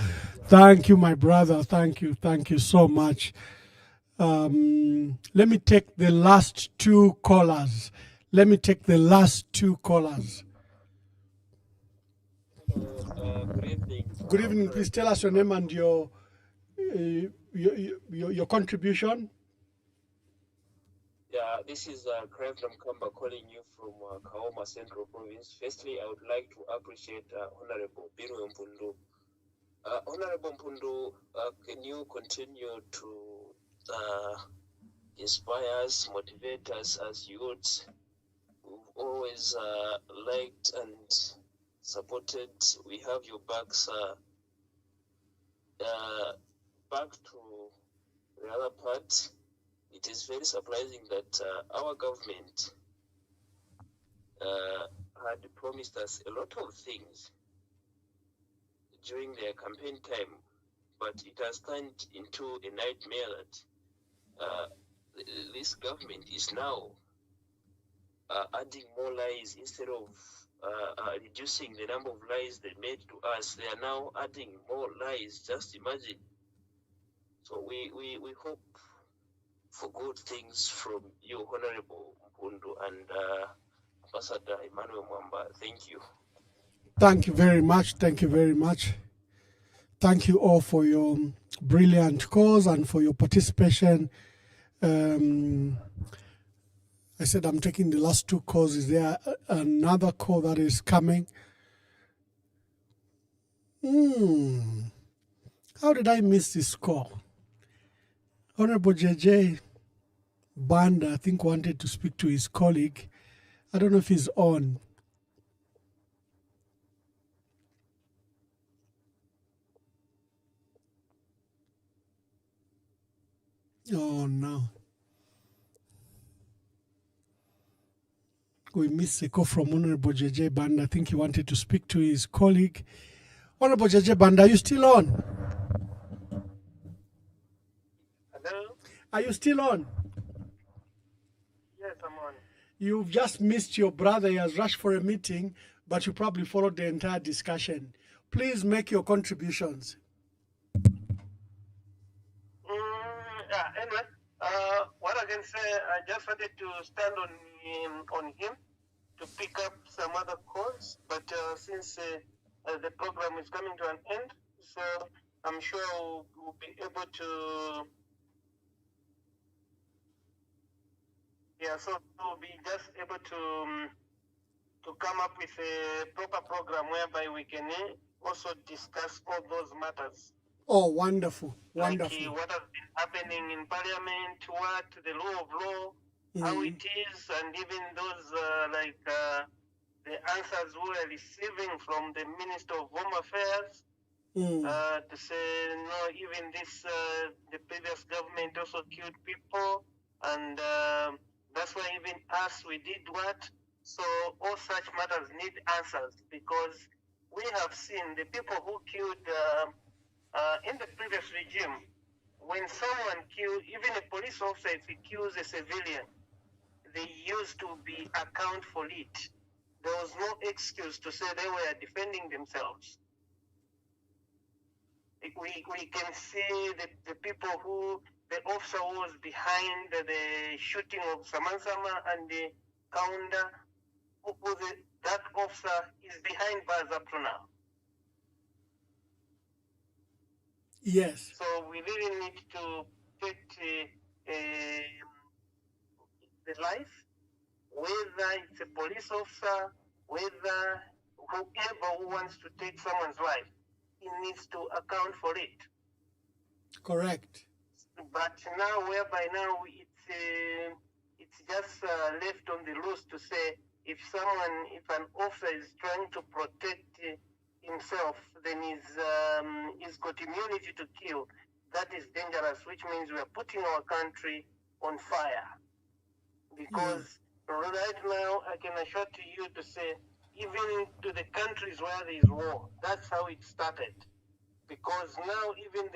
Thank you, my brother. Thank you. Thank you so much. Let me take the last two callers. Good evening. Good evening. Please tell us your name and your contribution. Yeah, this is Binwell Mpundu calling you from Kaoma Central Province. Firstly, I would like to appreciate Honorable Binwell Mpundu. Honorable Mpundu, can you continue to inspire us, motivate us as youths always liked and supported. We have your backs. Back to the other part, it is very surprising that our government had promised us a lot of things during their campaign time, but it has turned into a nightmare that this government is now adding more lies instead of reducing the number of lies they made to us. They are now adding more lies. Just imagine. So we hope for good things from you, Honorable Mpundu and Ambassador Emmanuel Mwamba. Thank you. Thank you very much. Thank you very much. Thank you all for your brilliant calls and for your participation. I said I'm taking the last two calls. Is there another call that is coming? How did I miss this call? Honorable JJ Banda, I think, wanted to speak to his colleague. I don't know if he's on. Oh, no. We missed a call from Honorable JJ Banda. I think he wanted to speak to his colleague. Honorable JJ Banda, are you still on? Hello? Are you still on? Yes, I'm on. You've just missed your brother. He has rushed for a meeting, but you probably followed the entire discussion. Please make your contributions. Anyway, what I can say, I just wanted to stand on him to pick up some other calls, but since the program is coming to an end, so I'm sure we'll be able to. Yeah, so we'll be just able to come up with a proper program whereby we can also discuss all those matters. Oh, wonderful, wonderful. Like what has been happening in Parliament, what the rule of law, how it is, and even those the answers we are receiving from the Minister of Home Affairs to say no, even this the previous government also killed people, and that's why even us we did what. So all such matters need answers, because we have seen the people who killed. In the previous regime, when someone kills, even a police officer, if he kills a civilian, they used to be account for it. There was no excuse to say they were defending themselves. We can see the people who, the officer who was behind the shooting of Samansama and the Kaunda, that officer is behind bars up to now. Yes. So we really need to take the life, whether it's a police officer, whether whoever who wants to take someone's life, he needs to account for it. Correct. But now, whereby now it's just left on the loose to say if an officer is trying to protect himself, then he's got immunity to kill. That is dangerous, which means we are putting our country on fire. Because right now, I can assure to you to say, even to the countries where there is war, that's how it started. Because now, even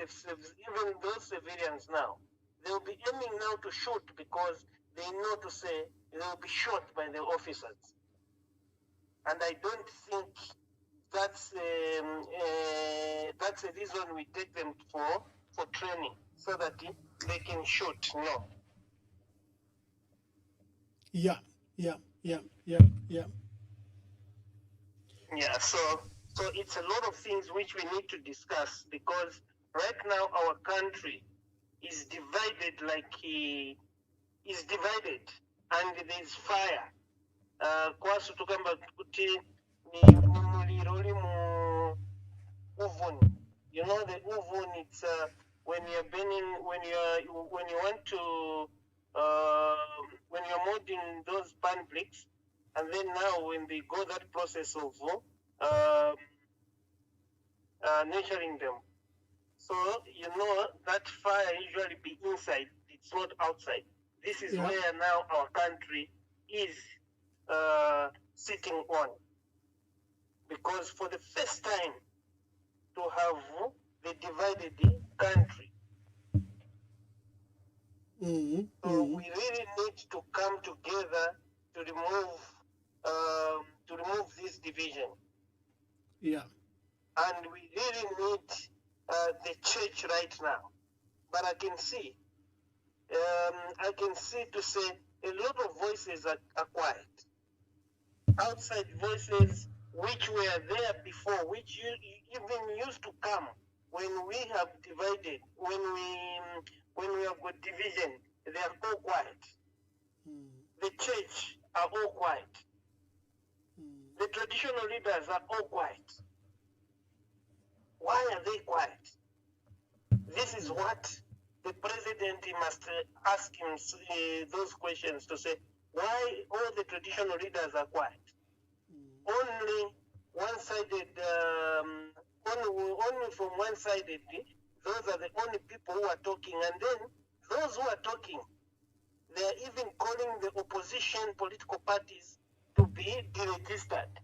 those civilians now, they'll be aiming now to shoot because they know to say they'll be shot by the officers. And I don't think that's a reason we take them for training, so that they can shoot. No. Yeah. Yeah, so it's a lot of things which we need to discuss, because right now our country is divided and there's fire. Kwasu tukamba kuti ni muliro uli mu oven. You know the oven, it's when you're burning, when you want to when you're molding those pan bricks, And then now when they go that process of nurturing them. So, you know, that fire usually be inside, it's not outside. This is where now our country is sitting on. Because for the first time to have the divided country, so we really need to come together to remove this division. Yeah. And we really need the church right now. But I can see to say a lot of voices are quiet. Outside voices which were there before, which you even used to come when we have divided, when we have got division, they are all quiet. The church are all quiet. The traditional leaders are all quiet. Why are they quiet? This is what the president must ask him those questions to say, why all the traditional leaders are quiet? Only one-sided, only from one-sided, those are the only people who are talking. And then those who are talking, they are even calling the opposition political parties to be deregistered,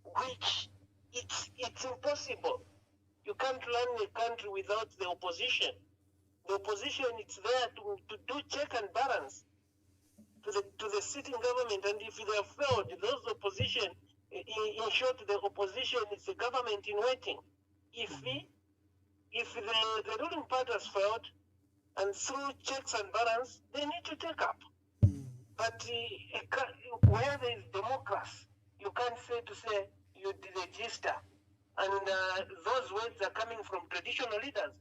which it's impossible. You can't run a country without the opposition. The opposition is there to do check and balance to the sitting government, and if they have failed, those opposition, in short, the opposition is the government in waiting. If the ruling party has failed, and through checks and balance, they need to take up. But where there is democracy, you can't say you register, and those words are coming from traditional leaders.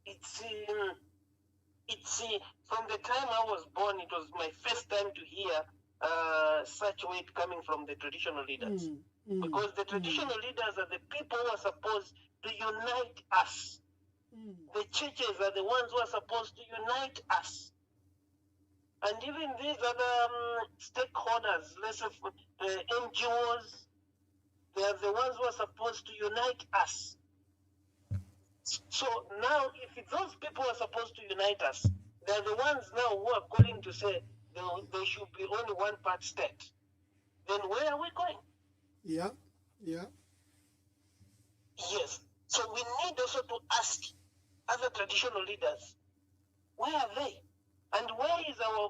It's from the time I was born, it was my first time to hear such weight coming from the traditional leaders. Because the traditional leaders are the people who are supposed to unite us. The churches are the ones who are supposed to unite us. And even these other stakeholders, let's say NGOs, they are the ones who are supposed to unite us. So now, if those people are supposed to unite us, they're the ones now who are calling to say there should be only one part state. Then where are we going? Yeah. Yes. So we need also to ask other traditional leaders, where are they? And where is our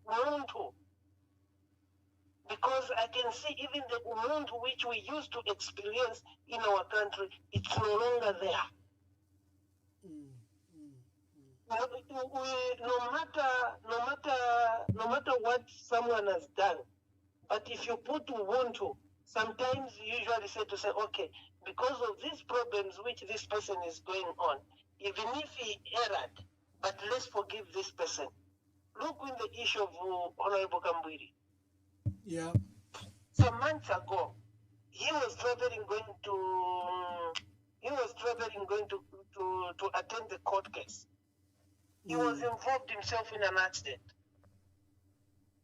Umuntu? Because I can see even the Umuntu which we used to experience in our country, it's no longer there. No matter what someone has done, but if you put Ubuntu, sometimes you usually say, okay, because of these problems which this person is going on, even if he erred, but let's forgive this person. Look in the issue of Honorable Kambwiri. Yeah. Some months ago, he was traveling going to attend the court case. He was involved himself in an accident.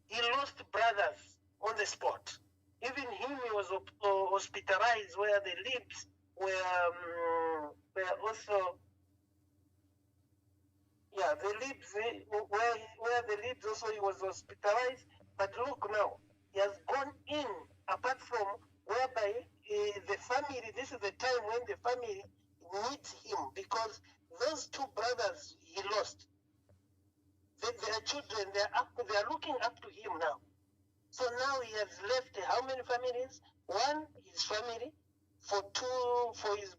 He lost brothers on the spot. Even him, he was hospitalized where the lips were also, the lips, where the lips also he was hospitalized. But look now, he has gone in, apart from whereby the family, this is the time when the family needs him, because those two brothers he lost, their children, they are looking up to him now. So now he has left how many families? One, his family, for his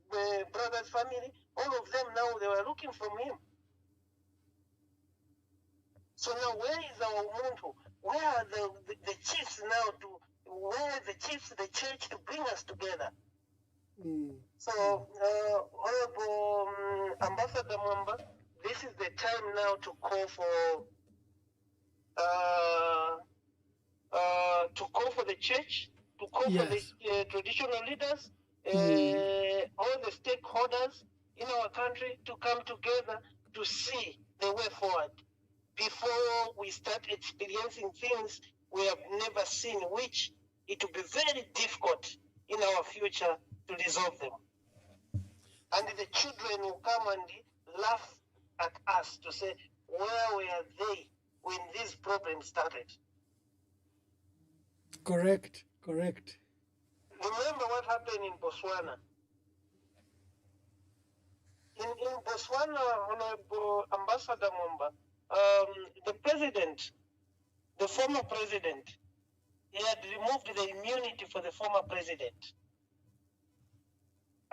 brother's family. All of them now, they were looking from him. So now where is our Umuntu? Where are the chiefs now where are the chiefs, the church, to bring us together? So, Honorable Ambassador Mwamba, this is the time now to call for the church, to call for the traditional leaders, all the stakeholders in our country to come together to see the way forward before we start experiencing things we have never seen, which it will be very difficult in our future to resolve them. And the children will come and laugh at us to say, where were they when these problems started? Correct, correct. Remember what happened in Botswana. In Botswana, Honorable Ambassador Mumba, the president, the former president, he had removed the immunity for the former president.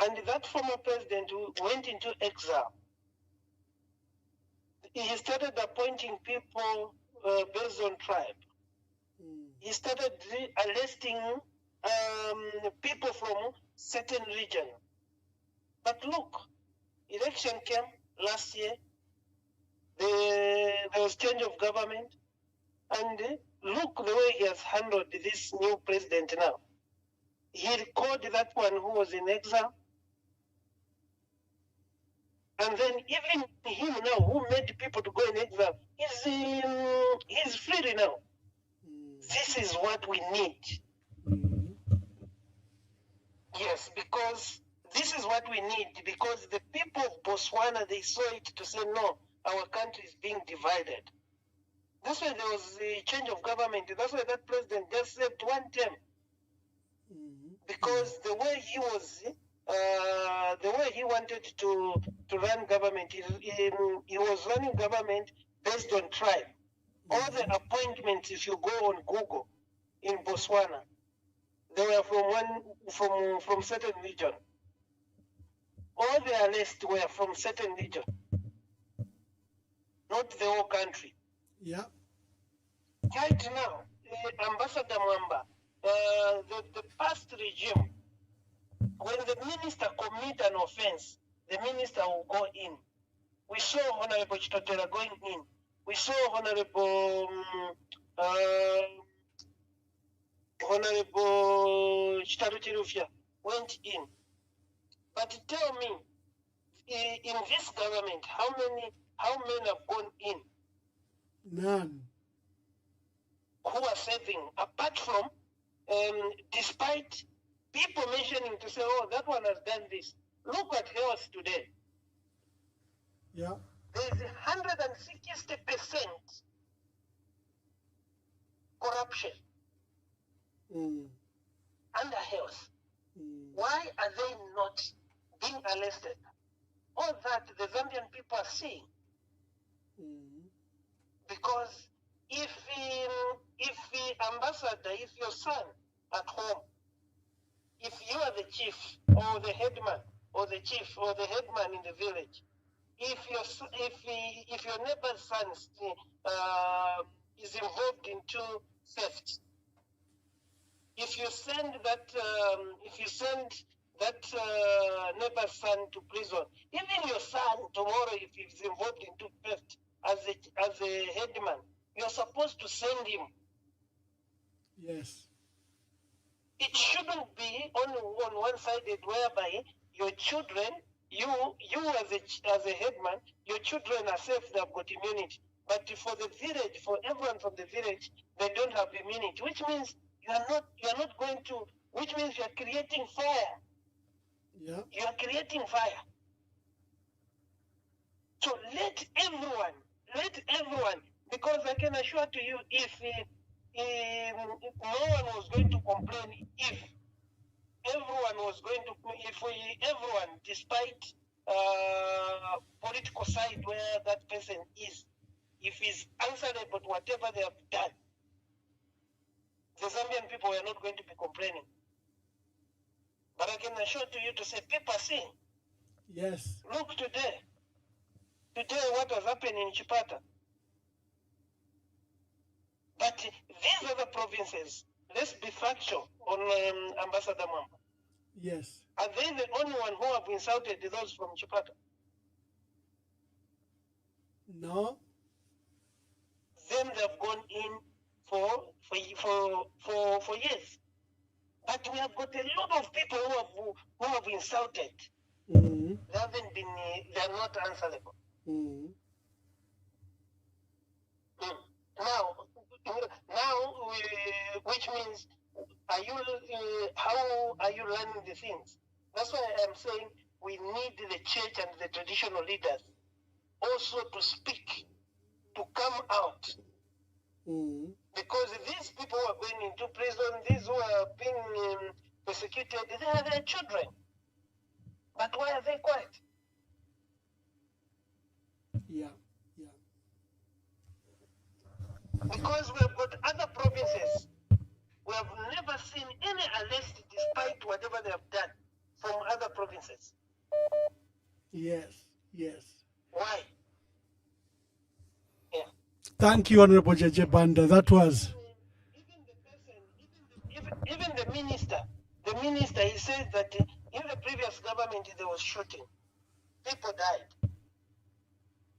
And that former president went into exile. He started appointing people based on tribe. He started arresting people from certain region. But look, election came last year. There was change of government. And look the way he has handled this new president now. He recalled that one who was in exile. And then even him now, who made people to go in exile, he's free now. This is what we need. Yes, because this is what we need, because the people of Botswana, they saw it to say, no, our country is being divided. That's why there was a change of government. That's why that president just served one term. Because the way he was, the way he wanted to run government, he was running government based on tribe. All the appointments, if you go on Google in Botswana, they were from certain region. All the arrests were from certain region, not the whole country. Yeah. Right now, Ambassador Mwamba, the past regime, when the minister commit an offense, the minister will go in. We saw Honorable Chitotela going in. We saw Honorable Chitaru Chirufya went in. But tell me, in this government, how many have gone in? None. Who are serving, apart from, despite people mentioning to say, oh, that one has done this. Look at health today. Yeah. There is 160% corruption under health. Why are they not being arrested? All that the Zambian people are seeing. Because if ambassador, if your son at home, if you are the chief or the headman or the chief or the headman in the village, if your neighbor's son is involved into theft, if you send that neighbor's son to prison, even your son tomorrow, if he's involved into theft as a headman, you're supposed to send him. Yes. It shouldn't be only on one-sided, whereby your children, you as a headman, your children are safe, they've got immunity. But for the village, for everyone from the village, they don't have immunity, which means you are not going to, which means you are creating fire. Yeah. You are creating fire. So let everyone, because I can assure to you, if no one was going to complain, if everyone was going to, everyone, despite political side where that person is, if he's answerable to whatever they have done, the Zambian people are not going to be complaining. But I can assure to you to say, people are seeing. Yes. Look today what has happened in Chipata. But these other provinces, let's be factual on Ambassador Mamba. Yes. Are they the only one who have insulted those from Chipata? No. Them they have gone in for years. But we have got a lot of people who have insulted. They haven't been. They are not answerable. Now, Now, which means, how are you learning the things? That's why I'm saying we need the church and the traditional leaders also to speak, to come out. Because these people who are going into prison, these who are being persecuted, they are their children. But why are they quiet? Yeah. Because we have got other provinces. We have never seen any arrest despite whatever they have done from other provinces. Yes. Why? Yeah. Thank you, Honorable Jeje Banda. That was... Even the minister, he said that in the previous government there was shooting. People died.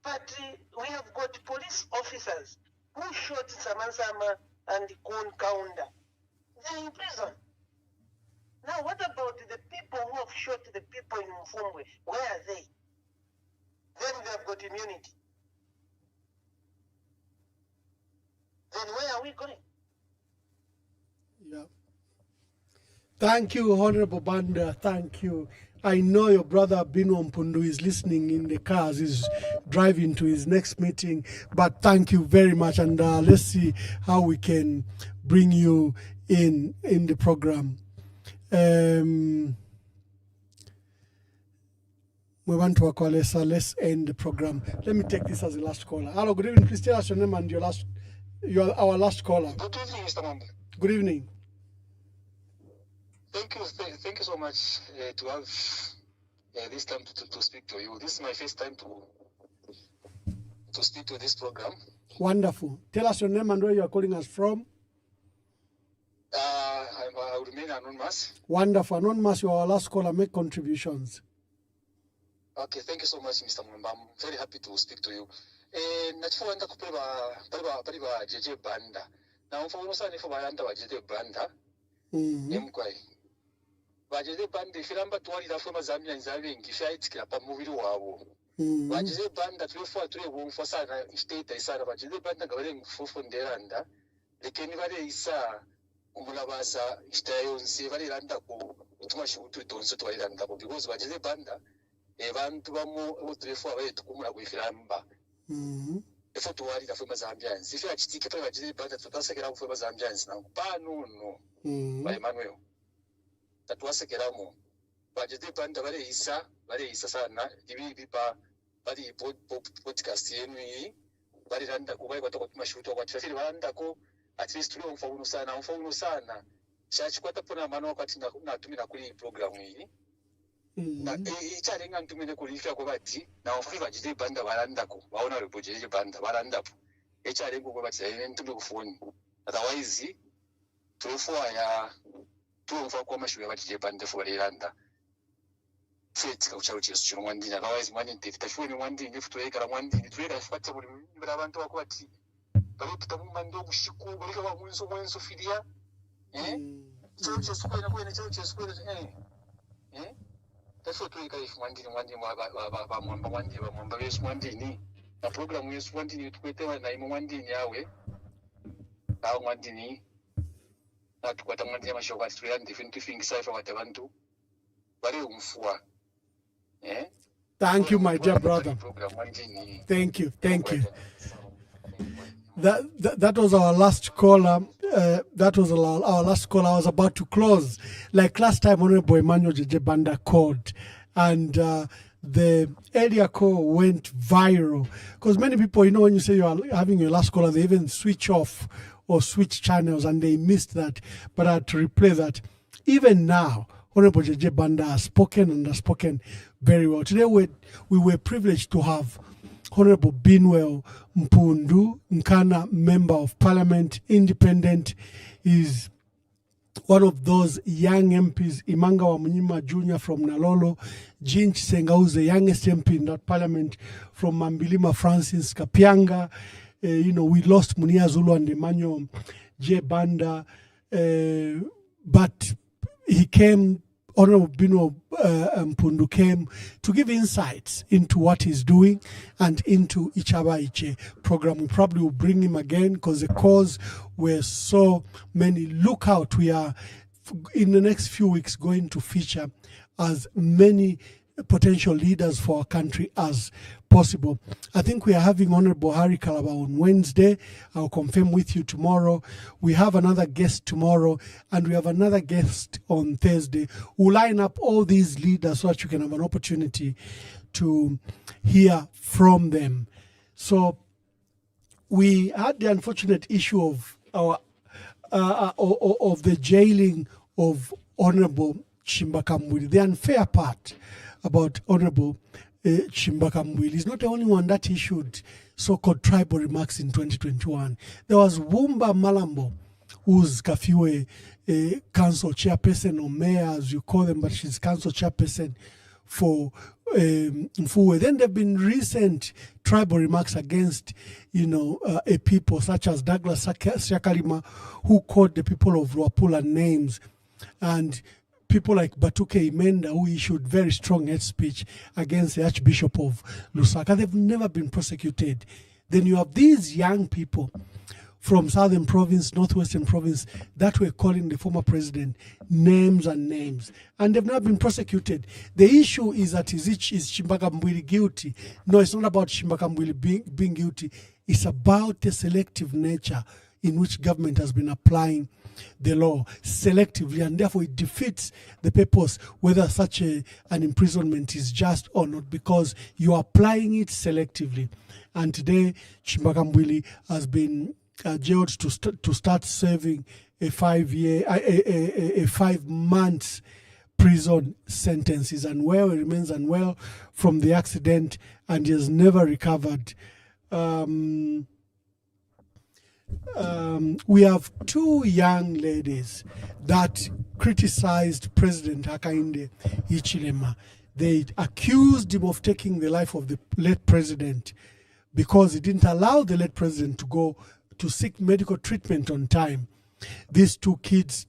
But we have got police officers who shot Samansama and Kun Kaunda. They're in prison. Now, what about the people who have shot the people in Mfumwe? Where are they? Then they have got immunity. Then where are we going? Yeah. Thank you, Honorable Banda. Thank you. I know your brother Binwell Mpundu is listening in the cars. He's driving to his next meeting. But thank you very much. And let's see how we can bring you in the program. We want to call us. Let's end the program. Let me take this as the last caller. Hello, good evening. Please tell us your name and you're our last caller. Good evening, Mr. Mamba. Good evening. Thank you so much to have this time to speak to you. This is my first time to speak to this program. Wonderful. Tell us your name and where you are calling us from. I will remain anonymous. Wonderful. Anonymous, you are our last caller. Make contributions. Okay, thank you so much, Mr. Mamba. I'm very happy to speak to you. Nachifuanda kupeba paliba JJ Banda. Na mfano sana ifo bayanda wa JJ Banda. Emkwai. Bajeje Banda ifiramba twalira fema Zambia nzabe ngisha itikira pa mubiri wabo. Bajeje Banda tulefwa tulebumfa sana state isana bajeje Banda ngabale ngufufu nderanda. Lekeni bale isa umulabasa ishtayo nsi bale randa ko utuma shibutu tonso twaliranda ko because bajeje Banda abantu bamu utulefwa abaye tukumula kwifiramba. Ifo tuwalira fema Zambia nsi ifya chitike pa bajeje Banda tutasekera kufema Zambia nsi nangu pano no. Ba Emmanuel tatuwasekeramu bajede Banda bale isa sana ibi bipa bali podcast yenu iyi bali randa kubaye kwatoka tumashuto kwa tafiri baranda ko at least tuli mfauno sana shachi kwata pona mano wakati natumira kuri program iyi na icharenga ntumene kulifya ko bati na ofi bajede Banda baranda ko baona repojeje Banda baranda po icharenga ko bati ntumbe kufoni otherwise tulifwa ya tuumva kwa mashuya batije Banda fo baranda fetika kuchalo chesu mwandini otherwise mwandini tafuni mwandini futuwekara mwandini tuweka fata buli mbira abantu bako bati balipita mu mando bushiku balika ba mwenso fidia chalo chesu kwena tafu tuweka ifu mwandini ba mwamba yesu mwandini na program yesu mwandini tukwetewa na imu mwandini yawe au mwandini tukwata mwandini ya mashoka tulanda ifintu fingisa ifa watabantu bale umfua. Thank you, my dear brother. Thank you. That was our last caller. That was our last call. I was about to close. Like last time, Honorable Emmanuel Jeje Banda called, and the area call went viral. Because many people, when you say you are having your last caller, they even switch off or switch channels, and they missed that. But I had to replay that. Even now, Honorable Jeje Banda has spoken very well. Today we were privileged to have Honorable Binwell Mpundu, Nkana Member of Parliament, independent, is one of those young MPs, Imanga Wamunyima Jr. from Nalolo, Jean Chisenga, who's the youngest MP in that parliament, from Mambilima Francis Kapianga. We lost Munia Zulu and Emmanuel J. Banda, but he came Honorable Binwell Mpundu came to give insights into what he's doing and into Icha Baiche program. We probably will bring him again because the cause were so many. Look out, we are in the next few weeks going to feature as many potential leaders for our country as possible. I think we are having Honorable Harry Kalaba on Wednesday. I'll confirm with you tomorrow. We have another guest tomorrow, and we have another guest on Thursday. We'll line up all these leaders so that you can have an opportunity to hear from them. So we had the unfortunate issue of our of the jailing of Honorable Chimbaka Mwili. The unfair part about Honorable Chimbaka Mwili is not the only one that issued so-called tribal remarks in 2021. There was Wumba Malambo, who's Kafiwe council chairperson or mayor, as you call them, but she's council chairperson for Mfuwe. Then there have been recent tribal remarks against, a people such as Douglas Shakalima, who called the people of Luapula names, and people like Batuke Imenda, who issued very strong hate speech against the Archbishop of Lusaka. They've never been prosecuted. Then you have these young people from Southern Province, Northwestern Province, that were calling the former president names, and they've not been prosecuted. The issue is that is Chimbaka Mwili guilty? No, it's not about Chimbaka Mwili being guilty. It's about the selective nature in which government has been applying the law selectively, and therefore it defeats the purpose whether such an imprisonment is just or not, because you are applying it selectively. And today, Chimbaka Mwili has been jailed to start serving a 5 months prison sentence. He's unwell, he remains unwell from the accident, and he has never recovered. We have two young ladies that criticized President Hakainde Hichilema. They accused him of taking the life of the late president because he didn't allow the late president to go to seek medical treatment on time. These two kids,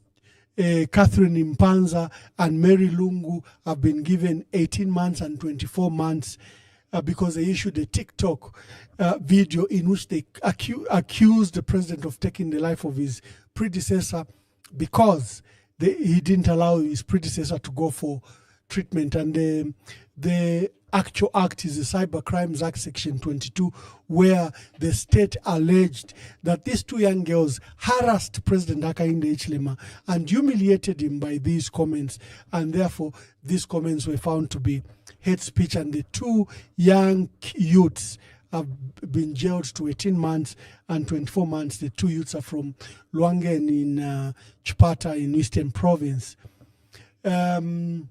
Catherine Impanza and Mary Lungu, have been given 18 months and 24 months because they issued a TikTok video in which they accused the president of taking the life of his predecessor because he didn't allow his predecessor to go for treatment. And the actual act is the Cyber Crimes Act Section 22, where the state alleged that these two young girls harassed President Hakainde Hichilema and humiliated him by these comments, and therefore these comments were found to be hate speech, and the two young youths have been jailed to 18 months and 24 months. The two youths are from Luangen in Chipata in Eastern Province. The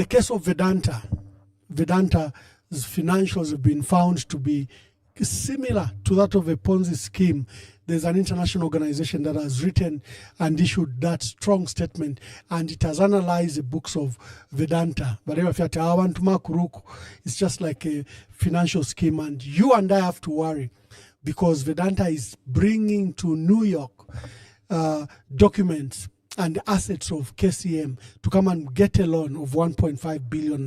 case of Vedanta's financials have been found to be similar to that of a Ponzi scheme. There's an international organization that has written and issued that strong statement, and it has analyzed the books of Vedanta. It's just like a financial scheme, and you and I have to worry because Vedanta is bringing to New York documents and assets of KCM to come and get a loan of $1.5 billion.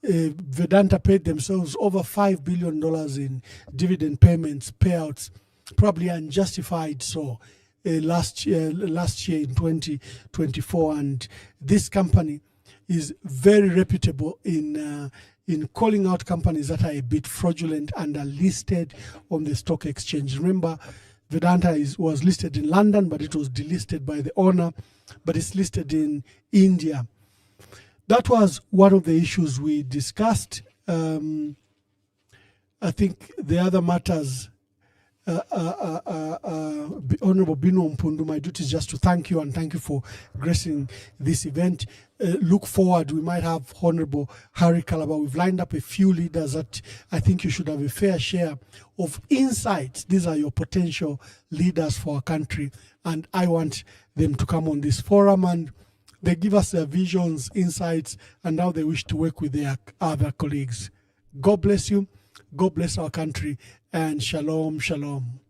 Vedanta paid themselves over $5 billion in dividend payments, payouts, probably unjustified so, last year in 2024. And this company is very reputable in calling out companies that are a bit fraudulent and are listed on the stock exchange. Remember, Vedanta was listed in London, but it was delisted by the owner, but it's listed in India. That was one of the issues we discussed. I think the other matters, Honorable Binwell Mpundu, my duty is just to thank you and thank you for gracing this event. Look forward, we might have Honorable Harry Kalaba. We've lined up a few leaders that I think you should have a fair share of insights. These are your potential leaders for our country, and I want them to come on this forum and they give us their visions, insights, and how they wish to work with their other colleagues. God bless you. God bless our country, and shalom, shalom.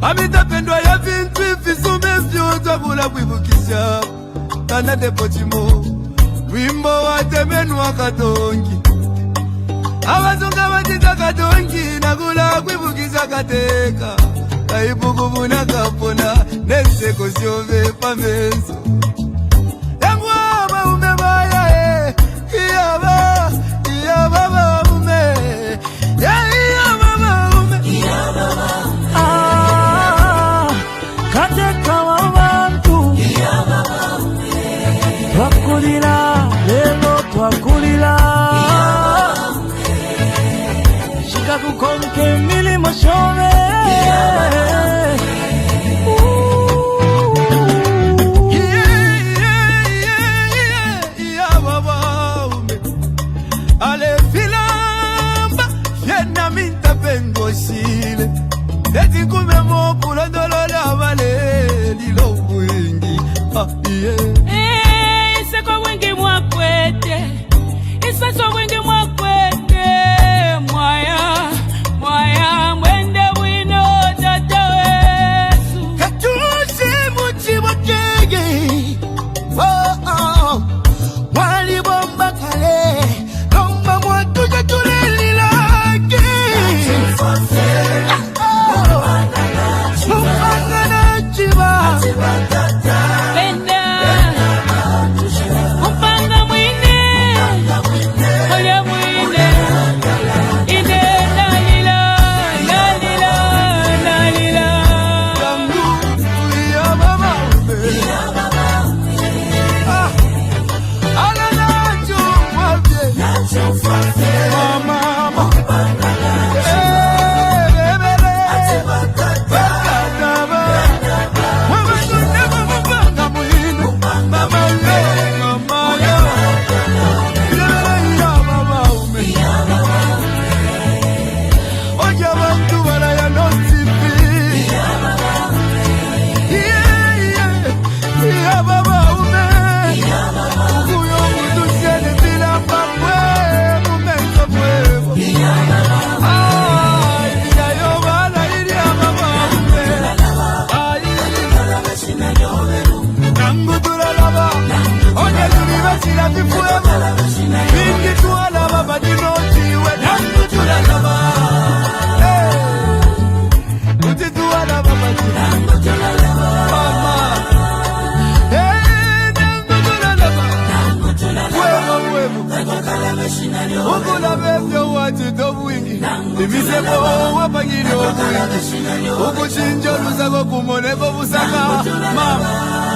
Amita pendwa ya vintu ifisume vyoto kula kuibukisha Tana depotimo Wimbo wa temenu wa katongi Awazunga watita katongi Nakula kuibukisha kateka Kaibuku vuna kapona Nese kosiove pameso Yangwa maume baya Iyaba maume Iyaba maume Kateka wabantu Twakulira lelo twakulira Shika kukonke milimo shove Ale filamba Yena minta pengosile Eti kume mopula dolola vale Lilo wingi Ise kwa wingi mwakwete Ise so wingi mwakwete Mwaya mwende wino tata wesu Katusi muchi wakege Wali bomba kale Lomba mwatu jatuleli lake Mupanga chiba Penda Mupanga mwine Oya mwine Ine nalila Yangu ya mama Ala nacho mwabye Mama Ukula bebyo wati dobwingi Ibisebo wapagiri obwingi Ukuchinjo lusako kumoneko busaka Mama